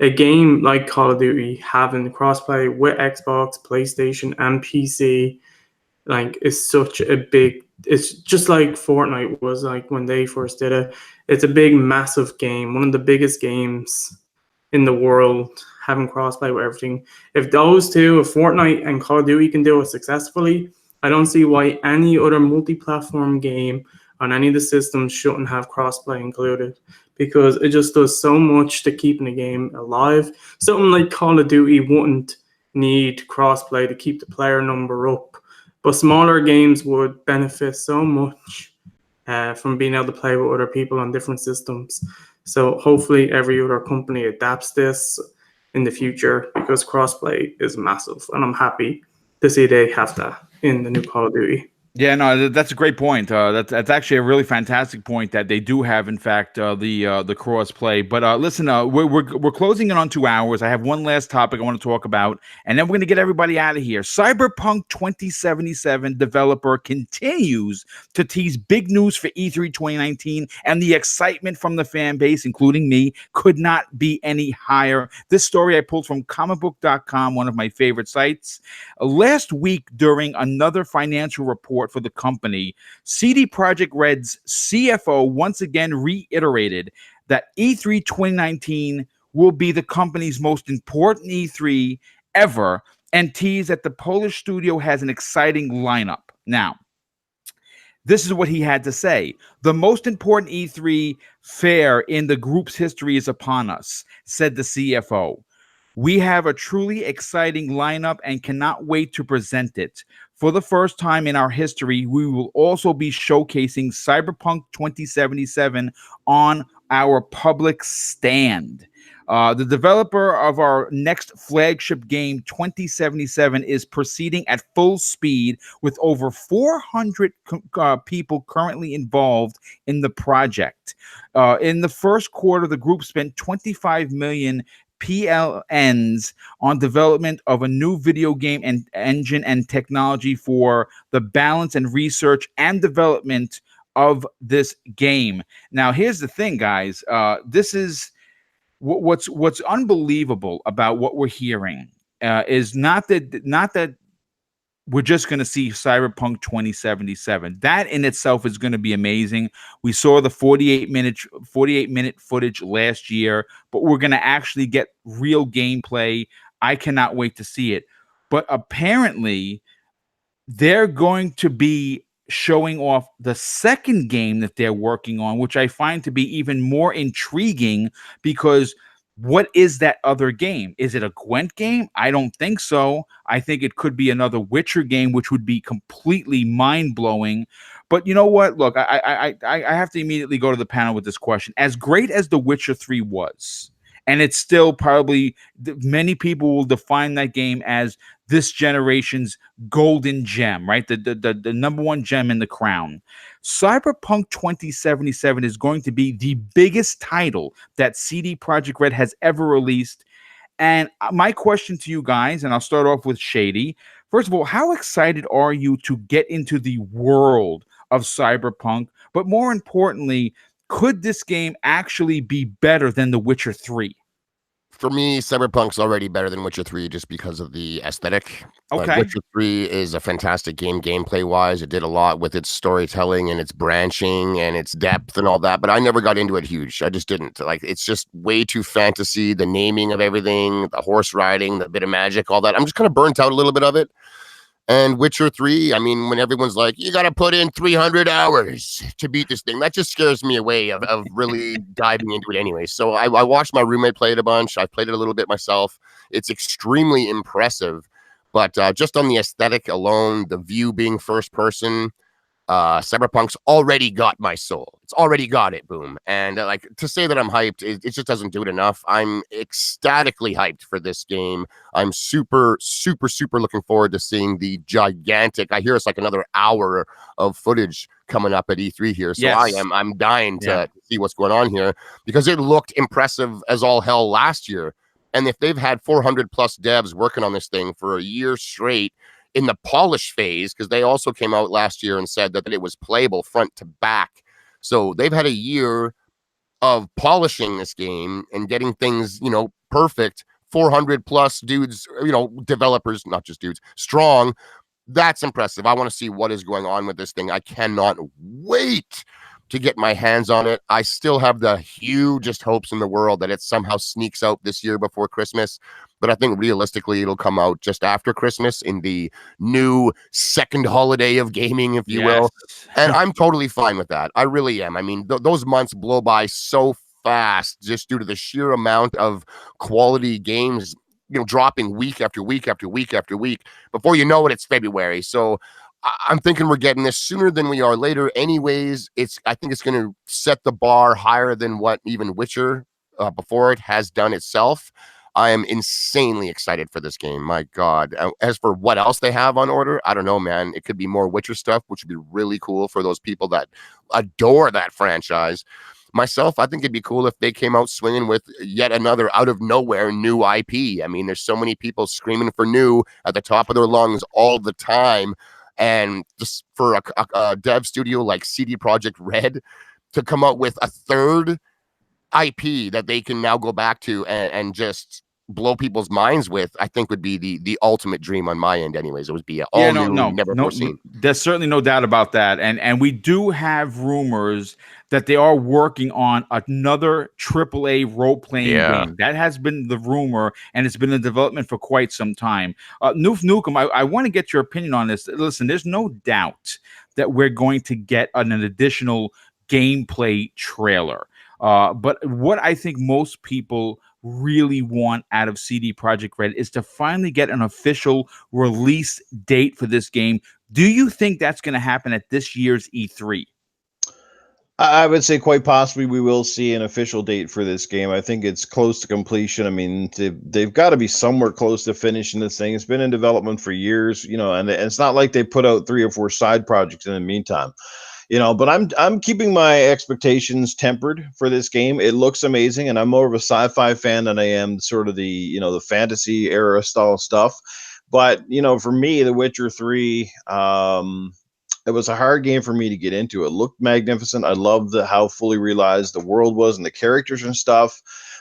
a game like Call of Duty having crossplay with Xbox, PlayStation, and PC, is such a big. It's just like Fortnite was when they first did it. It's a big, massive game, one of the biggest games in the world, having crossplay with everything. If those two, if Fortnite and Call of Duty can do it successfully, I don't see why any other multi-platform game on any of the systems shouldn't have crossplay included, because it just does so much to keeping the game alive. Something like Call of Duty wouldn't need crossplay to keep the player number up. But smaller games would benefit so much from being able to play with other people on different systems. So hopefully every other company adapts this in the future, because crossplay is massive, and I'm happy to see they have that in the new Call of Duty. Yeah, no, that's a great point. That's actually a really fantastic point that they do have, in fact, the cross play. But listen, we're closing in on 2 hours. I have one last topic I want to talk about, and then we're going to get everybody out of here. Cyberpunk 2077 developer continues to tease big news for E3 2019, and the excitement from the fan base, including me, could not be any higher. This story I pulled from comicbook.com, one of my favorite sites. Last week, during another financial report for the company, CD Projekt Red's CFO once again reiterated that E3 2019 will be the company's most important E3 ever, and teased that the Polish studio has an exciting lineup. Now, this is what he had to say. The most important E3 fair in the group's history is upon us, said the CFO. We have a truly exciting lineup and cannot wait to present it. For the first time in our history, we will also be showcasing Cyberpunk 2077 on our public stand. The developer of our next flagship game, 2077, is proceeding at full speed with over 400 people currently involved in the project. In the first quarter, the group spent 25 million PLNs on development of a new video game and engine and technology for the balance and research and development of this game. Now, here's the thing, guys. This is what's unbelievable about what we're hearing is not that we're just going to see Cyberpunk 2077. That in itself is going to be amazing. We saw the 48-minute footage last year, but we're going to actually get real gameplay. I cannot wait to see it. But apparently, they're going to be showing off the second game that they're working on, which I find to be even more intriguing, because what is that other game? Is it a Gwent game? I don't think so. I think it could be another Witcher game, which would be completely mind-blowing. But you know what? Look, I have to immediately go to the panel with this question. As great as The Witcher 3 was, and it's still probably, many people will define that game as this generation's golden gem, right? The number one gem in the crown. Cyberpunk 2077 is going to be the biggest title that CD Projekt Red has ever released. And my question to you guys, and I'll start off with Shady. First of all, how excited are you to get into the world of Cyberpunk? But more importantly, could this game actually be better than The Witcher 3? For me, Cyberpunk's already better than Witcher 3 just because of the aesthetic. Okay. Witcher 3 is a fantastic game gameplay-wise. It did a lot with its storytelling and its branching and its depth and all that, but I never got into it huge. I just didn't. Like, it's just way too fantasy, the naming of everything, the horse riding, the bit of magic, all that. I'm just kind of burnt out a little bit of it. And Witcher 3, I mean, when everyone's like, you got to put in 300 hours to beat this thing, that just scares me away of really diving into it anyway. So I watched my roommate play it a bunch. I played it a little bit myself. It's extremely impressive. But just on the aesthetic alone, the view being first person, Cyberpunk's already got my soul. It's already got it, Boom. And like, to say that I'm hyped, it just doesn't do it enough. I'm ecstatically hyped for this game. I'm super looking forward to seeing the gigantic, I hear it's like another hour of footage coming up at E3 here. So yes. I'm dying to see what's going on here, because it looked impressive as all hell last year. And if they've had 400 plus devs working on this thing for a year straight, in the polish phase, because they also came out last year and said that it was playable front to back. So they've had a year of polishing this game and getting things, perfect. 400 plus dudes, developers, not just dudes, strong. That's impressive. I want to see what is going on with this thing. I cannot wait to get my hands on it. I still have the hugest hopes in the world that it somehow sneaks out this year before Christmas. But I think realistically, it'll come out just after Christmas in the new second holiday of gaming, if you will. And I'm totally fine with that. I really am. I mean, those months blow by so fast just due to the sheer amount of quality games dropping week after week after week after week. Before you know it, it's February. So I'm thinking we're getting this sooner than we are later. Anyways, I think it's going to set the bar higher than what even Witcher before it has done itself. I am insanely excited for this game. My God. As for what else they have on order, I don't know, man. It could be more Witcher stuff, which would be really cool for those people that adore that franchise. Myself, I think it'd be cool if they came out swinging with yet another out of nowhere new IP. I mean, there's so many people screaming for new at the top of their lungs all the time. And just for a dev studio like CD Projekt Red to come out with a third IP that they can now go back to and just blow people's minds with, I think would be the ultimate dream on my end. Anyways, it would be all new, never foreseen. There's certainly no doubt about that, and we do have rumors that they are working on another AAA role-playing game. That has been the rumor, and it's been in development for quite some time. Noof Nukem, I want to get your opinion on this. Listen, there's no doubt that we're going to get an additional gameplay trailer. But what I think most people really want out of CD Projekt Red is to finally get an official release date for this game. Do you think that's going to happen at this year's E3? I would say quite possibly we will see an official date for this game. I think it's close to completion. I mean, they've got to be somewhere close to finishing this thing. It's been in development for years, and it's not like they put out 3 or 4 side projects in the meantime. But I'm keeping my expectations tempered for this game. It looks amazing, and I'm more of a sci-fi fan than I am sort of the the fantasy era style stuff. But for me, The Witcher 3, it was a hard game for me to get into. It looked magnificent. I loved how fully realized the world was and the characters and stuff.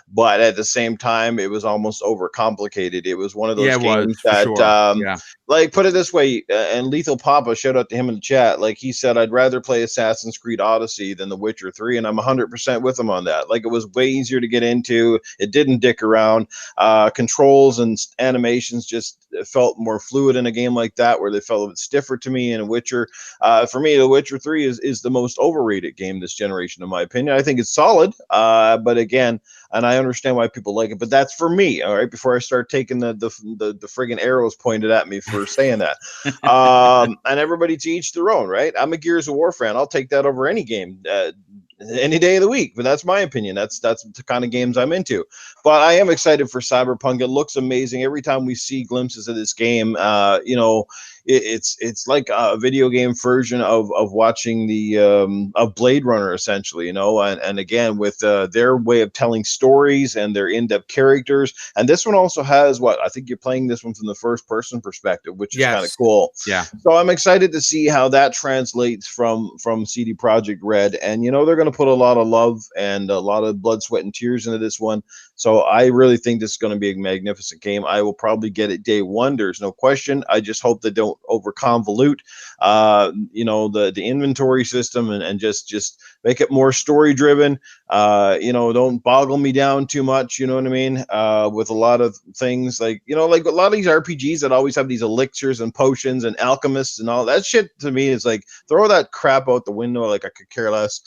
But at the same time, it was almost overcomplicated. It was one of those games that, like, put it this way, and Lethal Papa, shout out to him in the chat. Like he said, I'd rather play Assassin's Creed Odyssey than The Witcher 3, and I'm 100% with him on that. Like, it was way easier to get into. It didn't dick around. Controls and animations just felt more fluid in a game like that, where they felt a bit stiffer to me in a Witcher. For me, The Witcher 3 is the most overrated game this generation, in my opinion. I think it's solid, but again, and I understand why people like it, but that's for me. All right, before I start taking the friggin' arrows pointed at me for saying that. And everybody to each their own, right? I'm a Gears of War fan. I'll take that over any game any day of the week, but that's my opinion. That's the kind of games I'm into. But I am excited for Cyberpunk. It looks amazing. Every time we see glimpses of this game, it's like a video game version of watching the of Blade Runner, essentially, and again with their way of telling stories and their in-depth characters. And this one also has I think you're playing this one from the first person perspective, which is kind of cool. Yeah. So I'm excited to see how that translates from CD Projekt Red, and they're going to put a lot of love and a lot of blood, sweat, and tears into this one. So I really think this is going to be a magnificent game. I will probably get it day one. There's no question. I just hope they don't over convolute, the inventory system and just make it more story driven. Don't boggle me down too much. You know what I mean? With a lot of things like a lot of these RPGs that always have these elixirs and potions and alchemists and all that shit, to me is like, throw that crap out the window. Like, I could care less.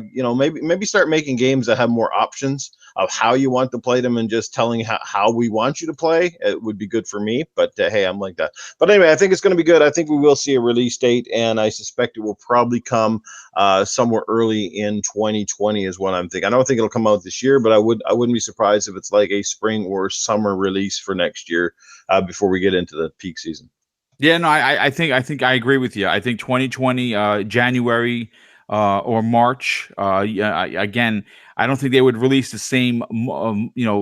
Maybe start making games that have more options of how you want to play them, and just telling how we want you to play. It would be good for me, but hey, I'm like that. But anyway, I think it's going to be good. I think we will see a release date, and I suspect it will probably come somewhere early in 2020 is what I'm thinking. I don't think it'll come out this year, but I wouldn't be surprised if it's like a spring or summer release for next year before we get into the peak season. Yeah, no, I think I agree with you. I think 2020 January or March. Again, I don't think they would release the same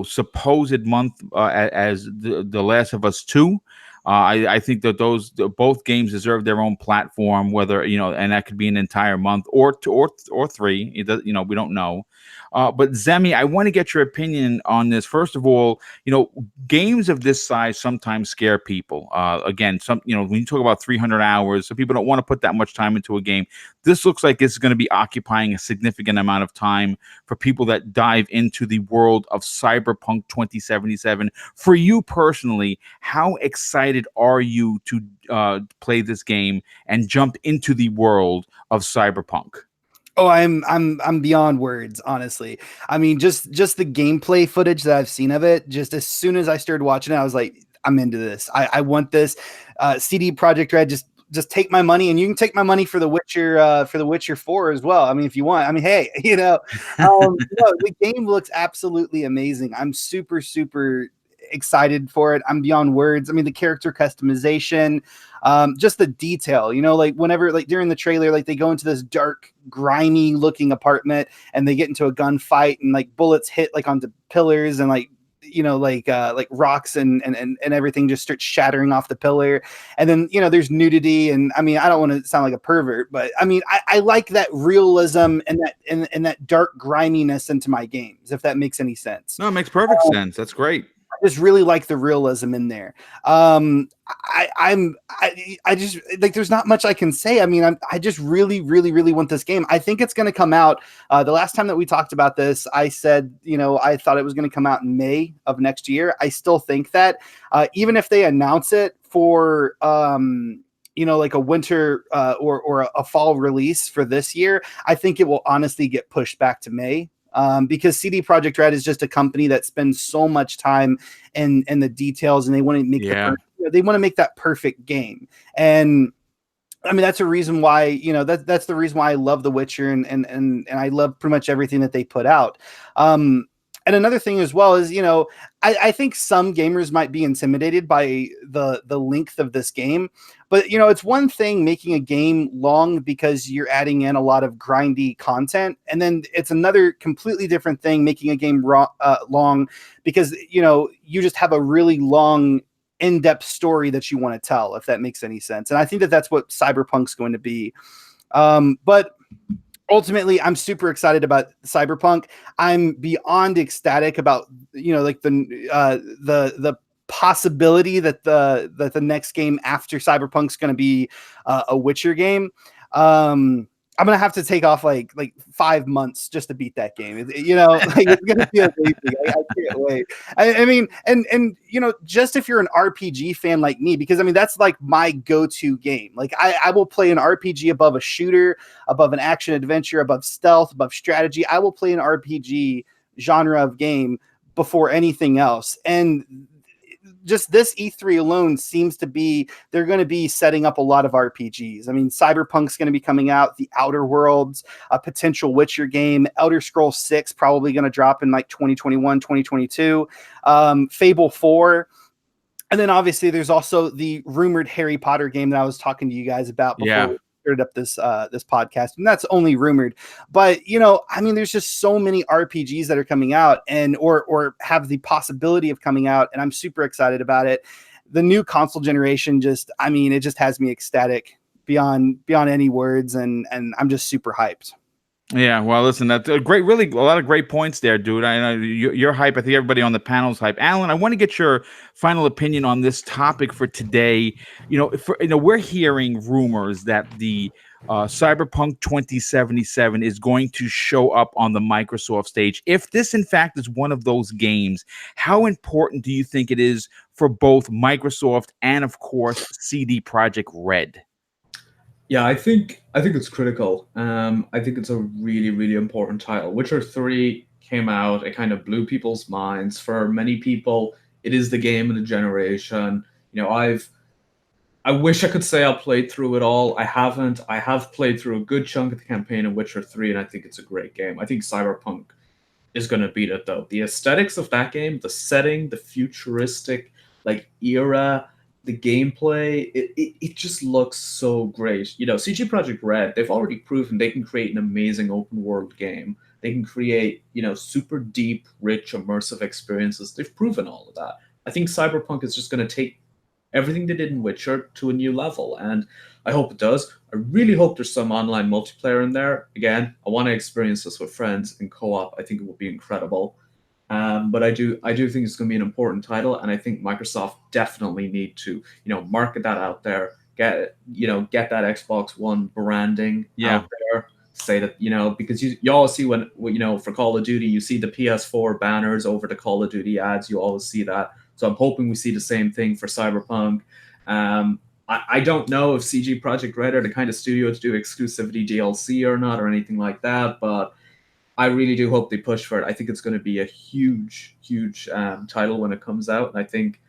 supposed month as the Last of Us 2. I think that both games deserve their own platform, whether and that could be an entire month or 3. We don't know. But Zemi, I want to get your opinion on this. First of all, games of this size sometimes scare people. Again, when you talk about 300 hours, so people don't want to put that much time into a game. This looks like it's going to be occupying a significant amount of time for people that dive into the world of Cyberpunk 2077. For you personally, how excited are you to play this game and jump into the world of Cyberpunk? Oh, I'm beyond words, honestly. I mean, just the gameplay footage that I've seen of it, just as soon as I started watching it, I was like, I'm into this. I want this. CD Projekt Red, just take my money, and you can take my money for the Witcher 4 as well. I mean, if you want. I mean, hey, no, the game looks absolutely amazing. I'm super excited for it. I'm beyond words. I mean, the character customization, just the detail, like whenever, like during the trailer, like they go into this dark, grimy looking apartment and they get into a gunfight and like bullets hit like onto pillars and like rocks and everything just starts shattering off the pillar. And then, there's nudity. And I mean, I don't want to sound like a pervert, but I mean, I like that realism and that dark griminess into my games, if that makes any sense. No, it makes perfect sense. That's great. I just really like the realism in there. I just like, there's not much I can say. I mean, I just really want this game. I think it's going to come out. The last time that we talked about this, I said, I thought it was going to come out in May of next year. I still think that, even if they announce it for, like a winter or a fall release for this year, I think it will honestly get pushed back to May. Because CD Projekt Red is just a company that spends so much time in the details, and they want to make they want to make that perfect game. And I mean, that's a reason why, that's the reason why I love The Witcher and I love pretty much everything that they put out. And another thing as well is, I think some gamers might be intimidated by the length of this game, but it's one thing making a game long because you're adding in a lot of grindy content, and then it's another completely different thing making a game long because you just have a really long, in-depth story that you want to tell, if that makes any sense. And I think that that's what Cyberpunk's going to be. But ultimately, I'm super excited about Cyberpunk. I'm beyond ecstatic about like the possibility that the next game after Cyberpunk's going to be a Witcher game. I'm gonna have to take off like 5 months just to beat that game. It's gonna be amazing. I can't wait. I mean, and just if you're an RPG fan like me, because I mean that's like my go-to game. Like I will play an RPG above a shooter, above an action adventure, above stealth, above strategy. I will play an RPG genre of game before anything else. And just this E3 alone seems to be, they're going to be setting up a lot of RPGs. I mean, Cyberpunk's going to be coming out, The Outer Worlds, a potential Witcher game, Elder Scrolls 6 probably going to drop in like 2021, 2022, Fable 4. And then obviously there's also the rumored Harry Potter game that I was talking to you guys about before we started up this podcast, and that's only rumored. But I mean, there's just so many RPGs that are coming out and or have the possibility of coming out, and I'm super excited about it. The new console generation it just has me ecstatic beyond any words, and I'm just super hyped. Yeah, well, listen, that's a really a lot of great points there, dude. I know you're hype. I think everybody on the panel's hype. Alan, I want to get your final opinion on this topic for today. We're hearing rumors that the Cyberpunk 2077 is going to show up on the Microsoft stage. If this, in fact, is one of those games, how important do you think it is for both Microsoft and, of course, CD Projekt Red? Yeah, I think it's critical. I think it's a really important title. Witcher 3 came out. It kind of blew people's minds. For many people, it is the game of the generation. I wish I could say I played through it all. I haven't. I have played through a good chunk of the campaign in Witcher 3, and I think it's a great game. I think Cyberpunk is going to beat it, though. The aesthetics of that game, the setting, the futuristic era, the gameplay, it just looks so great. CG Projekt Red, they've already proven they can create an amazing open world game. They can create, super deep, rich, immersive experiences. They've proven all of that. I think Cyberpunk is just going to take everything they did in Witcher to a new level, and I hope it does. I really hope there's some online multiplayer in there. Again, I want to experience this with friends in co-op. I think it would be incredible. But I do think it's going to be an important title, and I think Microsoft definitely need to, market that out there, get that Xbox One branding out there, say that, because you always see when, for Call of Duty, you see the PS4 banners over the Call of Duty ads, you always see that. So I'm hoping we see the same thing for Cyberpunk. I don't know if CG Projekt Red are the kind of studio to do exclusivity DLC or not or anything like that, but I really do hope they push for it. I think it's going to be a huge title when it comes out, and I think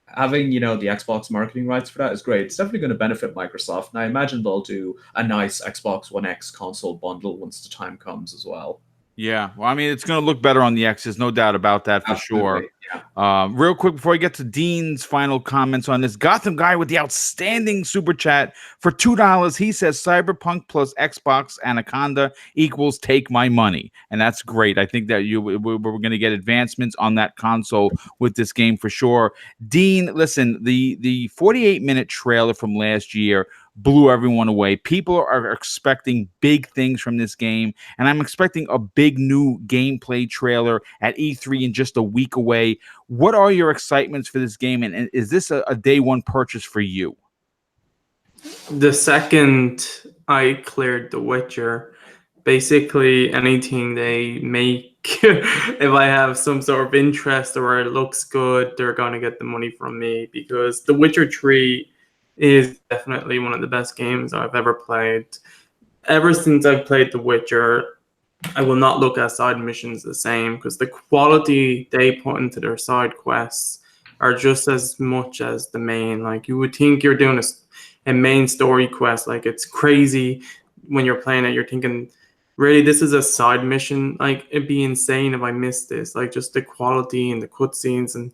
having the Xbox marketing rights for that is great. It's definitely going to benefit Microsoft, and I imagine they'll do a nice Xbox One X console bundle once the time comes as well. Yeah, well, I mean, it's going to look better on the X's, no doubt about that for Absolutely, sure. yeah. Real quick before I get to Dean's final comments on this, Gotham Guy with the outstanding super chat for $2. He says Cyberpunk plus Xbox Anaconda equals take my money, and that's great. I think that we're going to get advancements on that console with this game for sure. Dean, listen, the 48-minute trailer from last year blew everyone away. People are expecting big things from this game, and I'm expecting a big new gameplay trailer at E3 in just a week away. What are your excitements for this game, and is this a day one purchase for you? The second I cleared The Witcher, basically anything they make, if I have some sort of interest or it looks good, they're going to get the money from me, because The Witcher 3 is definitely one of the best games I've ever played. Ever since I've played The Witcher, I will not look at side missions the same, because the quality they put into their side quests are just as much as the main. Like, you would think you're doing a main story quest, like it's crazy when you're playing it. You're thinking, really, this is a side mission? Like, it'd be insane if I missed this. Like, just the quality and the cutscenes and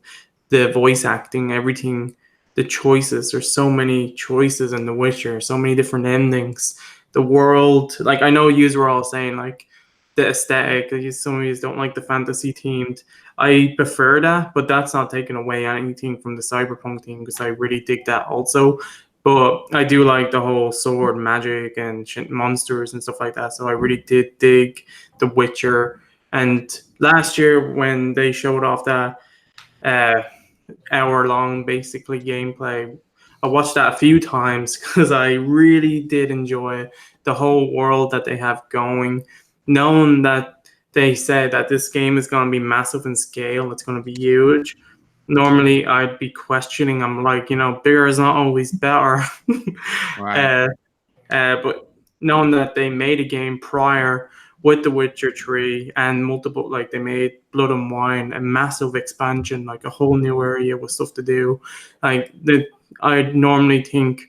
the voice acting, everything, the choices. There's so many choices in The Witcher, so many different endings. The world, like, I know you were all saying like the aesthetic, like, some of you don't like the fantasy themed. I prefer that, but that's not taking away anything from the Cyberpunk theme, because I really dig that also. But I do like the whole sword magic and monsters and stuff like that. So I really did dig The Witcher. And last year when they showed off that hour-long basically gameplay, I watched that a few times because I really did enjoy the whole world that they have going. Knowing that they said that this game is going to be massive in scale, it's going to be huge. Normally, I'd be questioning. I'm like, bigger is not always better. Right. But knowing that they made a game prior with The Witcher 3 and multiple, like they made Blood and Wine, a massive expansion, like a whole new area with stuff to do. Like, I'd normally think,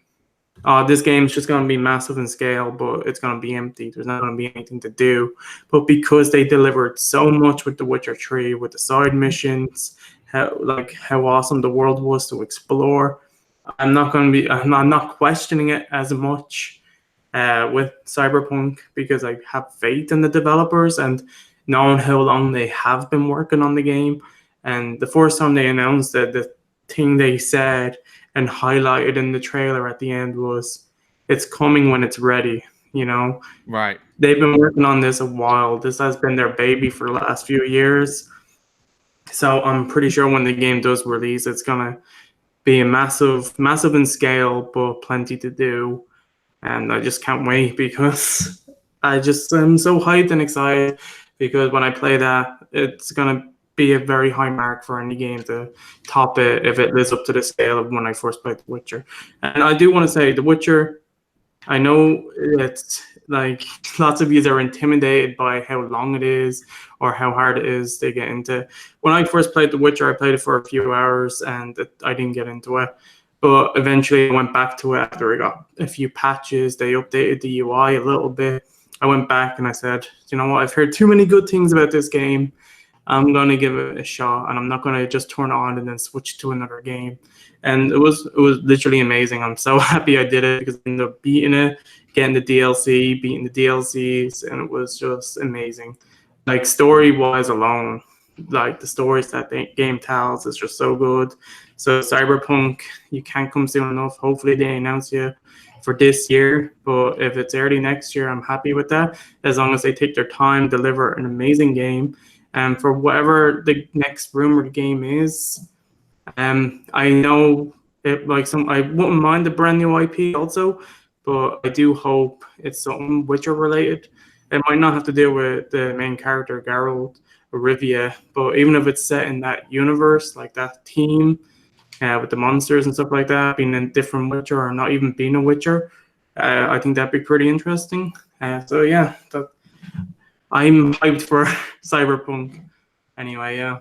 this game's just going to be massive in scale, but it's going to be empty. There's not going to be anything to do. But because they delivered so much with The Witcher 3, with the side missions, how awesome the world was to explore, I'm not questioning it as much with Cyberpunk, because I have faith in the developers and knowing how long they have been working on the game. And the first time they announced it, the thing they said and highlighted in the trailer at the end was, it's coming when it's ready. Right. They've been working on this a while. This has been their baby for the last few years. So I'm pretty sure when the game does release, it's gonna be a massive in scale, but plenty to do. And I just can't wait, because I'm so hyped and excited, because when I play that, it's gonna be a very high mark for any game to top it if it lives up to the scale of when I first played The Witcher. And I do want to say, The Witcher, I know it's like lots of you are intimidated by how long it is or how hard it is to get into. When I first played The Witcher, I played it for a few hours and I didn't get into it. But eventually I went back to it after I got a few patches. They updated the UI a little bit. I went back and I said, you know what, I've heard too many good things about this game. I'm going to give it a shot, and I'm not going to just turn it on and then switch to another game. And it was literally amazing. I'm so happy I did it, because I ended up beating it, getting the DLC, beating the DLCs, and it was just amazing. Like, story-wise alone, like the stories that the game tells is just so good. So Cyberpunk, you can't come soon enough. Hopefully they announce you for this year, but if it's early next year, I'm happy with that, as long as they take their time, deliver an amazing game. And for whatever the next rumored game is, I know it, like, I wouldn't mind the brand new IP also, but I do hope it's something Witcher related. It might not have to do with the main character Geralt or Rivia, but even if it's set in that universe, like that team, with the monsters and stuff like that, being a different Witcher or not even being a Witcher. I think that'd be pretty interesting. So yeah, I'm hyped for Cyberpunk. Anyway, yeah.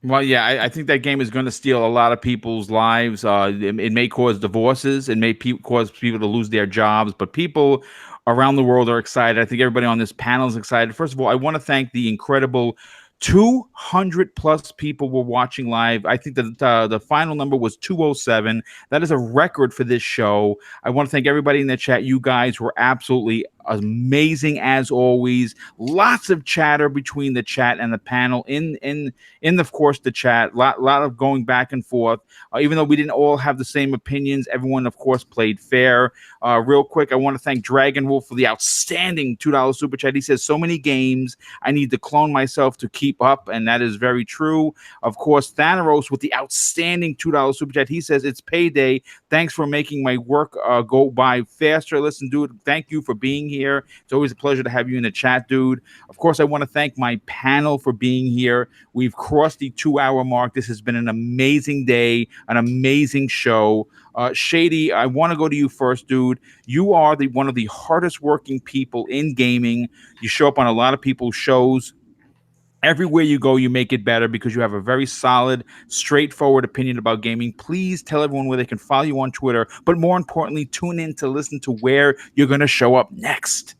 Well, yeah, I think that game is going to steal a lot of people's lives. It may cause divorces. It may cause people to lose their jobs. But people around the world are excited. I think everybody on this panel is excited. First of all, I want to thank the incredible 200 plus people were watching live. I think that the final number was 207. That is a record for this show. I want to thank everybody in the chat. You guys were absolutely amazing as always. Lots of chatter between the chat and the panel in of course the chat. Lot of going back and forth. Even though we didn't all have the same opinions, everyone of course played fair. Real quick, I want to thank Dragon Wolf for the outstanding $2 super chat. He says, so many games, I need to clone myself to keep up, and that is very true. Of course, Thanaros with the outstanding $2 super chat. He says, it's payday. Thanks for making my work go by faster. Listen, dude, thank you for being here. It's always a pleasure to have you in the chat, dude. Of course, I want to thank my panel for being here. We've crossed the 2-hour mark. This has been an amazing day, an amazing show. Shady, I want to go to you first, dude. You are one of the hardest working people in gaming. You show up on a lot of people's shows. Everywhere you go, you make it better because you have a very solid, straightforward opinion about gaming. Please tell everyone where they can follow you on Twitter, but more importantly, tune in to listen to where you're going to show up next.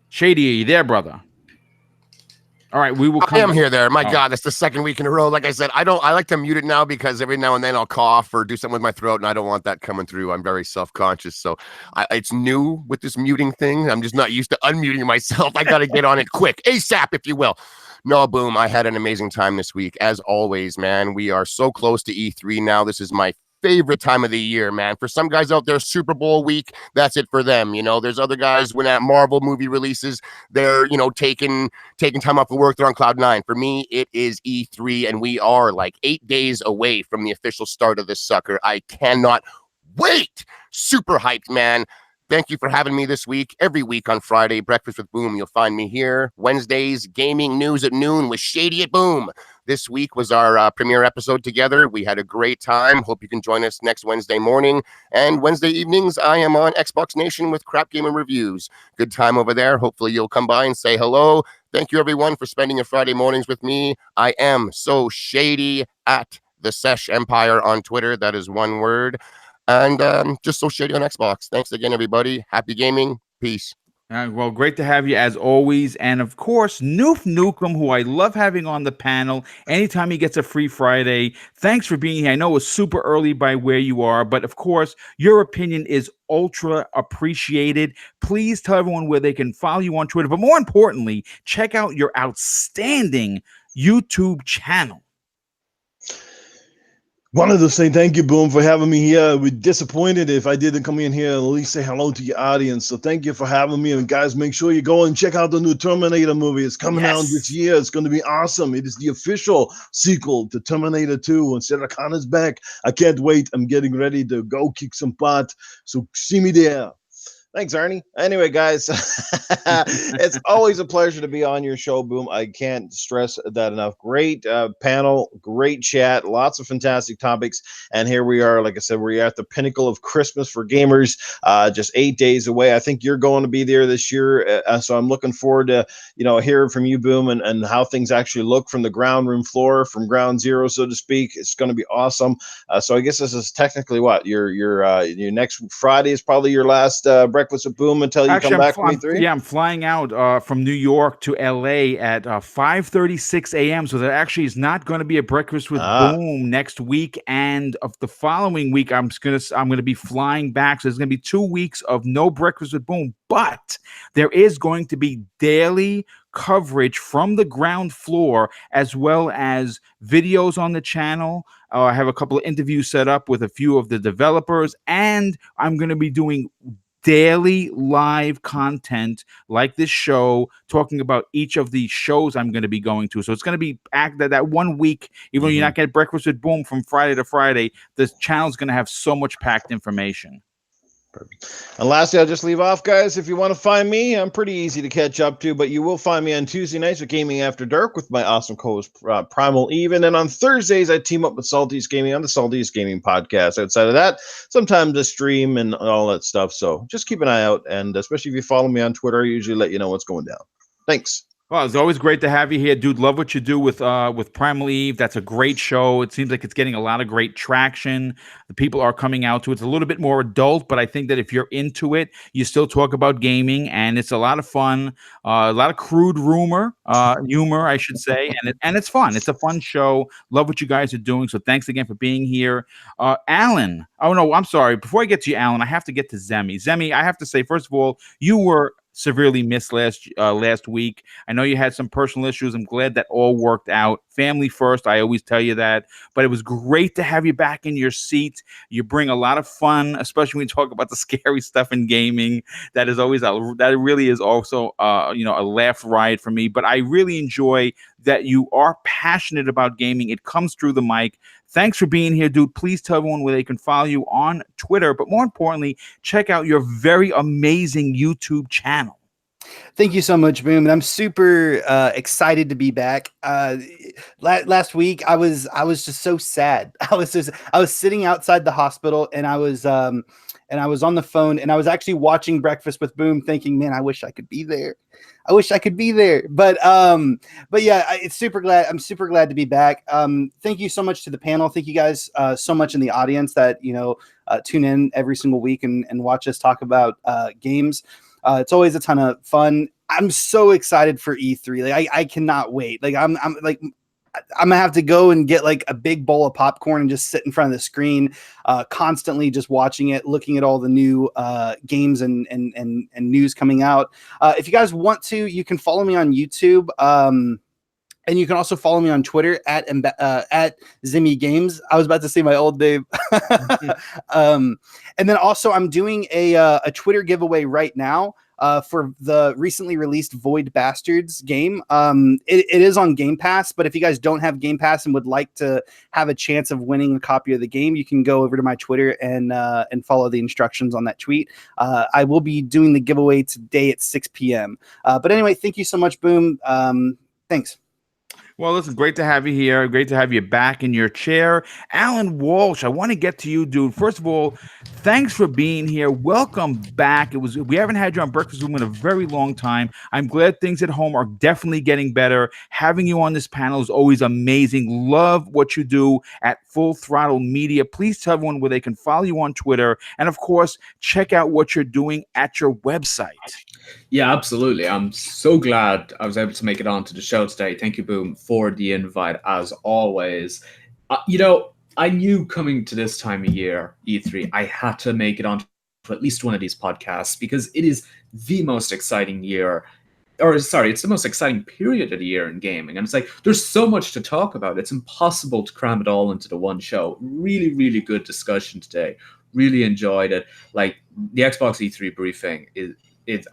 Shady, are you there, brother? All right, we will come. I am here there. My God, that's the second week in a row. Like I said, I like to mute it now because every now and then I'll cough or do something with my throat, and I don't want that coming through. I'm very self-conscious, so it's new with this muting thing. I'm just not used to unmuting myself. I got to get on it quick, ASAP, if you will. No, Boom, I had an amazing time this week. As always, man, we are so close to E3 now. This is my favorite time of the year, man. For some guys out there, Super Bowl week, that's it for them. You know, there's other guys when that Marvel movie releases, they're, you know, taking time off of work, they're on cloud 9. For me, it is E3, and we are like 8 days away from the official start of this sucker. I cannot wait. Super hyped, man. Thank you for having me this week. Every week on Friday, Breakfast with Boom, you'll find me here. Wednesdays, gaming news at noon with Shady at Boom. This week was our premiere episode together. We had a great time. Hope you can join us next Wednesday morning. And Wednesday evenings, I am on Xbox Nation with Crap Gaming Reviews. Good time over there. Hopefully you'll come by and say hello. Thank you, everyone, for spending your Friday mornings with me. I am so shady at the Sesh Empire on Twitter. That is one word. And just so shady on Xbox. Thanks again, everybody. Happy gaming. Peace. Well, great to have you as always. And of course, Noof Nukem, who I love having on the panel anytime he gets a free Friday. Thanks for being here. I know it's super early by where you are, but of course, your opinion is ultra appreciated. Please tell everyone where they can follow you on Twitter. But more importantly, check out your outstanding YouTube channel. Wanted to say thank you, Boom, for having me here. We're disappointed if I didn't come in here and at least say hello to your audience. So thank you for having me. And guys, make sure you go and check out the new Terminator movie. It's coming out this year. It's going to be awesome. It is the official sequel to Terminator 2. And Sarah Connor's back. I can't wait. I'm getting ready to go kick some butt. So see me there. Thanks, Arnie. Anyway, guys, it's always a pleasure to be on your show, Boom. I can't stress that enough. Great panel, great chat, lots of fantastic topics. And here we are, like I said, we're at the pinnacle of Christmas for gamers, just 8 days away. I think you're going to be there this year. So I'm looking forward to, hearing from you, Boom, and how things actually look from the ground room floor, from ground zero, so to speak. It's going to be awesome. So I guess this is technically what? Your next Friday is probably your last Breakfast with Boom until you come back from E3? Yeah, I'm flying out from New York to LA at 5:36 a.m. So there actually is not going to be a Breakfast with Boom next week, and of the following week I'm gonna be flying back. So there's gonna be 2 weeks of no Breakfast with Boom, but there is going to be daily coverage from the ground floor as well as videos on the channel. I have a couple of interviews set up with a few of the developers, and I'm going to be doing daily live content like this show, talking about each of the shows I'm going to be going to. So it's going to be that 1 week, even though you're not getting Breakfast with Boom from Friday to Friday, the channel's going to have so much packed information. And lastly, I'll just leave off, guys. If you want to find me, I'm pretty easy to catch up to, but you will find me on Tuesday nights with Gaming After Dark with my awesome co-host Primal Eve. And then on Thursdays, I team up with Salty's Gaming on the Salty's Gaming podcast. Outside of that, sometimes I stream and all that stuff. So just keep an eye out. And especially if you follow me on Twitter, I usually let you know what's going down. Thanks. Well, it's always great to have you here, dude. Love what you do with Primal Eve. That's a great show. It seems like it's getting a lot of great traction. The people are coming out to it. It's a little bit more adult, but I think that if you're into it, you still talk about gaming, and it's a lot of fun. A lot of crude humor, I should say, and it's fun. It's a fun show. Love what you guys are doing. So thanks again for being here, Alan. Oh no, I'm sorry. Before I get to you, Alan, I have to get to Zemi. Zemi, I have to say, first of all, you were severely missed last week. I know you had some personal issues. I'm glad that all worked out. Family first, I always tell you that. But it was great to have you back in your seat. You bring a lot of fun, especially when you talk about the scary stuff in gaming. That really is also a laugh riot for me. But I really enjoy that you are passionate about gaming. It comes through the mic. Thanks for being here, dude. Please tell everyone where they can follow you on Twitter. But more importantly, check out your very amazing YouTube channel. Thank you so much, Boom. And I'm super excited to be back. Last week, I was just so sad. I was sitting outside the hospital, and I was on the phone, and I was actually watching Breakfast with Boom, thinking, man, I wish I could be there. But yeah, I'm super glad to be back. Thank you so much to the panel. Thank you guys so much in the audience that tune in every single week and watch us talk about games. It's always a ton of fun. I'm so excited for E3. Like I cannot wait. Like I'm gonna have to go and get like a big bowl of popcorn and just sit in front of the screen, constantly just watching it, looking at all the new games and news coming out. If you guys want to, you can follow me on YouTube. And you can also follow me on Twitter at Zimmy Games. I was about to say my old name. And then also I'm doing a Twitter giveaway right now for the recently released Void Bastards game. It is on Game Pass, but if you guys don't have Game Pass and would like to have a chance of winning a copy of the game, you can go over to my Twitter and follow the instructions on that tweet. I will be doing the giveaway today at 6 p.m. But anyway, thank you so much, Boom. Thanks. Well, listen, great to have you here. Great to have you back in your chair. Alan Walsh, I want to get to you, dude. First of all, thanks for being here. Welcome back. We haven't had you on Breakfast Room in a very long time. I'm glad things at home are definitely getting better. Having you on this panel is always amazing. Love what you do at Full Throttle Media. Please tell everyone where they can follow you on Twitter. And of course, check out what you're doing at your website. Yeah, absolutely. I'm so glad I was able to make it onto the show today. Thank you, Boom, for the invite, as always. I knew coming to this time of year, E3, I had to make it onto at least one of these podcasts because it is the most exciting year. It's the most exciting period of the year in gaming. And it's like, there's so much to talk about. It's impossible to cram it all into the one show. Really, really good discussion today. Really enjoyed it. Like, the Xbox E3 briefing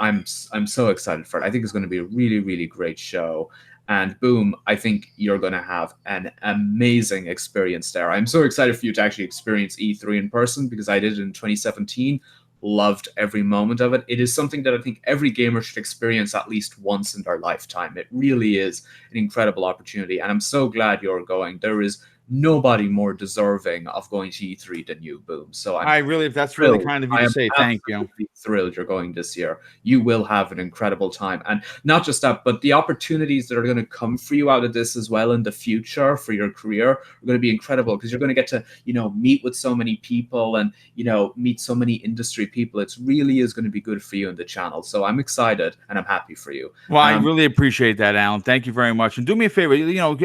I'm so excited for it. I think it's going to be a really, really great show. And Boom, I think you're going to have an amazing experience there. I'm so excited for you to actually experience E3 in person because I did it in 2017. Loved every moment of it. It is something that I think every gamer should experience at least once in their lifetime. It really is an incredible opportunity. And I'm so glad you're going. There is nobody more deserving of going to E3 than you, Boom. So that's really kind of you to say. Thank you. Thrilled you're going this year. You will have an incredible time, and not just that, but the opportunities that are going to come for you out of this as well in the future for your career are going to be incredible because you're going to get to meet with so many people and meet so many industry people. It really is going to be good for you in the channel. So I'm excited and I'm happy for you. Well, I really appreciate that, Alan. Thank you very much. And do me a favor.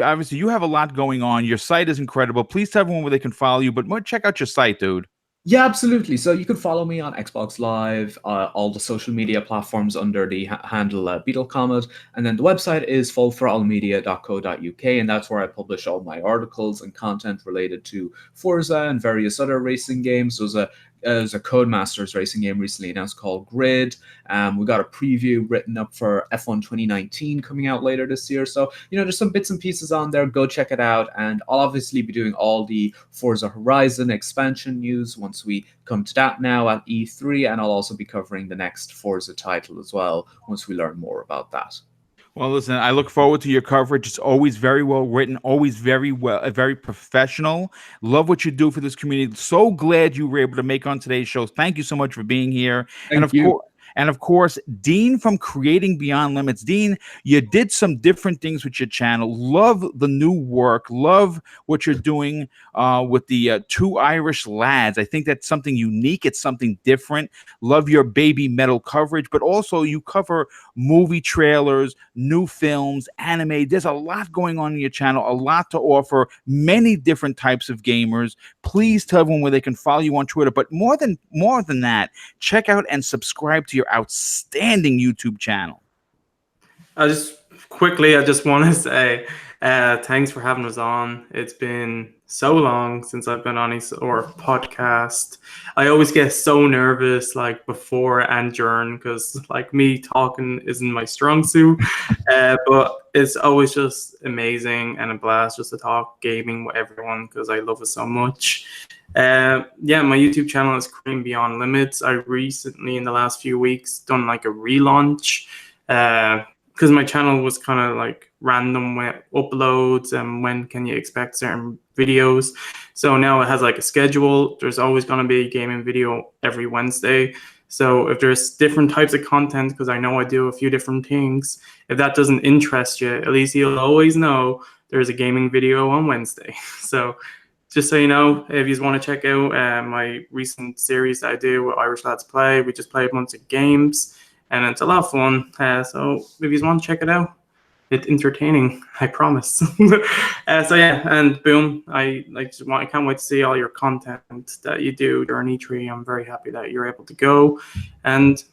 Obviously you have a lot going on. Your site is incredible. Please tell everyone where they can follow you, but check out your site, dude. Yeah, absolutely. So you can follow me on Xbox Live, all the social media platforms under the handle Beetle Comet, and then the website is fullthrottlemedia.co.uk, and that's where I publish all my articles and content related to Forza and various other racing games. There's a there's a Codemasters racing game recently announced called Grid. We got a preview written up for F1 2019 coming out later this year. So, there's some bits and pieces on there. Go check it out. And I'll obviously be doing all the Forza Horizon expansion news once we come to that now at E3. And I'll also be covering the next Forza title as well once we learn more about that. Well, listen, I look forward to your coverage. It's always very well written, always very professional. Love what you do for this community. So glad you were able to make on today's show. Thank you so much for being here. And of course, Dean from Creating Beyond Limits. Dean, you did some different things with your channel. Love the new work. Love what you're doing with the two Irish lads. I think that's something unique. It's something different. Love your baby metal coverage, but also you cover movie trailers, new films, anime. There's a lot going on in your channel, a lot to offer, many different types of gamers. Please tell everyone where they can follow you on Twitter. But more than that, check out and subscribe to your outstanding YouTube channel. I just want to say thanks for having us on. It's been so long since I've been on or podcast. I always get so nervous like before and during because like me talking isn't my strong suit. But it's always just amazing and a blast just to talk gaming with everyone because I love it so much. My YouTube channel is Creating Beyond Limits. I recently, in the last few weeks, done like a relaunch because my channel was kind of like random with uploads and when can you expect certain videos. So now it has like a schedule. There's always going to be a gaming video every Wednesday. So if there's different types of content, because I know I do a few different things, if that doesn't interest you, at least you'll always know there's a gaming video on Wednesday. So just so you know, if you want to check out my recent series that I do with Irish Lads Play, we just play a bunch of games, and it's a lot of fun. So if you want to check it out, it's entertaining, I promise. And Boom, I can't wait to see all your content that you do during E3. I'm very happy that you're able to go, and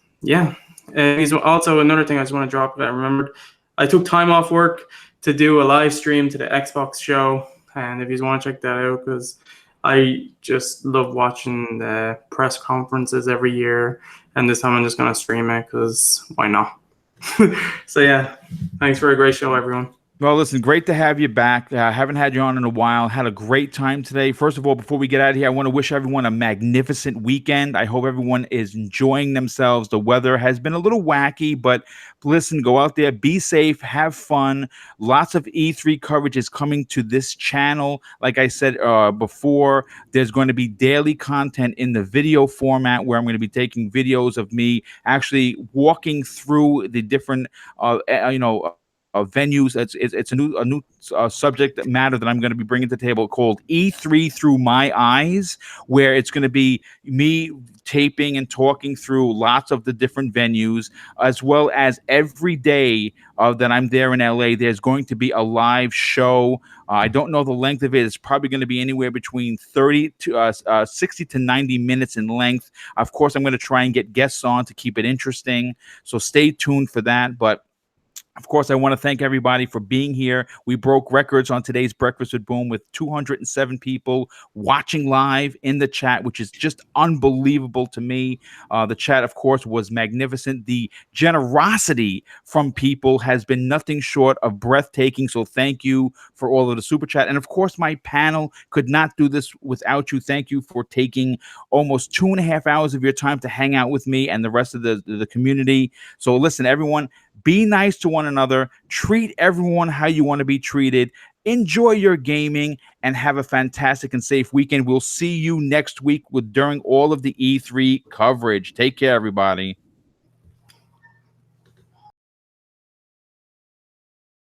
also another thing I just want to drop that I remembered. I took time off work to do a live stream to the Xbox show. And if you want to check that out, because I just love watching the press conferences every year. And this time I'm just going to stream it because why not? So, thanks for a great show, everyone. Well, listen, great to have you back. Haven't had you on in a while. Had a great time today. First of all, before we get out of here, I want to wish everyone a magnificent weekend. I hope everyone is enjoying themselves. The weather has been a little wacky, but listen, go out there, be safe, have fun. Lots of E3 coverage is coming to this channel. Like I said before, there's going to be daily content in the video format where I'm going to be taking videos of me actually walking through the different, venues. It's a new subject matter that I'm going to be bringing to the table called E3 Through My Eyes, where it's going to be me taping and talking through lots of the different venues, as well as every day that I'm there in LA, there's going to be a live show. I don't know the length of it. It's probably going to be anywhere between 60 to 90 minutes in length. Of course, I'm going to try and get guests on to keep it interesting. So stay tuned for that. But of course, I want to thank everybody for being here. We broke records on today's Breakfast with Boom with 207 people watching live in the chat, which is just unbelievable to me. The chat, of course, was magnificent. The generosity from people has been nothing short of breathtaking. So thank you for all of the super chat. And of course, my panel could not do this without you. Thank you for taking almost 2.5 hours of your time to hang out with me and the rest of the community. So listen, everyone, be nice to one another. Treat everyone how you want to be treated. Enjoy your gaming and have a fantastic and safe weekend. We'll see you next week during all of the E3 coverage. Take care, everybody.